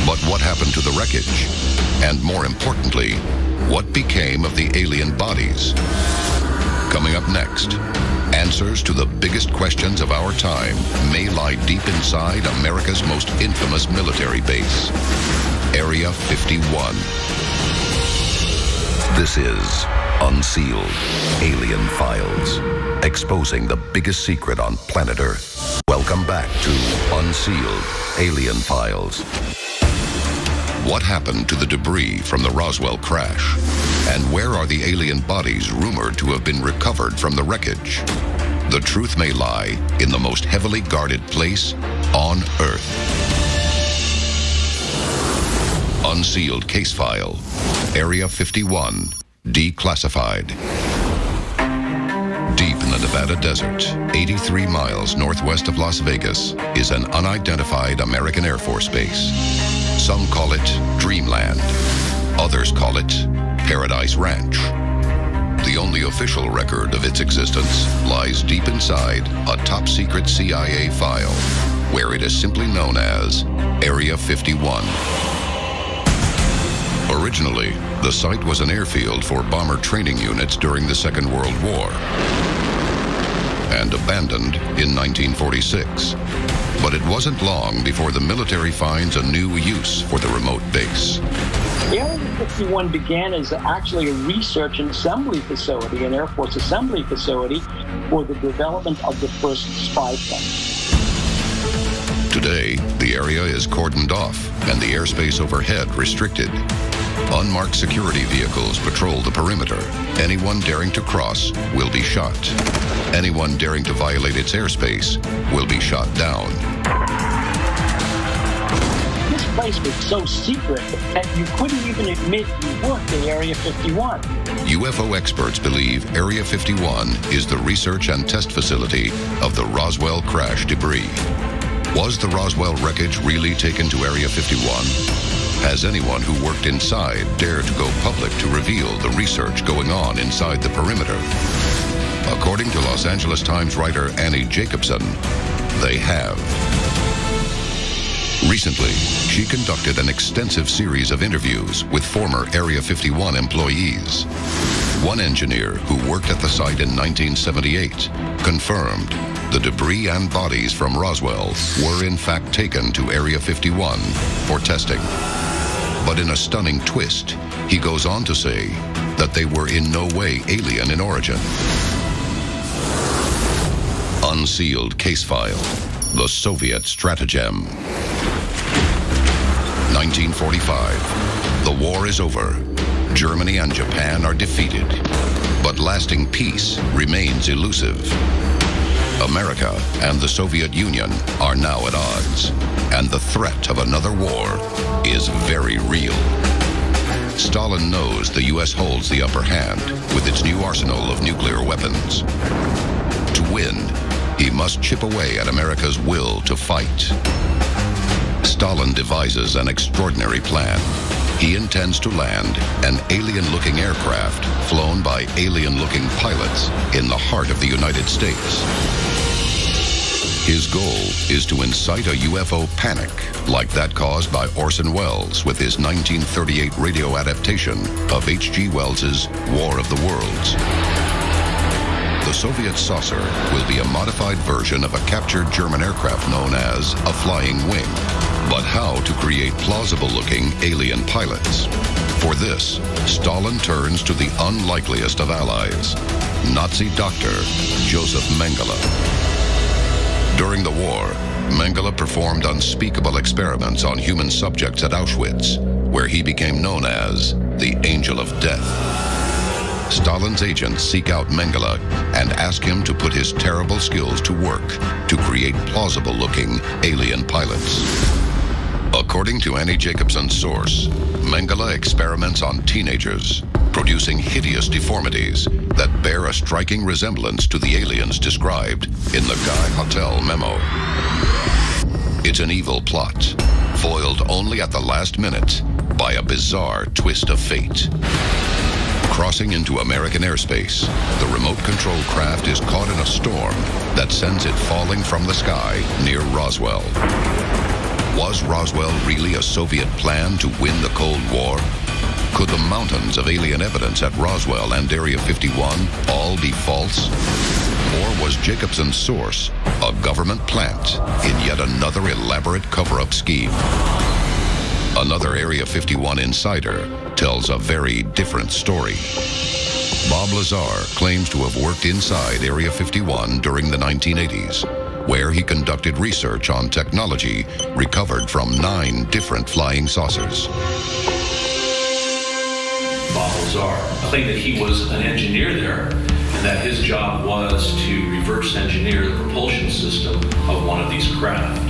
S1: But what happened to the wreckage? And more importantly, what became of the alien bodies? Coming up next, answers to the biggest questions of our time may lie deep inside America's most infamous military base, Area 51. This is Unsealed Alien Files, exposing the biggest secret on planet Earth. Welcome back to Unsealed Alien Files. What happened to the debris from the Roswell crash? And where are the alien bodies rumored to have been recovered from the wreckage? The truth may lie in the most heavily guarded place on Earth. Unsealed case file, Area 51, declassified. Deep in the Nevada desert, 83 miles northwest of Las Vegas, is an unidentified American Air Force base. Some call it Dreamland. Others call it Paradise Ranch. The the only official record of its existence lies deep inside a top-secret CIA file, where it is simply known as Area 51. Originally, the site was an airfield for bomber training units during the Second World War and abandoned in 1946. But it wasn't long before the military finds a new use for the remote base.
S16: Area 51 began as actually a research and assembly facility, an Air Force assembly facility for the development of the first spy plane.
S1: Today, the area is cordoned off and the airspace overhead restricted. Unmarked security vehicles patrol the perimeter. Anyone daring to cross will be shot. Anyone daring to violate its airspace will be shot down.
S16: This place was so secret that you couldn't even admit you worked at Area 51.
S1: UFO experts believe Area 51 is the research and test facility of the Roswell crash debris. Was the Roswell wreckage really taken to Area 51? Has anyone who worked inside dared to go public to reveal the research going on inside the perimeter? According to Los Angeles Times writer Annie Jacobson, they have. Recently, she conducted an extensive series of interviews with former Area 51 employees. One engineer who worked at the site in 1978 confirmed the debris and bodies from Roswell were in fact taken to Area 51 for testing. But in a stunning twist, he goes on to say that they were in no way alien in origin. Unsealed case file, the Soviet stratagem. 1945. The war is over. Germany and Japan are defeated. But lasting peace remains elusive. America and the Soviet Union are now at odds, and the threat of another war is very real. Stalin knows the U.S. holds the upper hand with its new arsenal of nuclear weapons. To win, he must chip away at America's will to fight. Stalin devises an extraordinary plan. He intends to land an alien-looking aircraft flown by alien-looking pilots in the heart of the United States. His goal is to incite a UFO panic like that caused by Orson Welles with his 1938 radio adaptation of H.G. Wells's War of the Worlds. The Soviet saucer will be a modified version of a captured German aircraft known as a flying wing. But how to create plausible-looking alien pilots? For this, Stalin turns to the unlikeliest of allies, Nazi doctor Joseph Mengele. During the war, Mengele performed unspeakable experiments on human subjects at Auschwitz, where he became known as the Angel of Death. Stalin's agents seek out Mengele and ask him to put his terrible skills to work to create plausible-looking alien pilots. According to Annie Jacobson's source, Mengele experiments on teenagers, producing hideous deformities that bear a striking resemblance to the aliens described in the Guy Hotel memo. It's an evil plot, foiled only at the last minute by a bizarre twist of fate. Crossing into American airspace, the remote control craft is caught in a storm that sends it falling from the sky near Roswell. Was Roswell really a Soviet plan to win the Cold War? Could the mountains of alien evidence at Roswell and Area 51 all be false? Or was Jacobson's source a government plant in yet another elaborate cover-up scheme? Another Area 51 insider tells a very different story. Bob Lazar claims to have worked inside Area 51 during the 1980s, where he conducted research on technology recovered from 9 different flying saucers.
S6: Bob Lazar claimed that he was an engineer there and that his job was to reverse engineer the propulsion system of one of these craft.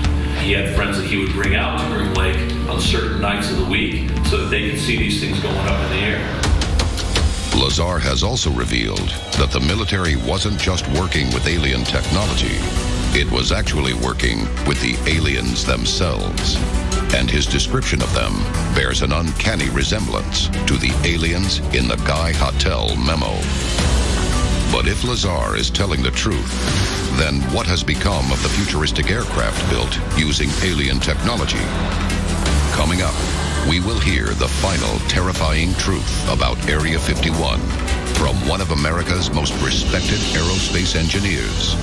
S6: He had friends that he would bring out to Groom Lake on certain nights of the week so that they could see these things going up in the air.
S1: Lazar has also revealed that the military wasn't just working with alien technology, it was actually working with the aliens themselves. And his description of them bears an uncanny resemblance to the aliens in the Guy Hotel memo. But if Lazar is telling the truth, then what has become of the futuristic aircraft built using alien technology? Coming up, we will hear the final terrifying truth about Area 51 from one of America's most respected aerospace engineers.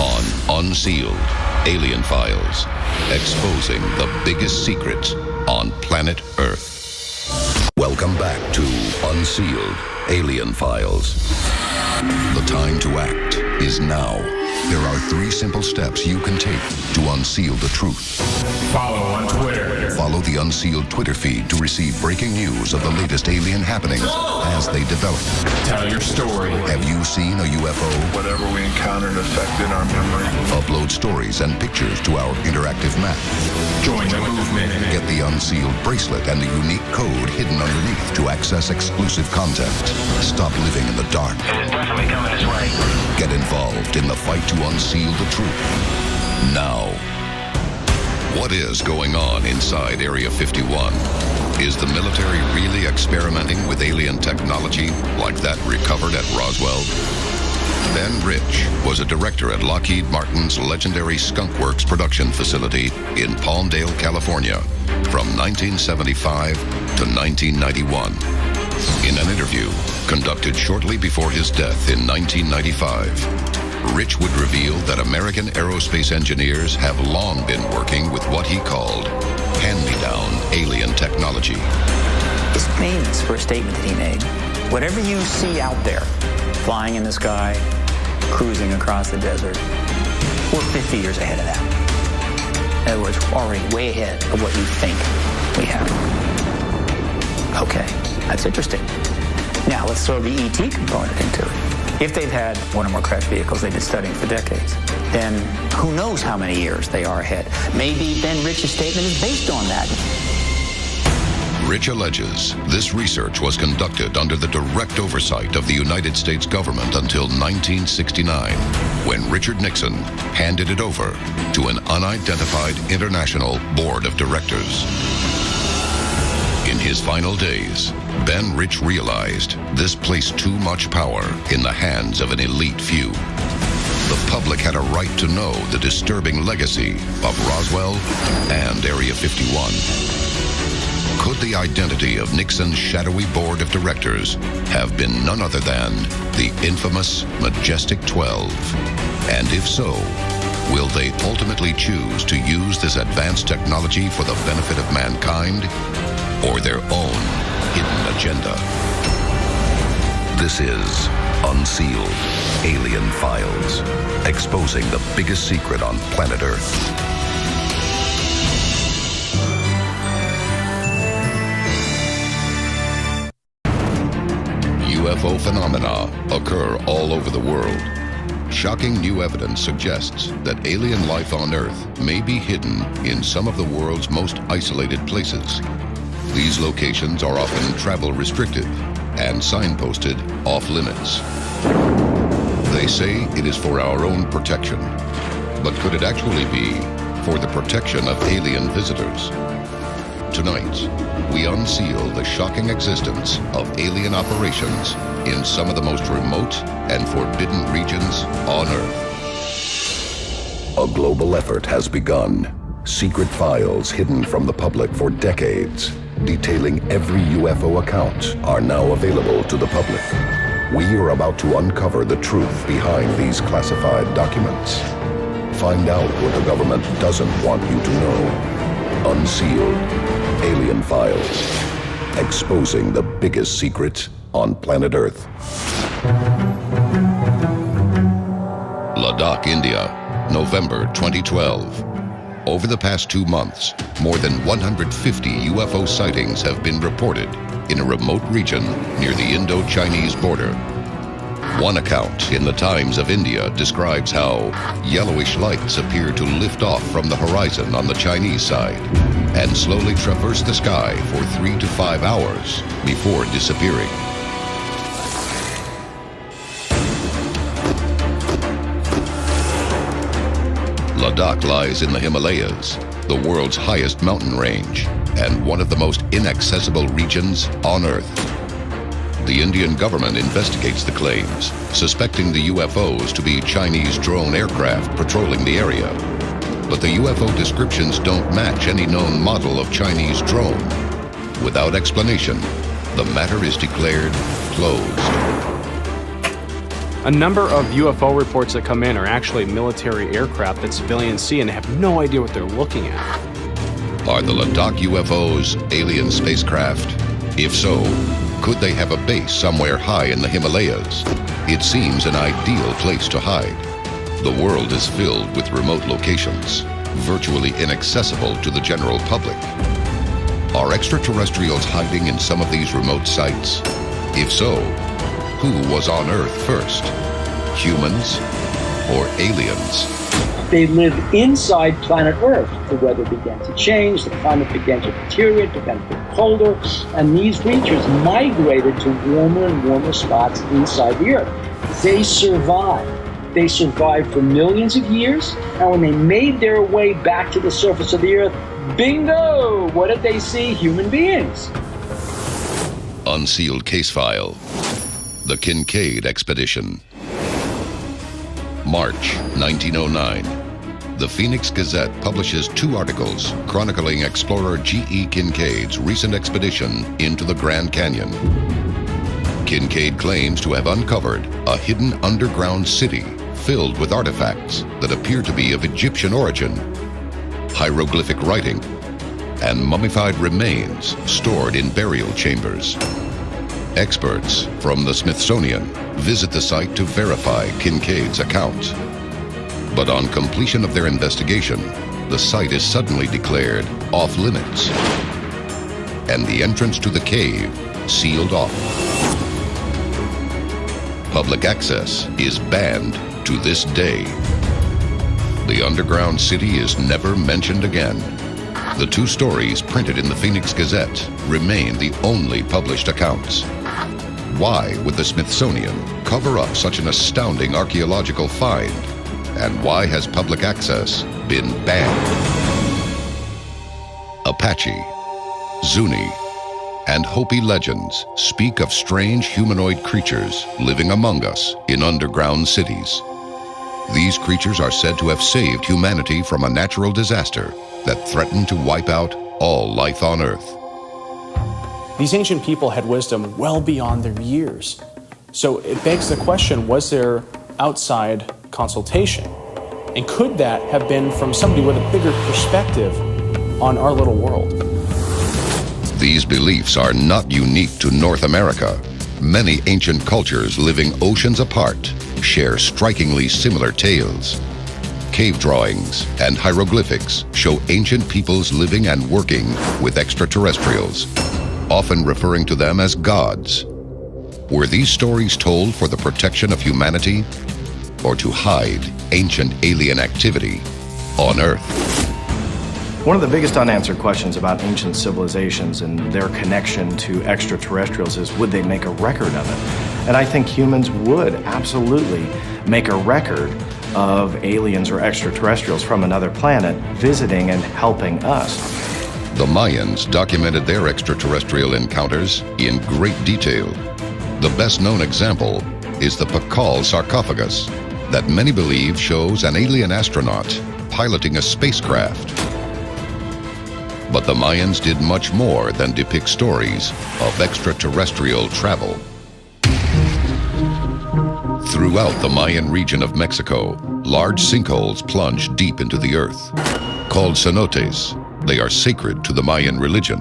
S1: On Unsealed, Alien Files, exposing the biggest secrets on planet Earth. Welcome back to Unsealed, Alien Files. The time to act is now. There are 3 simple steps you can take to unseal the truth.
S10: Follow on Twitter.
S1: Follow the Unsealed Twitter feed to receive breaking news of the latest alien happenings as they develop.
S10: Tell your story.
S1: Have you seen a UFO?
S11: Whatever we encountered affected our memory.
S1: Upload stories and pictures to our interactive map.
S10: Join the movement.
S1: Get the Unsealed bracelet and the unique code hidden underneath to access exclusive content. Stop living in the dark.
S21: It is definitely coming this way.
S1: Get involved in the fight to unseal the truth. Now. What is going on inside Area 51? Is the military really experimenting with alien technology like that recovered at Roswell? Ben Rich was a director at Lockheed Martin's legendary Skunk Works production facility in Palmdale, California, from 1975 to 1991. In an interview conducted shortly before his death in 1995, Rich would reveal that American aerospace engineers have long been working with what he called hand-me-down alien technology.
S12: It's famous for a statement that he made. Whatever you see out there, flying in the sky, cruising across the desert, we're 50 years ahead of that. In other words, we're already way ahead of what you think we have. Okay, that's interesting. Now, let's throw the ET component into it. If they've had one or more crash vehicles they've been studying for decades, then who knows how many years they are ahead. Maybe Ben Rich's statement is based on that.
S1: Rich alleges this research was conducted under the direct oversight of the United States government until 1969, when Richard Nixon handed it over to an unidentified international board of directors. In his final days, Ben Rich realized this placed too much power in the hands of an elite few. The public had a right to know the disturbing legacy of Roswell and Area 51. Could the identity of Nixon's shadowy board of directors have been none other than the infamous Majestic 12? And if so, will they ultimately choose to use this advanced technology for the benefit of mankind or their own hidden agenda? This is Unsealed Alien Files, exposing the biggest secret on planet Earth. UFO phenomena occur all over the world. Shocking new evidence suggests that alien life on Earth may be hidden in some of the world's most isolated places. These locations are often travel restricted and signposted off limits. They say it is for our own protection, but could it actually be for the protection of alien visitors? Tonight, we unseal the shocking existence of alien operations in some of the most remote and forbidden regions on Earth. A global effort has begun. Secret files hidden from the public for decades, detailing every UFO account, are now available to the public. We are about to uncover the truth behind these classified documents. Find out what the government doesn't want you to know. Unsealed Alien Files, exposing the biggest secrets on planet Earth. Ladakh, India, November 2012. Over the past 2 months, more than 150 UFO sightings have been reported in a remote region near the Indo-Chinese border. One account in the Times of India describes how yellowish lights appear to lift off from the horizon on the Chinese side and slowly traverse the sky for 3 to 5 hours before disappearing. Ladakh lies in the Himalayas, the world's highest mountain range, and one of the most inaccessible regions on Earth. The Indian government investigates the claims, suspecting the UFOs to be Chinese drone aircraft patrolling the area. But the UFO descriptions don't match any known model of Chinese drone. Without explanation, the matter is declared closed.
S13: A number of UFO reports that come in are actually military aircraft that civilians see and have no idea what they're looking at.
S1: Are the Ladakh UFOs alien spacecraft? If so, could they have a base somewhere high in the Himalayas? It seems an ideal place to hide. The world is filled with remote locations, virtually inaccessible to the general public. Are extraterrestrials hiding in some of these remote sites? If so, who was on Earth first? Humans or aliens?
S16: They live inside planet Earth. The weather began to change, the climate began to deteriorate, began to get colder, and these creatures migrated to warmer and warmer spots inside the Earth. They survived. They survived for millions of years, and when they made their way back to the surface of the Earth, bingo! What did they see? Human beings.
S1: Unsealed case file. The Kincaid Expedition. March 1909. The Phoenix Gazette publishes 2 articles chronicling explorer G.E. Kincaid's recent expedition into the Grand Canyon. Kincaid claims to have uncovered a hidden underground city filled with artifacts that appear to be of Egyptian origin, hieroglyphic writing, and mummified remains stored in burial chambers. Experts from the Smithsonian visit the site to verify Kincaid's account. But on completion of their investigation, the site is suddenly declared off limits, and the entrance to the cave sealed off. Public access is banned to this day. The underground city is never mentioned again. The 2 stories printed in the Phoenix Gazette remain the only published accounts. Why would the Smithsonian cover up such an astounding archaeological find? And why has public access been banned? Apache, Zuni, and Hopi legends speak of strange humanoid creatures living among us in underground cities. These creatures are said to have saved humanity from a natural disaster that threatened to wipe out all life on Earth.
S13: These ancient people had wisdom well beyond their years. So it begs the question, was there outside consultation? And could that have been from somebody with a bigger perspective on our little world?
S1: These beliefs are not unique to North America. Many ancient cultures living oceans apart share strikingly similar tales. Cave drawings and hieroglyphics show ancient peoples living and working with extraterrestrials, often referring to them as gods. Were these stories told for the protection of humanity or to hide ancient alien activity on Earth?
S5: One of the biggest unanswered questions about ancient civilizations and their connection to extraterrestrials is, would they make a record of it? And I think humans would absolutely make a record of aliens or extraterrestrials from another planet visiting and helping us.
S1: The Mayans documented their extraterrestrial encounters in great detail. The best known example is the Pakal sarcophagus that many believe shows an alien astronaut piloting a spacecraft. But the Mayans did much more than depict stories of extraterrestrial travel. Throughout the Mayan region of Mexico, large sinkholes plunge deep into the earth. Called cenotes, they are sacred to the Mayan religion.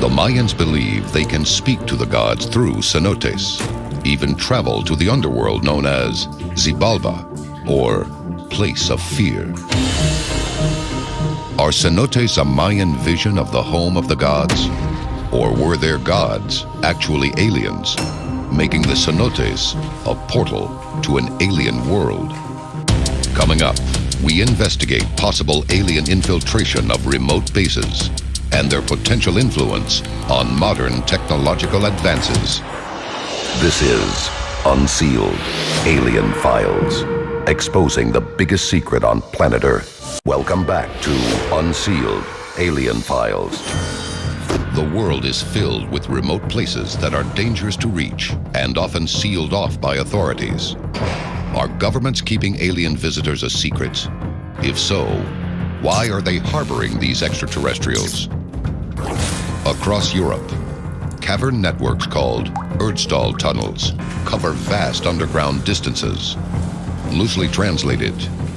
S1: The Mayans believe they can speak to the gods through cenotes, even travel to the underworld known as Xibalba, or place of fear. Are cenotes a Mayan vision of the home of the gods? Or were their gods actually aliens, making the cenotes a portal to an alien world? Coming up, we investigate possible alien infiltration of remote bases and their potential influence on modern technological advances. This is Unsealed Alien Files, exposing the biggest secret on planet Earth. Welcome back to Unsealed Alien Files. The world is filled with remote places that are dangerous to reach and often sealed off by authorities. Are governments keeping alien visitors a secret? If so, why are they harboring these extraterrestrials? Across Europe, cavern networks called Erdstall tunnels cover vast underground distances. Loosely translated,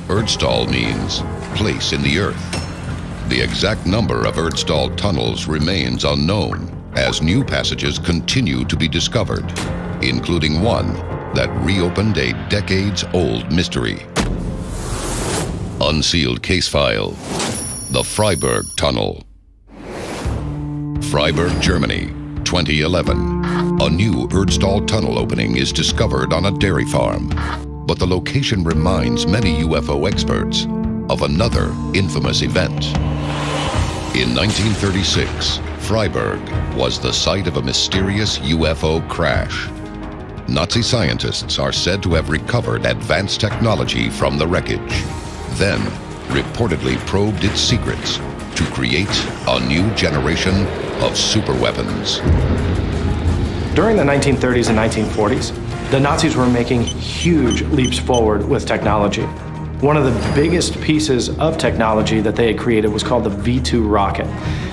S1: Erdstall means place in the earth. The exact number of Erdstall tunnels remains unknown as new passages continue to be discovered, including one that reopened a decades-old mystery. Unsealed case file: the Freiburg Tunnel. Freiburg, Germany, 2011. A new Erdstall tunnel opening is discovered on a dairy farm, but the location reminds many UFO experts of another infamous event. In 1936, Freiburg was the site of a mysterious UFO crash. Nazi scientists are said to have recovered advanced technology from the wreckage, then reportedly probed its secrets to create a new generation of superweapons.
S20: During the 1930s and 1940s, the Nazis were making huge leaps forward with technology. One of the biggest pieces of technology that they had created was called the V2 rocket.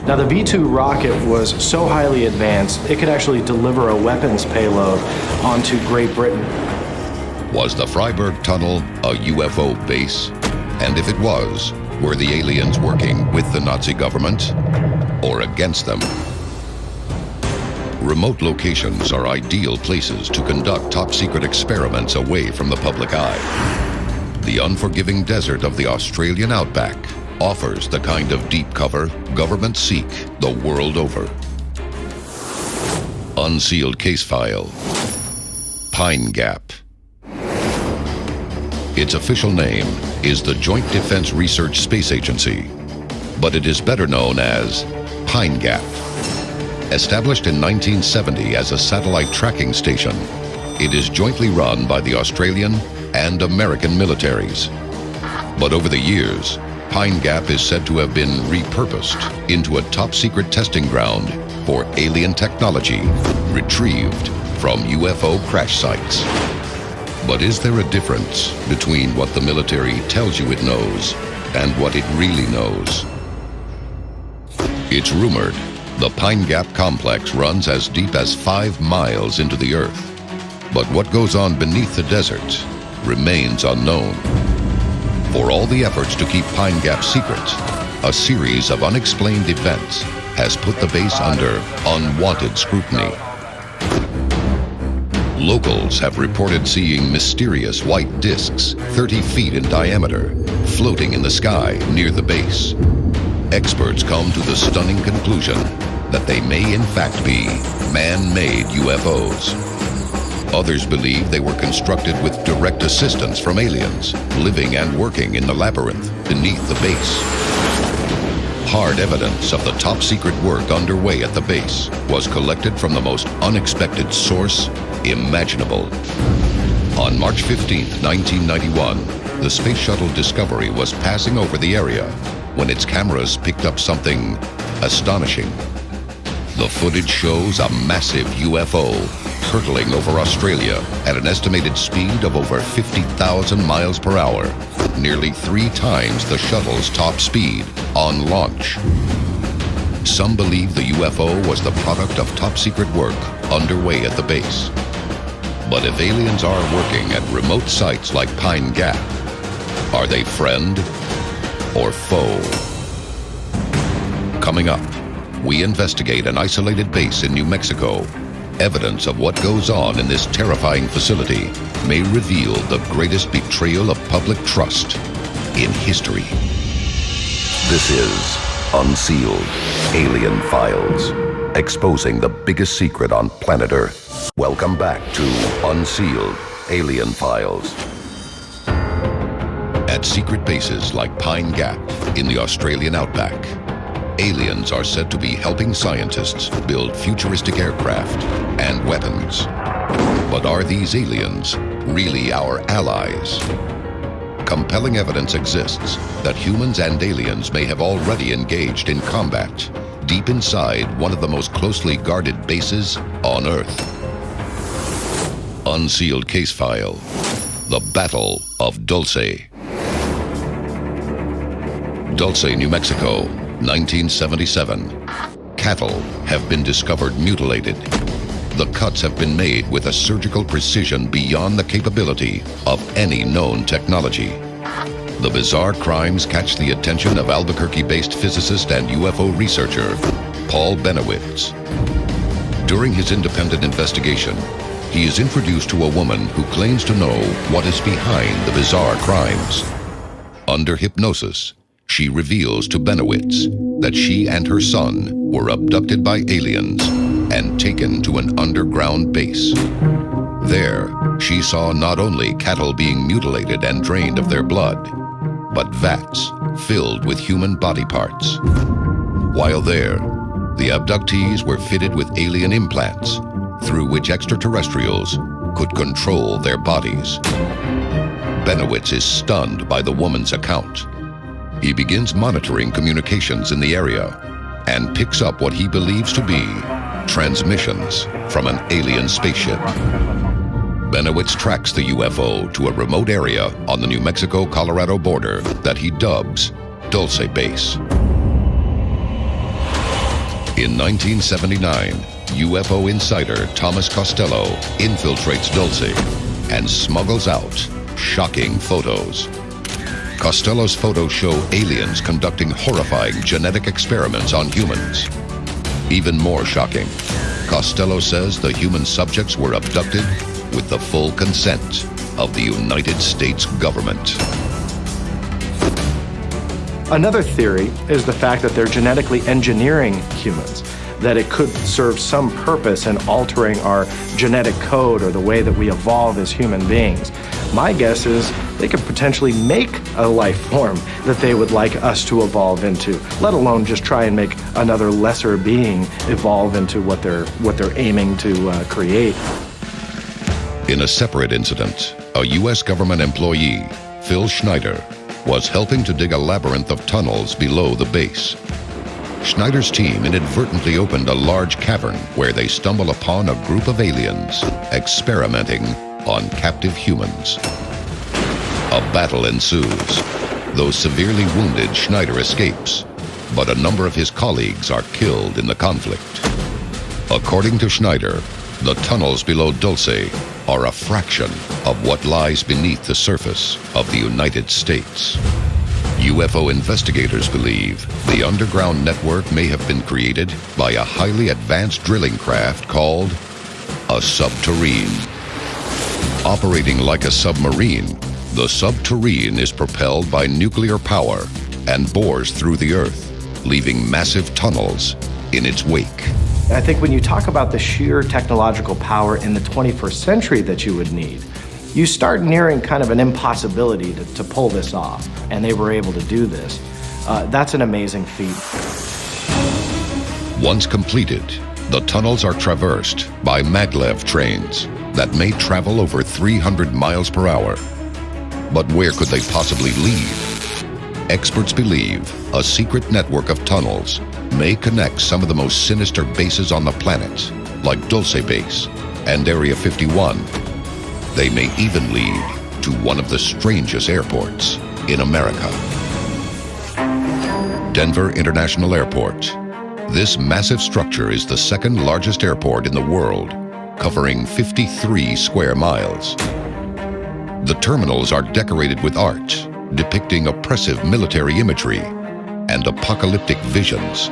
S20: Now, the V2 rocket was so highly advanced, it could actually deliver a weapons payload onto Great Britain.
S1: Was the Freiburg Tunnel a UFO base? And if it was, were the aliens working with the Nazi government or against them? Remote locations are ideal places to conduct top-secret experiments away from the public eye. The unforgiving desert of the Australian outback offers the kind of deep cover governments seek the world over. Unsealed case file: Pine Gap. Its official name is the Joint Defense Research Space Agency, but it is better known as Pine Gap. Established in 1970 as a satellite tracking station, it is jointly run by the Australian and American militaries. But over the years, Pine Gap is said to have been repurposed into a top-secret testing ground for alien technology retrieved from UFO crash sites. But is there a difference between what the military tells you it knows and what it really knows? It's rumored the Pine Gap complex runs as deep as 5 miles into the earth. But what goes on beneath the desert remains unknown. For all the efforts to keep Pine Gap secret, a series of unexplained events has put the base under unwanted scrutiny. Locals have reported seeing mysterious white discs 30 feet in diameter floating in the sky near the base. Experts come to the stunning conclusion that they may in fact be man-made UFOs. Others believe they were constructed with direct assistance from aliens living and working in the labyrinth beneath the base. Hard evidence of the top-secret work underway at the base was collected from the most unexpected source imaginable. On March 15, 1991, the Space Shuttle Discovery was passing over the area when its cameras picked up something astonishing. The footage shows a massive UFO hurtling over Australia at an estimated speed of over 50,000 miles per hour, nearly 3 times the shuttle's top speed on launch. Some believe the UFO was the product of top-secret work underway at the base. But if aliens are working at remote sites like Pine Gap, are they friend or foe? Coming up, we investigate an isolated base in New Mexico. Evidence of what goes on in this terrifying facility may reveal the greatest betrayal of public trust in history.
S14: This is Unsealed Alien Files, exposing the biggest secret on planet Earth. Welcome back to Unsealed Alien Files.
S1: At secret bases like Pine Gap in the Australian outback, aliens are said to be helping scientists build futuristic aircraft and weapons. But are these aliens really our allies? Compelling evidence exists that humans and aliens may have already engaged in combat, deep inside one of the most closely guarded bases on Earth. Unsealed case file. The Battle of Dulce. Dulce, New Mexico, 1977. Cattle have been discovered mutilated. The cuts have been made with a surgical precision beyond the capability of any known technology. The bizarre crimes catch the attention of Albuquerque-based physicist and UFO researcher Paul Benowitz. During his independent investigation, he is introduced to a woman who claims to know what is behind the bizarre crimes. Under hypnosis, she reveals to Benowitz that she and her son were abducted by aliens and taken to an underground base. There, she saw not only cattle being mutilated and drained of their blood, but vats filled with human body parts. While there, the abductees were fitted with alien implants through which extraterrestrials could control their bodies. Benowitz is stunned by the woman's account. He begins monitoring communications in the area and picks up what he believes to be transmissions from an alien spaceship. Benowitz tracks the UFO to a remote area on the New Mexico-Colorado border that he dubs Dulce Base. In 1979, UFO insider Thomas Costello infiltrates Dulce and smuggles out shocking photos. Costello's photos show aliens conducting horrifying genetic experiments on humans. Even more shocking, Costello says the human subjects were abducted with the full consent of the United States government.
S20: Another theory is the fact that they're genetically engineering humans, that it could serve some purpose in altering our genetic code or the way that we evolve as human beings. My guess is they could potentially make a life form that they would like us to evolve into, let alone just try and make another lesser being evolve into what they're aiming to create.
S1: In a separate incident, a U.S. government employee, Phil Schneider, was helping to dig a labyrinth of tunnels below the base. Schneider's team inadvertently opened a large cavern where they stumble upon a group of aliens experimenting on captive humans. A battle ensues. Though severely wounded, Schneider escapes, but a number of his colleagues are killed in the conflict. According to Schneider, the tunnels below Dulce are a fraction of what lies beneath the surface of the United States. UFO investigators believe the underground network may have been created by a highly advanced drilling craft called a subterrane. Operating like a submarine, the subterrane is propelled by nuclear power and bores through the earth, leaving massive tunnels in its wake.
S20: I think when you talk about the sheer technological power in the 21st century that you would need, you start nearing kind of an impossibility to pull this off, and they were able to do this. That's an amazing feat.
S1: Once completed, the tunnels are traversed by maglev trains that may travel over 300 miles per hour. But where could they possibly lead? Experts believe a secret network of tunnels may connect some of the most sinister bases on the planet, like Dulce Base and Area 51. They may even lead to one of the strangest airports in America. Denver International Airport. This massive structure is the second largest airport in the world, covering 53 square miles. The terminals are decorated with art, depicting oppressive military imagery and apocalyptic visions.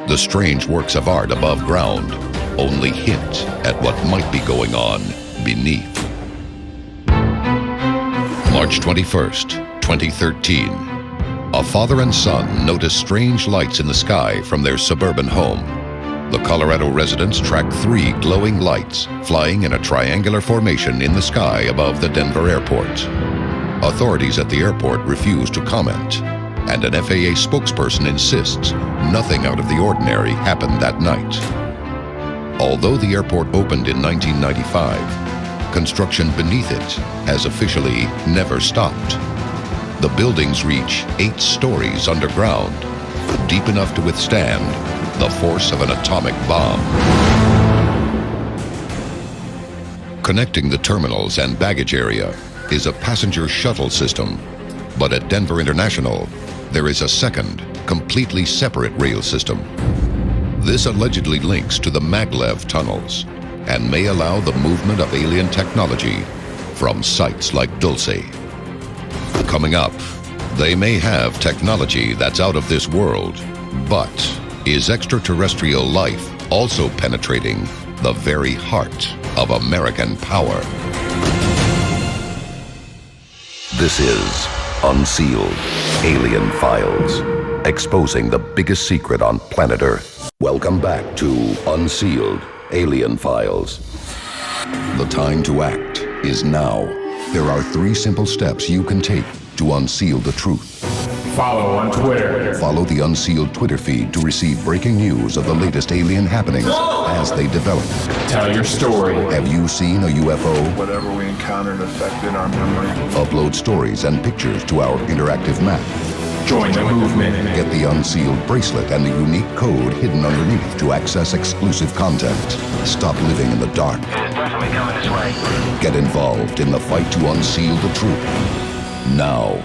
S1: The strange works of art above ground only hint at what might be going on beneath. March 21st, 2013. A father and son notice strange lights in the sky from their suburban home. The Colorado residents track 3 glowing lights flying in a triangular formation in the sky above the Denver airport. Authorities at the airport refuse to comment, and an FAA spokesperson insists nothing out of the ordinary happened that night. Although the airport opened in 1995, construction beneath it has officially never stopped. The buildings reach 8 stories underground, deep enough to withstand the force of an atomic bomb. Connecting the terminals and baggage area is a passenger shuttle system. But at Denver International, there is a second, completely separate rail system. This allegedly links to the maglev tunnels and may allow the movement of alien technology from sites like Dulce. Coming up, they may have technology that's out of this world, but is extraterrestrial life also penetrating the very heart of American power?
S14: This is Unsealed Alien Files, exposing the biggest secret on planet Earth. Welcome back to Unsealed Alien Files. The time to act is now. There are 3 simple steps you can take to unseal the truth.
S10: Follow on Twitter.
S1: Follow the Unsealed Twitter feed to receive breaking news of the latest alien happenings as they develop.
S10: Tell your story.
S1: Have you seen a UFO?
S11: Whatever we encountered affected our memory.
S1: Upload stories and pictures to our interactive map.
S10: Join the movement.
S1: Get the Unsealed bracelet and the unique code hidden underneath to access exclusive content. Stop living in the dark.
S21: It is definitely coming this way.
S1: Get involved in the fight to unseal the truth. Now.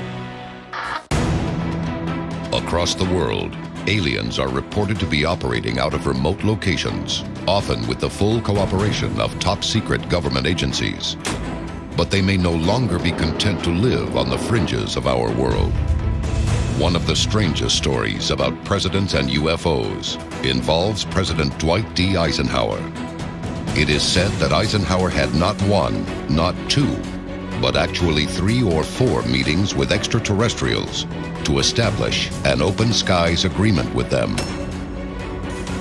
S1: Across the world, aliens are reported to be operating out of remote locations, often with the full cooperation of top-secret government agencies. But they may no longer be content to live on the fringes of our world. One of the strangest stories about presidents and UFOs involves President Dwight D. Eisenhower. It is said that Eisenhower had not 1, not 2, but actually 3 or 4 meetings with extraterrestrials to establish an open skies agreement with them.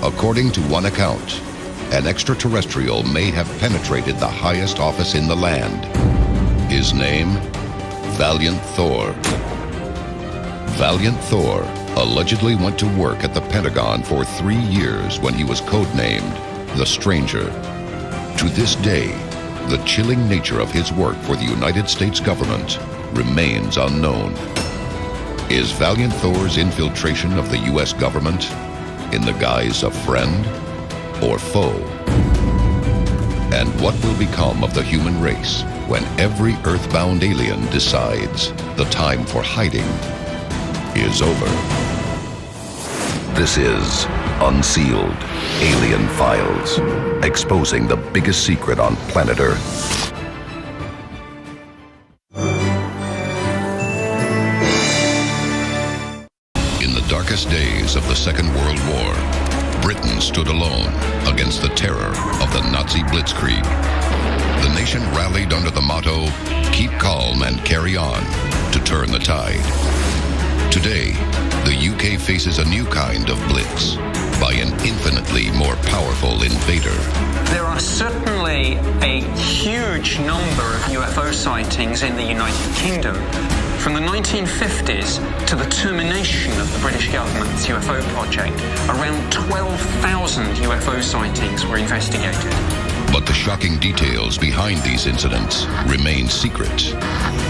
S1: According to one account, an extraterrestrial may have penetrated the highest office in the land. His name, Valiant Thor. Valiant Thor allegedly went to work at the Pentagon for 3 years when he was codenamed The Stranger. To this day, the chilling nature of his work for the United States government remains unknown. Is Valiant Thor's infiltration of the U.S. government in the guise of friend or foe? And what will become of the human race when every earthbound alien decides the time for hiding is over?
S14: This is Unsealed Alien Files, exposing the biggest secret on planet Earth.
S1: In the darkest days of the Second World War, Britain stood alone against the terror of the Nazi blitzkrieg. The nation rallied under the motto, "Keep calm and carry on," to turn the tide. Today, the UK faces a new kind of blitz by an infinitely more powerful invader.
S18: There are certainly a huge number of UFO sightings in the United Kingdom. From the 1950s to the termination of the British government's UFO project, around 12,000 UFO sightings were investigated.
S1: But the shocking details behind these incidents remain secret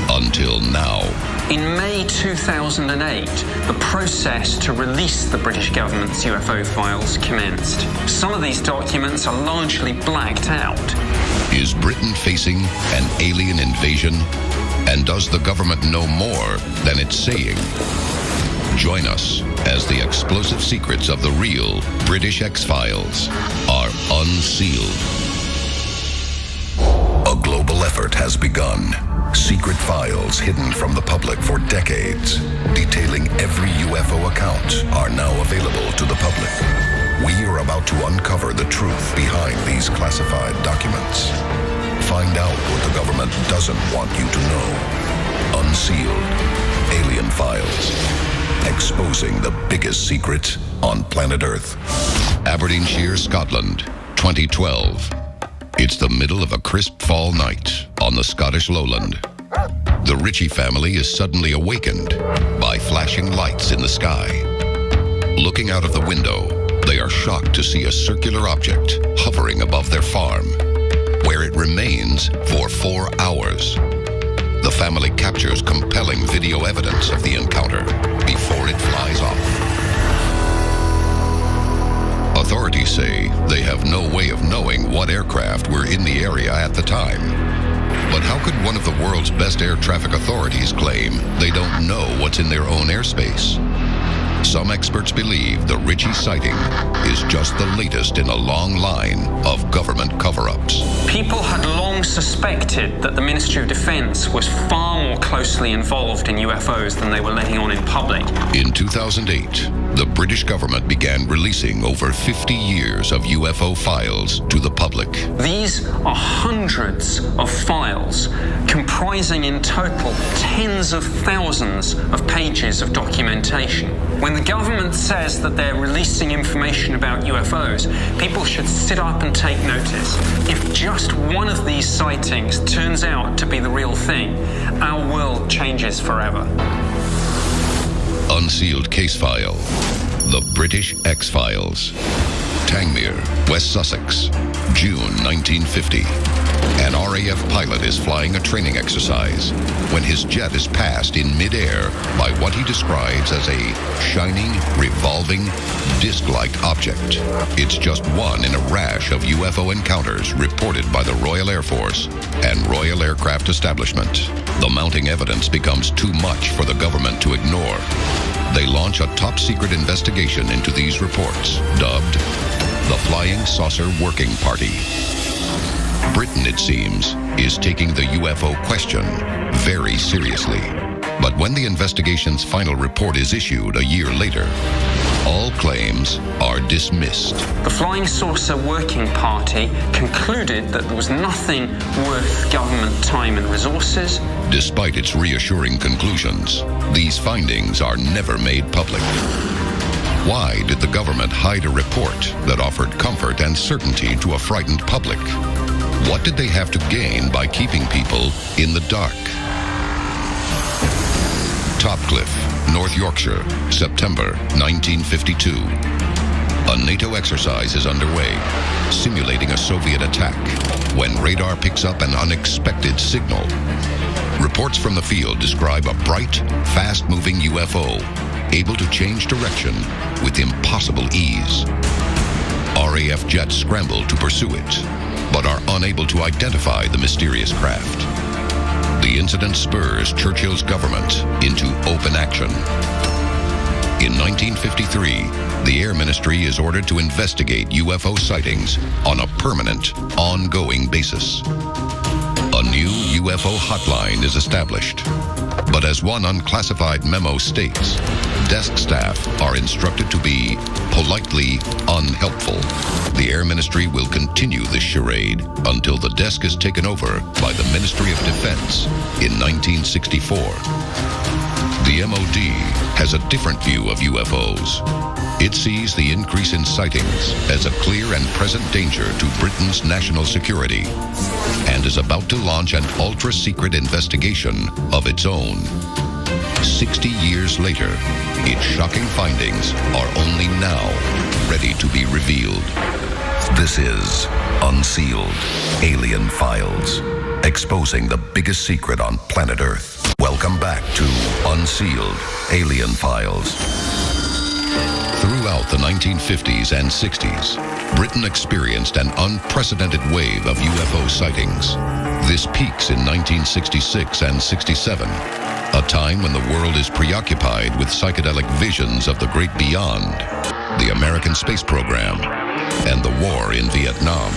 S1: until now.
S18: In May 2008, the process to release the British government's UFO files commenced. Some of these documents are largely blacked out.
S1: Is Britain facing an alien invasion? And does the government know more than it's saying? Join us as the explosive secrets of the real British X-Files are unsealed. A global effort has begun. Secret files hidden from the public for decades, detailing every UFO account, are now available to the public. We are about to uncover the truth behind these classified documents. Find out what the government doesn't want you to know. Unsealed Alien Files, exposing the biggest secret on planet Earth. Aberdeenshire, Scotland, 2012. It's the middle of a crisp fall night on the Scottish lowland. The Ritchie family is suddenly awakened by flashing lights in the sky. Looking out of the window, they are shocked to see a circular object hovering above their farm, where it remains for 4 hours. The family captures compelling video evidence of the encounter before it flies off. way of knowing what aircraft were in the area at the time. But how could one of the world's best air traffic authorities claim they don't know what's in their own airspace? Some experts believe the Ritchie sighting is just the latest in a long line of government cover-ups.
S18: People had long suspected that the Ministry of Defense was far more closely involved in UFOs than they were letting on in public.
S1: In 2008, the British government began releasing over 50 years of UFO files to the public.
S18: These are hundreds of files comprising in total tens of thousands of pages of documentation. When the government says that they're releasing information about UFOs, people should sit up and take notice. If just one of these sightings turns out to be the real thing, our world changes forever.
S1: Unsealed case file. The British X-Files. Tangmere, West Sussex, June 1950. An RAF pilot is flying a training exercise when his jet is passed in midair by what he describes as a shining, revolving, disc-like object. It's just one in a rash of UFO encounters reported by the Royal Air Force and Royal Aircraft Establishment. The mounting evidence becomes too much for the government to ignore. They launch a top-secret investigation into these reports, dubbed the Flying Saucer Working Party. Britain, it seems, is taking the UFO question very seriously. But when the investigation's final report is issued a year later, all claims are dismissed.
S18: The Flying Saucer Working Party concluded that there was nothing worth government time and resources.
S1: Despite its reassuring conclusions, these findings are never made public. Why did the government hide a report that offered comfort and certainty to a frightened public? What did they have to gain by keeping people in the dark? Topcliffe, North Yorkshire, September 1952. A NATO exercise is underway, simulating a Soviet attack, when radar picks up an unexpected signal. Reports from the field describe a bright, fast-moving UFO, able to change direction with impossible ease. RAF jets scramble to pursue it, but are unable to identify the mysterious craft. The incident spurs Churchill's government into open action. In 1953, the Air Ministry is ordered to investigate UFO sightings on a permanent, ongoing basis. A new UFO hotline is established. But as one unclassified memo states, desk staff are instructed to be politely unhelpful. The Air Ministry will continue this charade until the desk is taken over by the Ministry of Defense in 1964. The MOD has a different view of UFOs. It sees the increase in sightings as a clear and present danger to Britain's national security and is about to launch an ultra-secret investigation of its own. 60 years later, its shocking findings are only now ready to be revealed.
S14: This is Unsealed Alien Files, exposing the biggest secret on planet Earth. Welcome back to Unsealed Alien Files.
S1: Throughout the 1950s and 60s, Britain experienced an unprecedented wave of UFO sightings. This peaks in 1966 and 67, a time when the world is preoccupied with psychedelic visions of the great beyond, the American space program, and the war in Vietnam.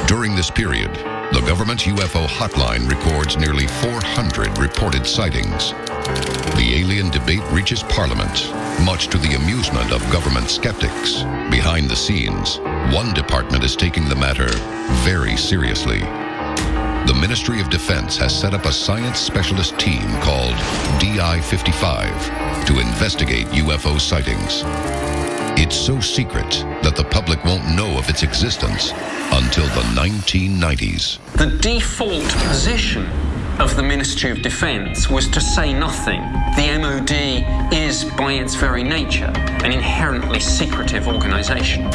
S1: During this period, the government's UFO hotline records nearly 400 reported sightings. The alien debate reaches Parliament, much to the amusement of government skeptics. Behind the scenes, one department is taking the matter very seriously. The Ministry of Defense has set up a science specialist team called DI-55 to investigate UFO sightings. It's so secret that the public won't know of its existence until the 1990s.
S18: The default position of the Ministry of Defense was to say nothing. The MOD is, by its very nature, an inherently secretive organization.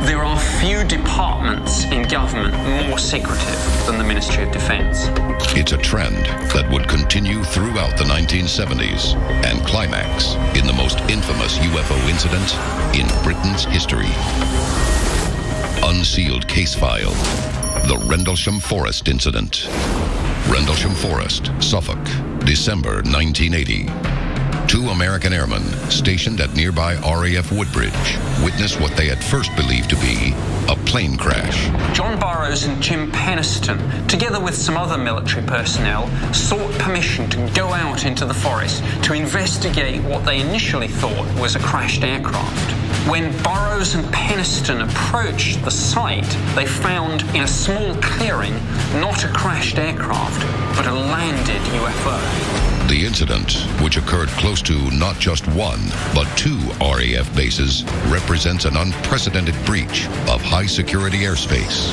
S18: There are few departments in government more secretive than the Ministry of Defense.
S1: It's a trend that would continue throughout the 1970s and climax in the most infamous UFO incident in Britain's history. unsealed case file, the Rendlesham Forest Incident. Rendlesham Forest, Suffolk, December 1980. 2 American airmen stationed at nearby RAF Woodbridge witnessed what they at first believed to be a plane crash.
S18: John Burroughs and Jim Penniston, together with some other military personnel, sought permission to go out into the forest to investigate what they initially thought was a crashed aircraft. When Burroughs and Penniston approached the site, they found in a small clearing not a crashed aircraft, but a landed UFO.
S1: The incident, which occurred close to not just 1, but 2 RAF bases, represents an unprecedented breach of high-security airspace.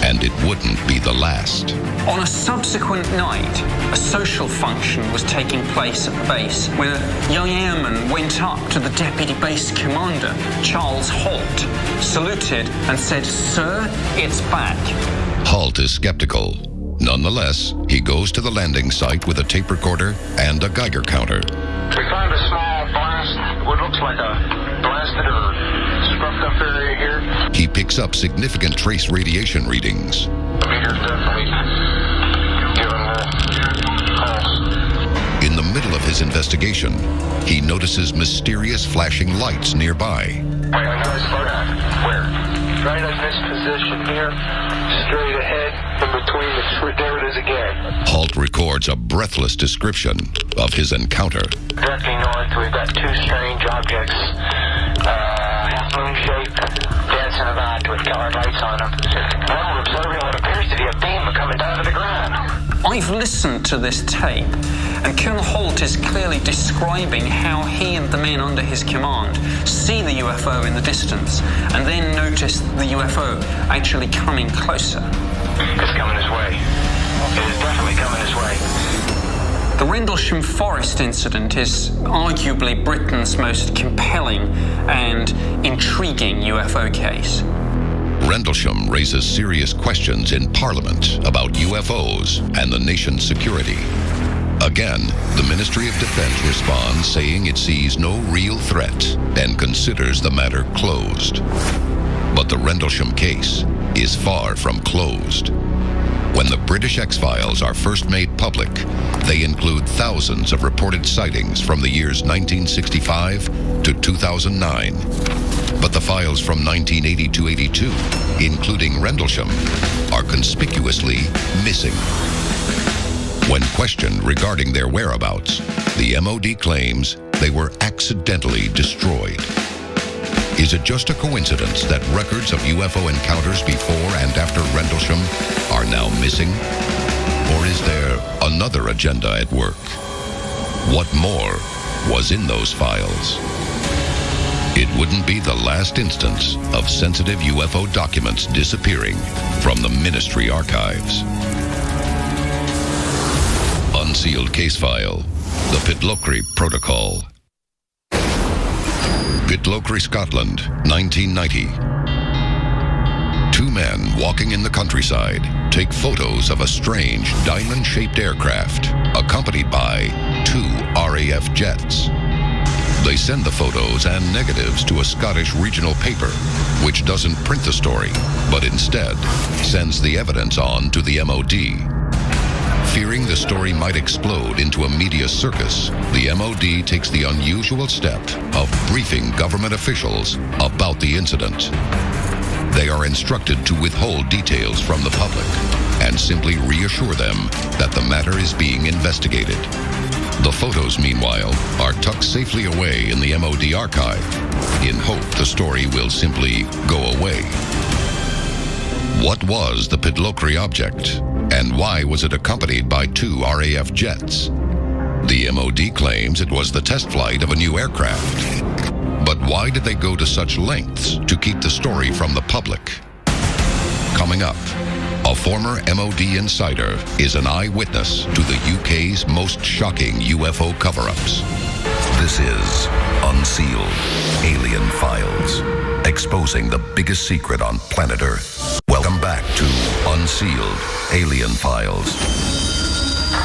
S1: And it wouldn't be the last.
S18: On a subsequent night, a social function was taking place at the base when a young airman went up to the deputy base commander, Charles Holt, saluted and said, "Sir, it's back."
S1: Holt is skeptical. Nonetheless, he goes to the landing site with a tape recorder and a Geiger counter.
S21: We found a small blast, what looks like a blasted or scruffed up area here.
S1: He picks up significant trace radiation readings.
S21: The meter's definitely given pulse.
S1: In the middle of his investigation, he notices mysterious flashing lights nearby.
S21: Wait, I know it's where? Right in this position here, straight ahead, in between there it is again.
S1: Holt records a breathless description of his encounter.
S21: Directing north, we've got 2 strange objects, half-moon shape, dancing about with colored lights on them. Now we're observing what appears to be a beam coming down to the ground.
S18: I've listened to this tape, and Colonel Holt is clearly describing how he and the men under his command see the UFO in the distance, and then notice the UFO actually coming closer.
S21: It's coming this way. It is definitely coming this way.
S18: The Rendlesham Forest incident is arguably Britain's most compelling and intriguing UFO case.
S1: Rendlesham raises serious questions in Parliament about UFOs and the nation's security. Again, the Ministry of Defense responds saying it sees no real threat and considers the matter closed. But the Rendlesham case is far from closed. When the British X-Files are first made public, they include thousands of reported sightings from the years 1965 to 2009. But the files from 1980 to 82, including Rendlesham, are conspicuously missing. When questioned regarding their whereabouts, the MOD claims they were accidentally destroyed. Is it just a coincidence that records of UFO encounters before and after Rendlesham are now missing? Or is there another agenda at work? What more was in those files? It wouldn't be the last instance of sensitive UFO documents disappearing from the Ministry archives. Unsealed case file, the Pitlochry Protocol. Pitlochry, Scotland, 1990. 2 men walking in the countryside take photos of a strange diamond-shaped aircraft accompanied by 2 RAF jets. They send the photos and negatives to a Scottish regional paper, which doesn't print the story, but instead sends the evidence on to the MOD. Fearing the story might explode into a media circus, the MOD takes the unusual step of briefing government officials about the incident. They are instructed to withhold details from the public and simply reassure them that the matter is being investigated. The photos, meanwhile, are tucked safely away in the MOD archive in hope the story will simply go away. What was the Pitlochry object, and why was it accompanied by 2 RAF jets? The MOD claims it was the test flight of a new aircraft. But why did they go to such lengths to keep the story from the public? Coming up, a former MOD insider is an eyewitness to the UK's most shocking UFO cover-ups. This is Unsealed Alien Files, exposing the biggest secret on planet Earth. Welcome back to Unsealed Alien Files.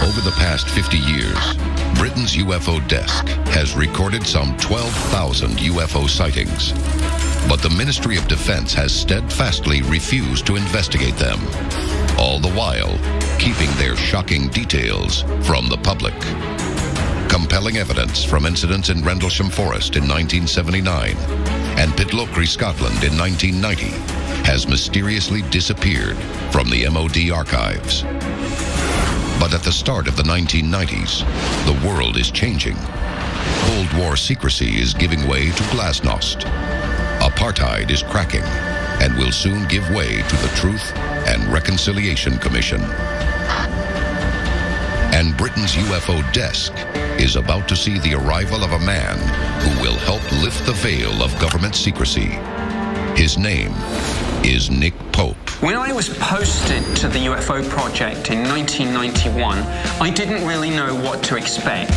S1: Over the past 50 years, Britain's UFO desk has recorded some 12,000 UFO sightings, but the Ministry of Defense has steadfastly refused to investigate them, all the while keeping their shocking details from the public. Compelling evidence from incidents in Rendlesham Forest in 1979 and Pitlochry, Scotland in 1990 has mysteriously disappeared from the MOD archives. But at the start of the 1990s, the world is changing. Cold War secrecy is giving way to glasnost. Apartheid is cracking and will soon give way to the Truth and Reconciliation Commission. And Britain's UFO desk is about to see the arrival of a man who will help lift the veil of government secrecy. His name is Nick Pope.
S18: When I was posted to the UFO project in 1991, I didn't really know what to expect.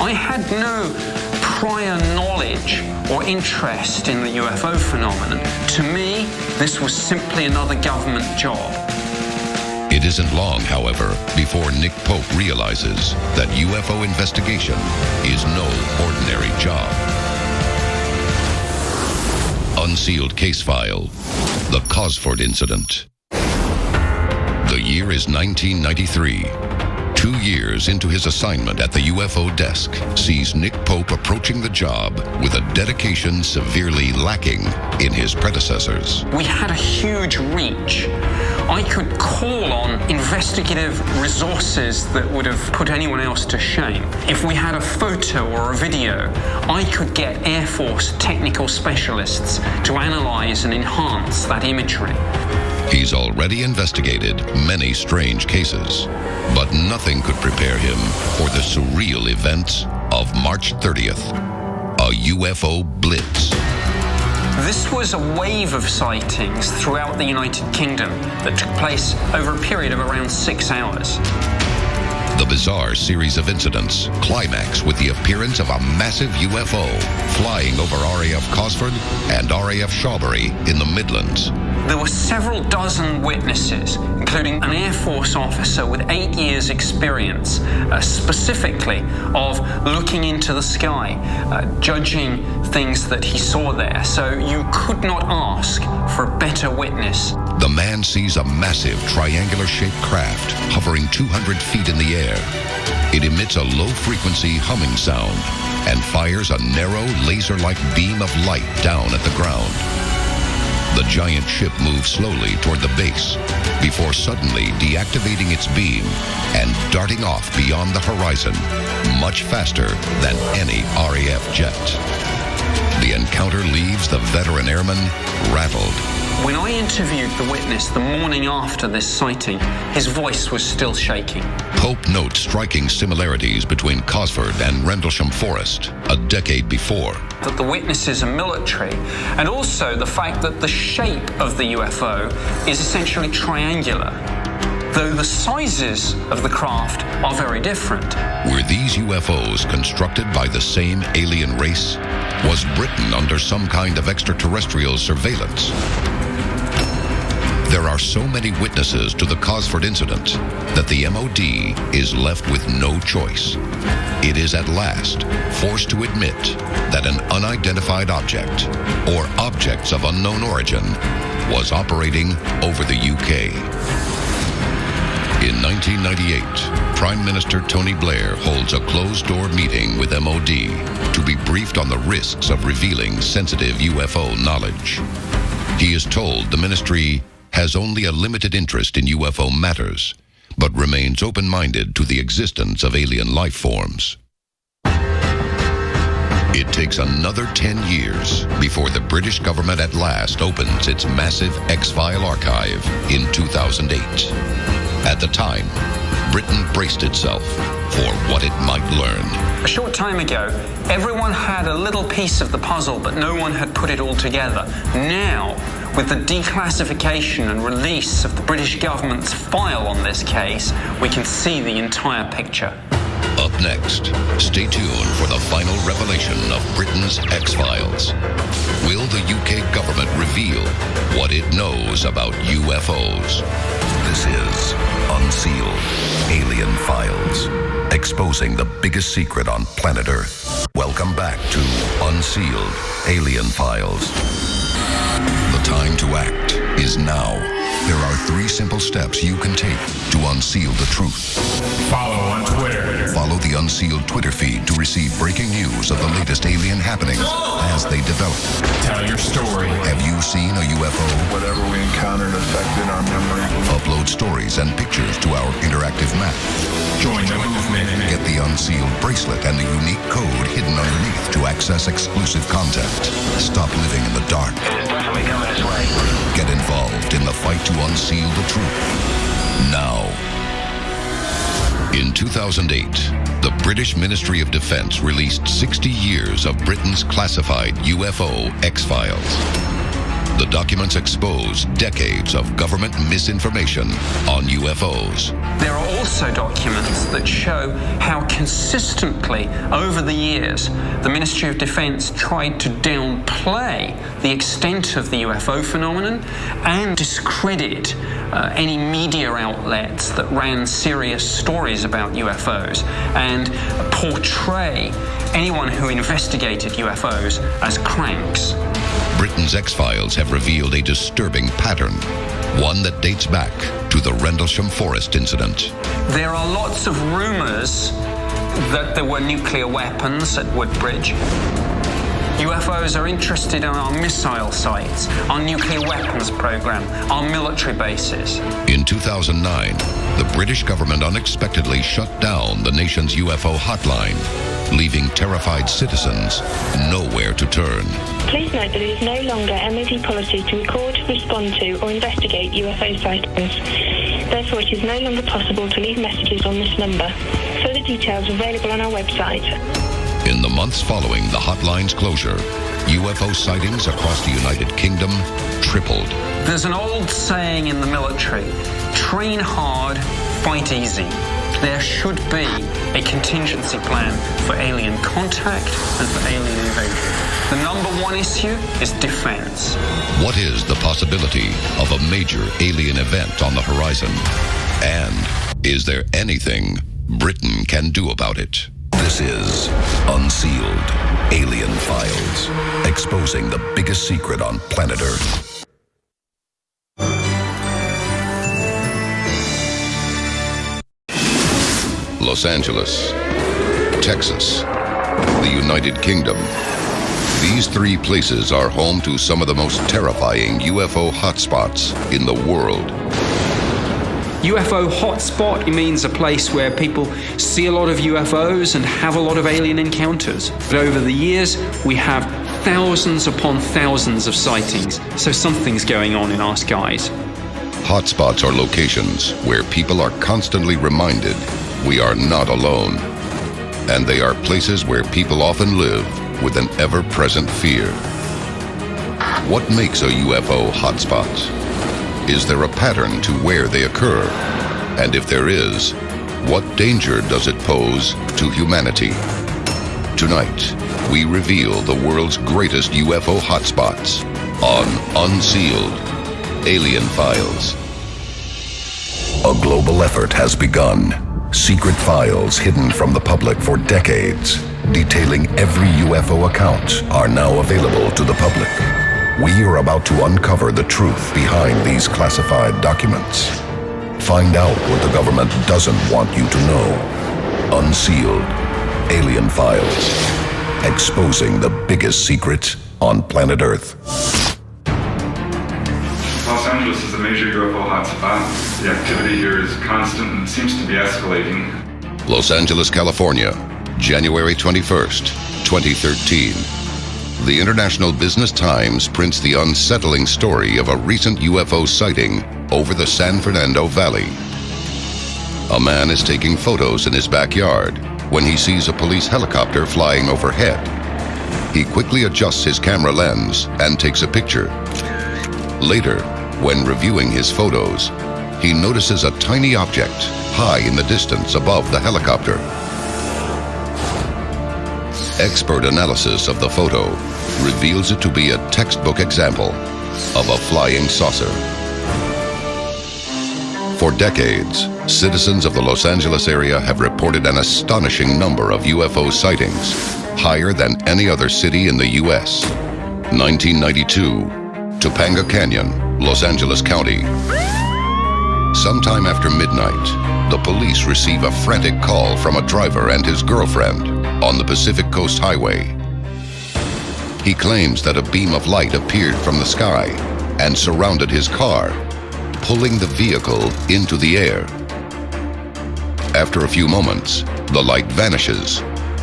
S18: I had no prior knowledge or interest in the UFO phenomenon. To me, this was simply another government job.
S1: It isn't long, however, before Nick Pope realizes that UFO investigation is no ordinary job. Unsealed case file, the Cosford Incident. The year is 1993. 2 years into his assignment at the UFO desk sees Nick Pope approaching the job with a dedication severely lacking in his predecessors.
S18: We had a huge reach. I could call on investigative resources that would have put anyone else to shame. If we had a photo or a video, I could get Air Force technical specialists to analyze and enhance that imagery.
S1: He's already investigated many strange cases, but nothing could prepare him for the surreal events of March 30th, a UFO blitz.
S18: This was a wave of sightings throughout the United Kingdom that took place over a period of around 6 hours.
S1: The bizarre series of incidents climax with the appearance of a massive UFO flying over RAF Cosford and RAF Shawbury in the Midlands.
S18: There were several dozen witnesses, including an Air Force officer with 8 years' experience, specifically of looking into the sky, judging things that he saw there. So you could not ask for a better witness.
S1: The man sees a massive triangular-shaped craft hovering 200 feet in the air. It emits a low-frequency humming sound and fires a narrow, laser-like beam of light down at the ground. The giant ship moves slowly toward the base before suddenly deactivating its beam and darting off beyond the horizon much faster than any RAF jet. The encounter leaves the veteran airman rattled.
S18: When I interviewed the witness the morning after this sighting, his voice was still shaking.
S1: Pope notes striking similarities between Cosford and Rendlesham Forest a decade before.
S18: That the witnesses are military, and also the fact that the shape of the UFO is essentially triangular, though the sizes of the craft are very different.
S1: Were these UFOs constructed by the same alien race? Was Britain under some kind of extraterrestrial surveillance? There are so many witnesses to the Cosford incident that the MOD is left with no choice. It is at last forced to admit that an unidentified object, or objects of unknown origin, was operating over the UK. In 1998, Prime Minister Tony Blair holds a closed-door meeting with MOD to be briefed on the risks of revealing sensitive UFO knowledge. He is told the ministry has only a limited interest in UFO matters, but remains open-minded to the existence of alien life forms. It takes another 10 years before the British government at last opens its massive X-File archive in 2008. At the time, Britain braced itself for what it might learn.
S18: A short time ago, everyone had a little piece of the puzzle, but no one had put it all together. Now, with the declassification and release of the British government's file on this case, we can see the entire picture.
S1: Up next, stay tuned for the final revelation of Britain's X-Files. Will the UK government reveal what it knows about UFOs? This is Unsealed Alien Files, exposing the biggest secret on planet Earth. Welcome back to Unsealed Alien Files. The time to act is now. There are 3 simple steps you can take to unseal the truth.
S10: Follow on Twitter.
S1: Follow the Unsealed Twitter feed to receive breaking news of the latest alien happenings as they develop.
S10: Tell your story.
S1: Have you seen a UFO?
S11: Whatever we encountered affected our memory.
S1: Upload stories and pictures to our interactive map.
S10: Join the movement.
S1: Get the Unsealed bracelet and the unique code hidden underneath to access exclusive content. Stop living in the dark.
S21: It is definitely coming this way.
S1: Get involved in the fight to unseal the truth. Now. In 2008, the British Ministry of Defense released 60 years of Britain's classified UFO X-Files. The documents expose decades of government misinformation on UFOs.
S18: There are also documents that show how consistently, over the years, the Ministry of Defense tried to downplay the extent of the UFO phenomenon and discredit any media outlets that ran serious stories about UFOs and portray anyone who investigated UFOs as cranks.
S1: Britain's X-Files have revealed a disturbing pattern, one that dates back to the Rendlesham Forest incident.
S18: There are lots of rumors that there were nuclear weapons at Woodbridge. UFOs are interested in our missile sites, our nuclear weapons program, our military bases.
S1: In 2009, the British government unexpectedly shut down the nation's UFO hotline, leaving terrified citizens nowhere to turn.
S22: Please note that it is no longer MOD policy to record, respond to, or investigate UFO sightings. Therefore, it is no longer possible to leave messages on this number. Further details are available on our website.
S1: In the months following the hotline's closure, UFO sightings across the United Kingdom tripled.
S18: There's an old saying in the military, train hard, fight easy. There should be a contingency plan for alien contact and for alien invasion. The #1 issue is defense.
S1: What is the possibility of a major alien event on the horizon? And is there anything Britain can do about it? This is Unsealed Alien Files, exposing the biggest secret on planet Earth. Los Angeles, Texas, the United Kingdom. These 3 places are home to some of the most terrifying UFO hotspots in the world.
S18: UFO hotspot, it means a place where people see a lot of UFOs and have a lot of alien encounters. But over the years, we have thousands upon thousands of sightings, so something's going on in our skies.
S1: Hotspots are locations where people are constantly reminded we are not alone. And they are places where people often live with an ever-present fear. What makes a UFO hotspot? Is there a pattern to where they occur? And if there is, what danger does it pose to humanity? Tonight, we reveal the world's greatest UFO hotspots on Unsealed Alien Files. A global effort has begun. Secret files hidden from the public for decades, detailing every UFO account, are now available to the public. We are about to uncover the truth behind these classified documents. Find out what the government doesn't want you to know. Unsealed Alien Files, exposing the biggest secret on planet Earth.
S3: Los Angeles is a major UFO hotspot. The activity here is constant and seems to be escalating.
S1: Los Angeles, California, January 21st, 2013. The International Business Times prints the unsettling story of a recent UFO sighting over the San Fernando Valley. A man is taking photos in his backyard when he sees a police helicopter flying overhead. He quickly adjusts his camera lens and takes a picture. Later, when reviewing his photos, he notices a tiny object high in the distance above the helicopter. Expert analysis of the photo reveals it to be a textbook example of a flying saucer. For decades, citizens of the Los Angeles area have reported an astonishing number of UFO sightings, higher than any other city in the U.S. 1992, Topanga Canyon, Los Angeles County. Sometime after midnight, the police receive a frantic call from a driver and his girlfriend on the Pacific Coast Highway. He claims that a beam of light appeared from the sky and surrounded his car, pulling the vehicle into the air. After a few moments, the light vanishes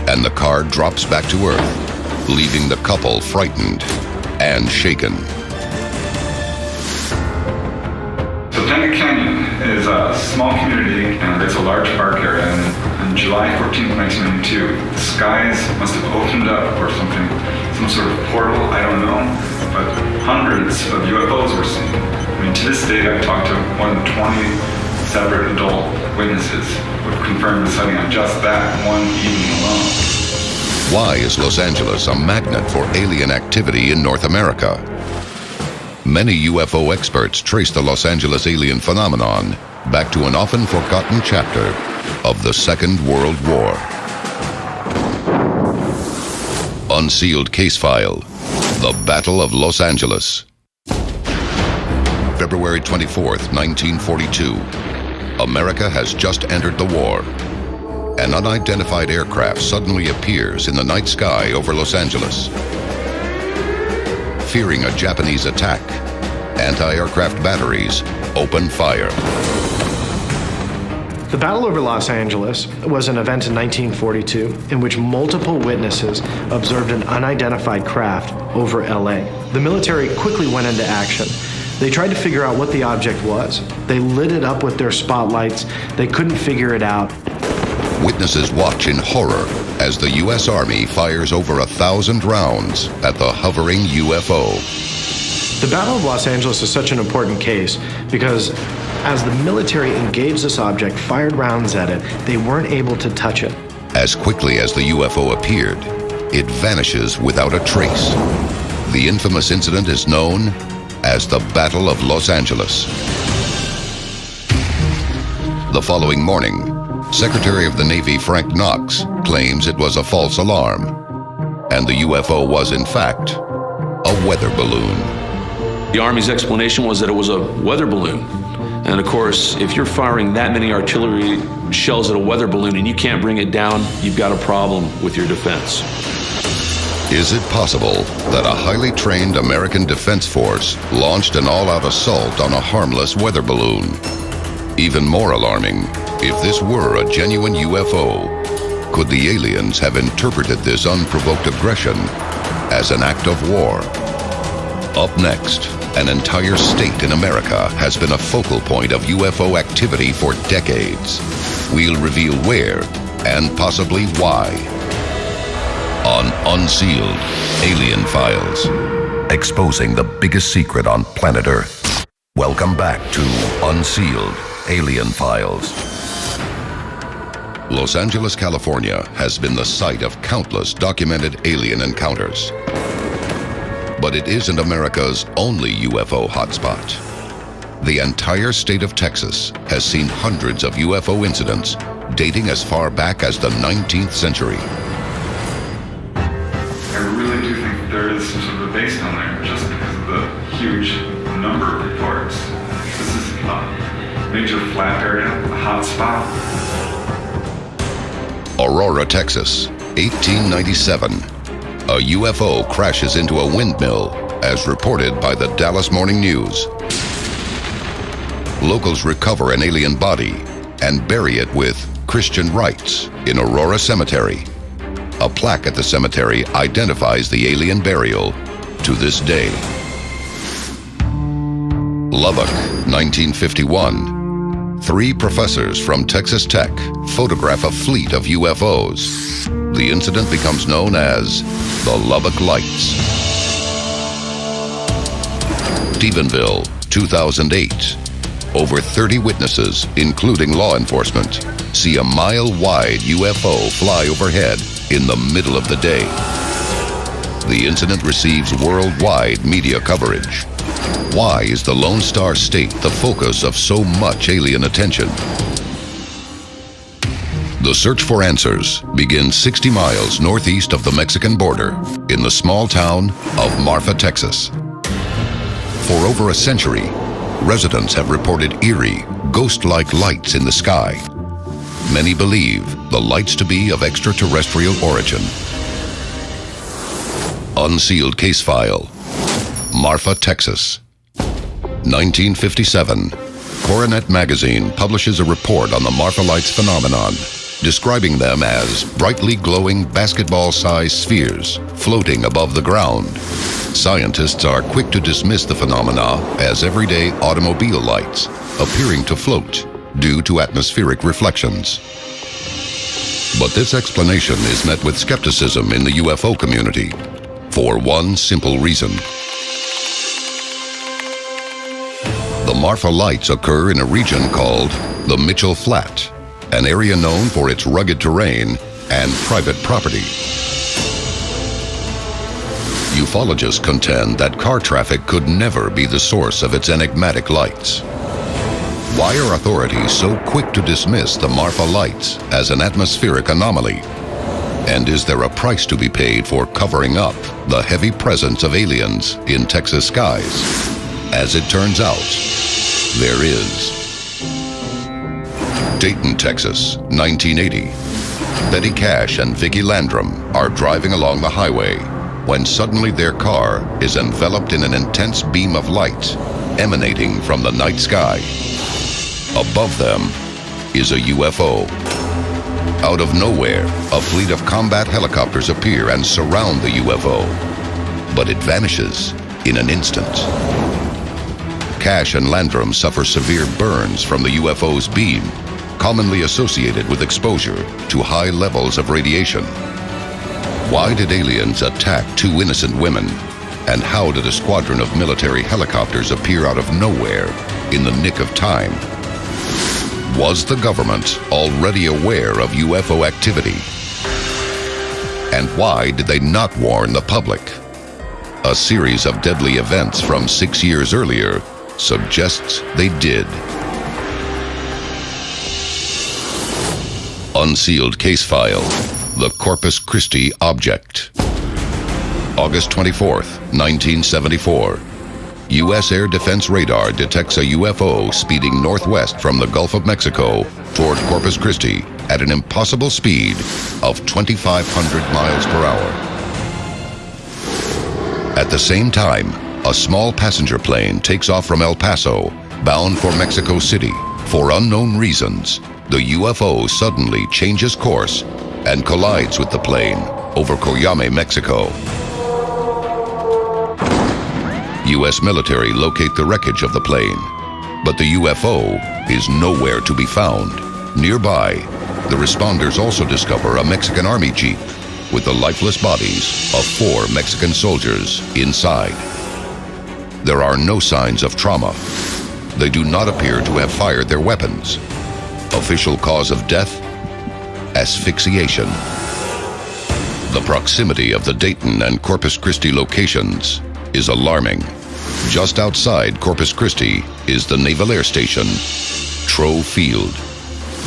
S1: and the car drops back to Earth, leaving the couple frightened and shaken.
S3: Topanga Canyon is a small community and it's a large park area. And on July 14, 1992, the skies must have opened up or something, some sort of portal, I don't know, but hundreds of UFOs were seen. I mean, to this day, I've talked to more than 20 separate adult witnesses who have confirmed the sighting on just that one evening alone.
S1: Why is Los Angeles a magnet for alien activity in North America? Many UFO experts trace the Los Angeles alien phenomenon back to an often forgotten chapter of the Second World War. Unsealed case file, The Battle of Los Angeles. February 24th, 1942. America has just entered the war. An unidentified aircraft suddenly appears in the night sky over Los Angeles. Fearing a Japanese attack, anti-aircraft batteries open fire.
S20: The battle over Los Angeles was an event in 1942 in which multiple witnesses observed an unidentified craft over LA. The military quickly went into action. They tried to figure out what the object was. They lit it up with their spotlights. They couldn't figure it out.
S1: Witnesses watch in horror as the U.S. Army fires over 1,000 rounds at the hovering UFO.
S20: The Battle of Los Angeles is such an important case because as the military engaged this object, fired rounds at it, they weren't able to touch it.
S1: As quickly as the UFO appeared, it vanishes without a trace. The infamous incident is known as the Battle of Los Angeles. The following morning, Secretary of the Navy Frank Knox claims it was a false alarm, and the UFO was, in fact, a weather balloon.
S6: The Army's explanation was that it was a weather balloon. And of course, if you're firing that many artillery shells at a weather balloon and you can't bring it down, you've got a problem with your defense.
S1: Is it possible that a highly trained American Defense Force launched an all-out assault on a harmless weather balloon? Even more alarming, if this were a genuine UFO, could the aliens have interpreted this unprovoked aggression as an act of war? Up next, an entire state in America has been a focal point of UFO activity for decades. We'll reveal where and possibly why on Unsealed Alien Files, exposing the biggest secret on planet Earth. Welcome back to Unsealed Alien Files. Los Angeles, California has been the site of countless documented alien encounters. But it isn't America's only UFO hotspot. The entire state of Texas has seen hundreds of UFO incidents dating as far back as the 19th century.
S3: I really do think there is some sort of a base down there just because of the huge number of reports. This is a major flap area, a hot spot.
S1: Aurora, Texas, 1897. A UFO crashes into a windmill, as reported by the Dallas Morning News. Locals recover an alien body and bury it with Christian rites in Aurora Cemetery. A plaque at the cemetery identifies the alien burial to this day. Lubbock, 1951. 3 professors from Texas Tech photograph a fleet of UFOs. The incident becomes known as the Lubbock Lights. Stephenville, 2008. Over 30 witnesses, including law enforcement, see a mile-wide UFO fly overhead in the middle of the day. the incident receives worldwide media coverage. Why is the Lone Star State the focus of so much alien attention? The search for answers begins 60 miles northeast of the Mexican border in the small town of Marfa, Texas. For over a century, residents have reported eerie, ghost-like lights in the sky. Many believe the lights to be of extraterrestrial origin. Unsealed case file, Marfa, Texas. 1957, Coronet magazine publishes a report on the Marfa lights phenomenon, describing them as brightly glowing basketball-sized spheres floating above the ground. Scientists are quick to dismiss the phenomena as everyday automobile lights, appearing to float due to atmospheric reflections. But this explanation is met with skepticism in the UFO community, for one simple reason. The Marfa lights occur in a region called the Mitchell Flat, an area known for its rugged terrain and private property. Ufologists contend that car traffic could never be the source of its enigmatic lights. Why are authorities so quick to dismiss the Marfa lights as an atmospheric anomaly? And is there a price to be paid for covering up the heavy presence of aliens in Texas skies? As it turns out, there is. Dayton, Texas, 1980. Betty Cash and Vicki Landrum are driving along the highway when suddenly their car is enveloped in an intense beam of light emanating from the night sky. Above them is a UFO. Out of nowhere, a fleet of combat helicopters appear and surround the UFO, but it vanishes in an instant. Cash and Landrum suffer severe burns from the UFO's beam, commonly associated with exposure to high levels of radiation. Why did aliens attack two innocent women? And how did a squadron of military helicopters appear out of nowhere in the nick of time? Was the government already aware of UFO activity? And why did they not warn the public? A series of deadly events from 6 years earlier suggests they did. Unsealed case file, the Corpus Christi object. August 24th, 1974. U.S. Air Defense radar detects a UFO speeding northwest from the Gulf of Mexico toward Corpus Christi at an impossible speed of 2,500 miles per hour. At the same time, a small passenger plane takes off from El Paso, bound for Mexico City. For unknown reasons, the UFO suddenly changes course and collides with the plane over Coyame, Mexico. U.S. military locate the wreckage of the plane, but the UFO is nowhere to be found. Nearby, the responders also discover a Mexican Army Jeep with the lifeless bodies of 4 Mexican soldiers inside. There are no signs of trauma. They do not appear to have fired their weapons. Official cause of death? Asphyxiation. The proximity of the Dayton and Corpus Christi locations is alarming. Just outside Corpus Christi is the Naval Air Station, Trow Field.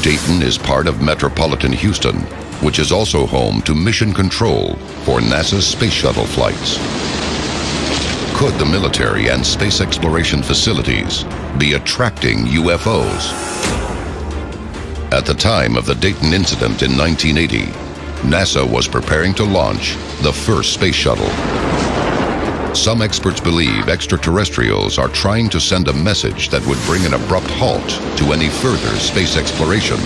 S1: Dayton is part of metropolitan Houston, which is also home to mission control for NASA's space shuttle flights. Could the military and space exploration facilities be attracting UFOs? At the time of the Dayton incident in 1980, NASA was preparing to launch the first space shuttle. Some experts believe extraterrestrials are trying to send a message that would bring an abrupt halt to any further space exploration.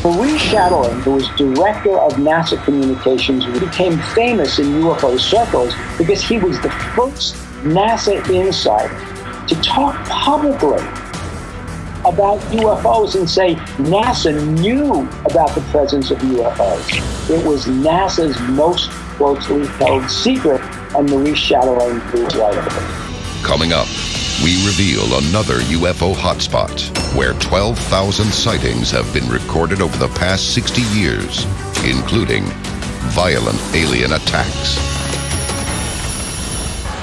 S15: Maurice Chatelain, who was director of NASA communications, became famous in UFO circles because he was the first NASA insider to talk publicly about UFOs and say NASA knew about the presence of UFOs. It was NASA's most closely held secret, and Maurice Chatelain proved right of it.
S1: Coming up, we reveal another UFO hotspot where 12,000 sightings have been recorded over the past 60 years, including violent alien attacks.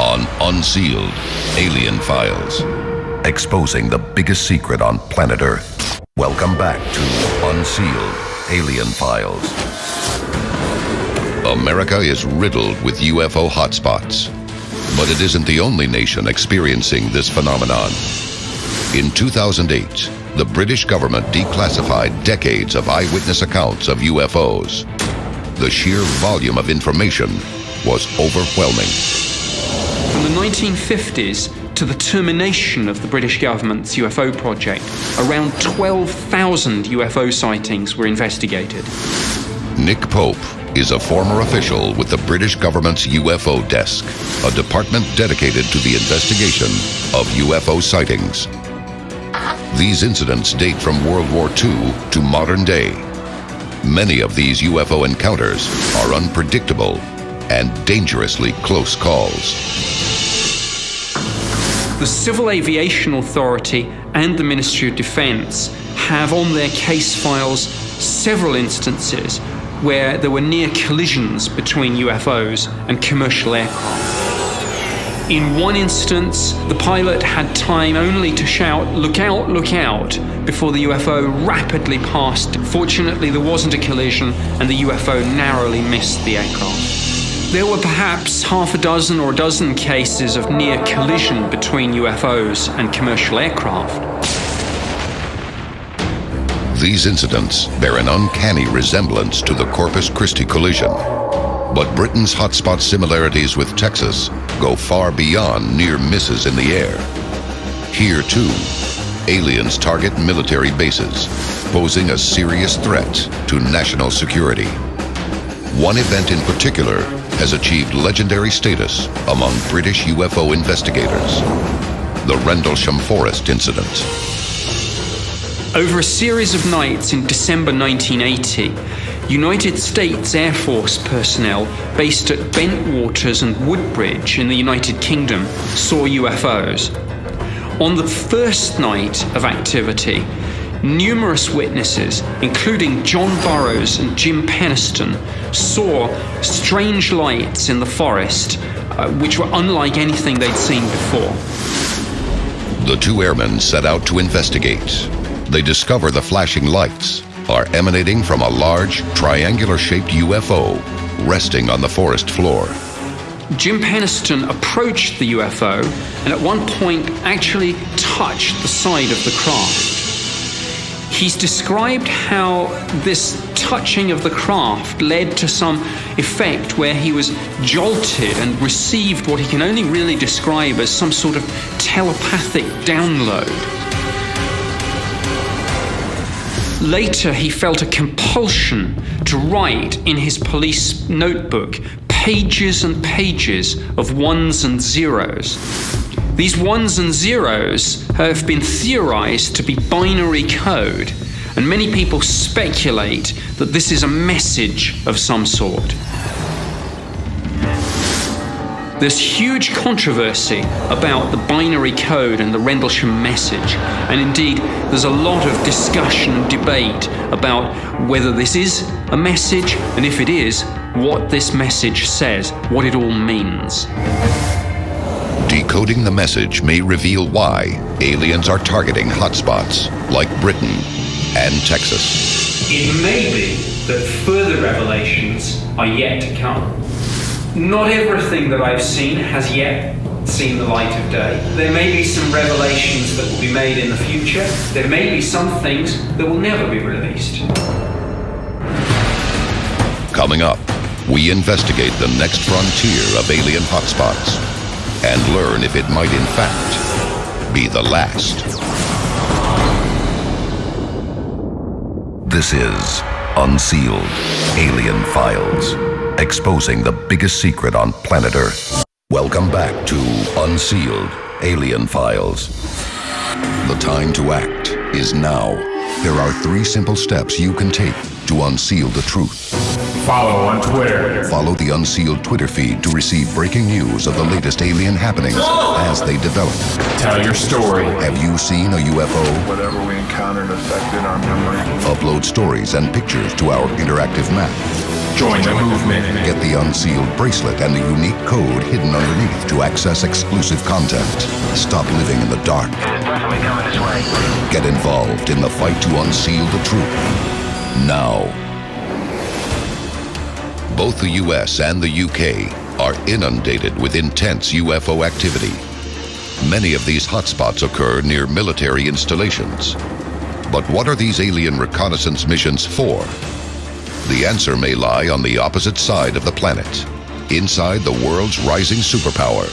S14: on Unsealed Alien Files, exposing the biggest secret on planet Earth. Welcome back to Unsealed Alien Files. America is riddled with UFO hotspots, but it isn't the only nation experiencing this phenomenon. In 2008, the British government declassified decades of eyewitness accounts of UFOs. The sheer volume of information was overwhelming.
S18: From the 1950s to the termination of the British government's UFO project, around 12,000 UFO sightings were investigated.
S14: Nick Pope is a former official with the British government's UFO desk, a department dedicated to the investigation of UFO sightings. These incidents date from World War II to modern day. Many of these UFO encounters are unpredictable and dangerously close calls.
S18: The Civil Aviation Authority and the Ministry of Defense have on their case files several instances where there were near collisions between UFOs and commercial aircraft. In one instance, the pilot had time only to shout, "Look out, look out," before the UFO rapidly passed. Fortunately, there wasn't a collision and the UFO narrowly missed the aircraft. There were perhaps half a dozen or a dozen cases of near collision between UFOs and commercial aircraft.
S14: These incidents bear an uncanny resemblance to the Corpus Christi collision. But Britain's hotspot similarities with Texas go far beyond near misses in the air. Here, too, aliens target military bases, posing a serious threat to national security. One event in particular has achieved legendary status among British UFO investigators: the Rendlesham Forest incident.
S18: Over a series of nights in December 1980, United States Air Force personnel based at Bentwaters and Woodbridge in the United Kingdom saw UFOs. On the first night of activity, numerous witnesses, including John Burroughs and Jim Penniston, saw strange lights in the forest which were unlike anything they'd seen before.
S14: The two airmen set out to investigate. They discover the flashing lights are emanating from a large, triangular-shaped UFO resting on the forest floor.
S18: Jim Penniston approached the UFO and at one point actually touched the side of the craft. He's described how this touching of the craft led to some effect where he was jolted and received what he can only really describe as some sort of telepathic download. Later, he felt a compulsion to write in his police notebook pages and pages of ones and zeros. These ones and zeros have been theorized to be binary code, and many people speculate that this is a message of some sort. There's huge controversy about the binary code and the Rendlesham message, and indeed there's a lot of discussion and debate about whether this is a message, and if it is, what this message says, what it all means.
S14: Decoding the message may reveal why aliens are targeting hotspots like Britain and Texas.
S18: It may be that further revelations are yet to come. Not everything that I've seen has yet seen the light of day. There may be some revelations that will be made in the future. There may be some things that will never be released.
S14: Coming up, we investigate the next frontier of alien hotspots and learn if it might in fact be the last. This is Unsealed Alien Files, exposing the biggest secret on planet Earth. Welcome back to Unsealed Alien Files. The time to act is now. There are 3 simple steps you can take to unseal the truth.
S10: Follow on Twitter.
S14: Follow the Unsealed Twitter feed to receive breaking news of the latest alien happenings as they develop.
S10: Tell your story.
S14: Have you seen a UFO?
S11: Whatever we encountered affected our memory.
S14: Upload stories and pictures to our interactive map.
S10: Join the movement.
S1: Get the unsealed bracelet and the unique code hidden underneath to access exclusive content. Stop living in the dark.
S21: It's definitely coming this way.
S1: Get involved in the fight to unseal the truth. Now. Both the US and the UK are inundated with intense UFO activity. Many of these hotspots occur near military installations. But what are these alien reconnaissance missions for? The answer may lie on the opposite side of the planet, inside the world's rising superpower,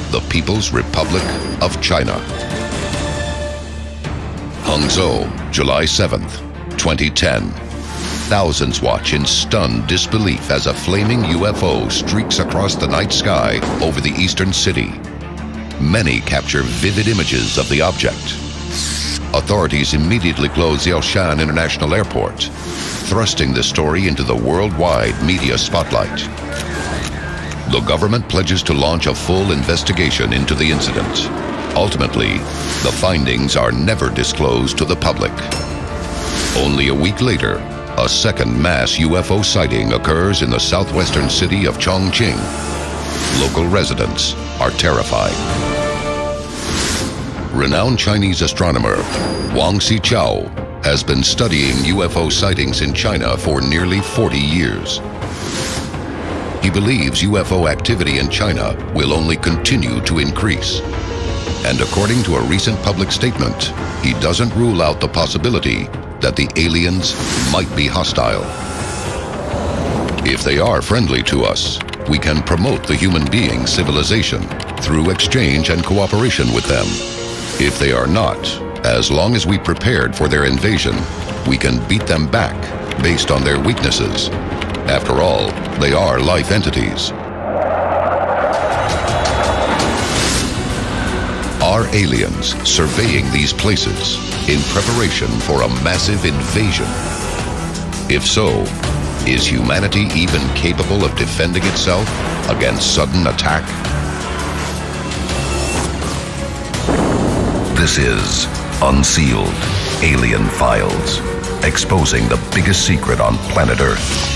S1: the People's Republic of China. Hangzhou, July 7th, 2010. Thousands watch in stunned disbelief as a flaming UFO streaks across the night sky over the eastern city. Many capture vivid images of the object. Authorities immediately close Yaoshan International Airport, thrusting the story into the worldwide media spotlight. The government pledges to launch a full investigation into the incident. Ultimately, the findings are never disclosed to the public. Only a week later, a second mass UFO sighting occurs in the southwestern city of Chongqing. Local residents are terrified. Renowned Chinese astronomer Wang Xichao has been studying UFO sightings in China for nearly 40 years. He believes UFO activity in China will only continue to increase. And according to a recent public statement, he doesn't rule out the possibility that the aliens might be hostile. If they are friendly to us, we can promote the human being civilization through exchange and cooperation with them. If they are not, as long as we prepared for their invasion, we can beat them back based on their weaknesses. After all, they are life entities. Are aliens surveying these places in preparation for a massive invasion? If so, is humanity even capable of defending itself against sudden attack? This is Unsealed Alien Files, exposing the biggest secret on planet Earth.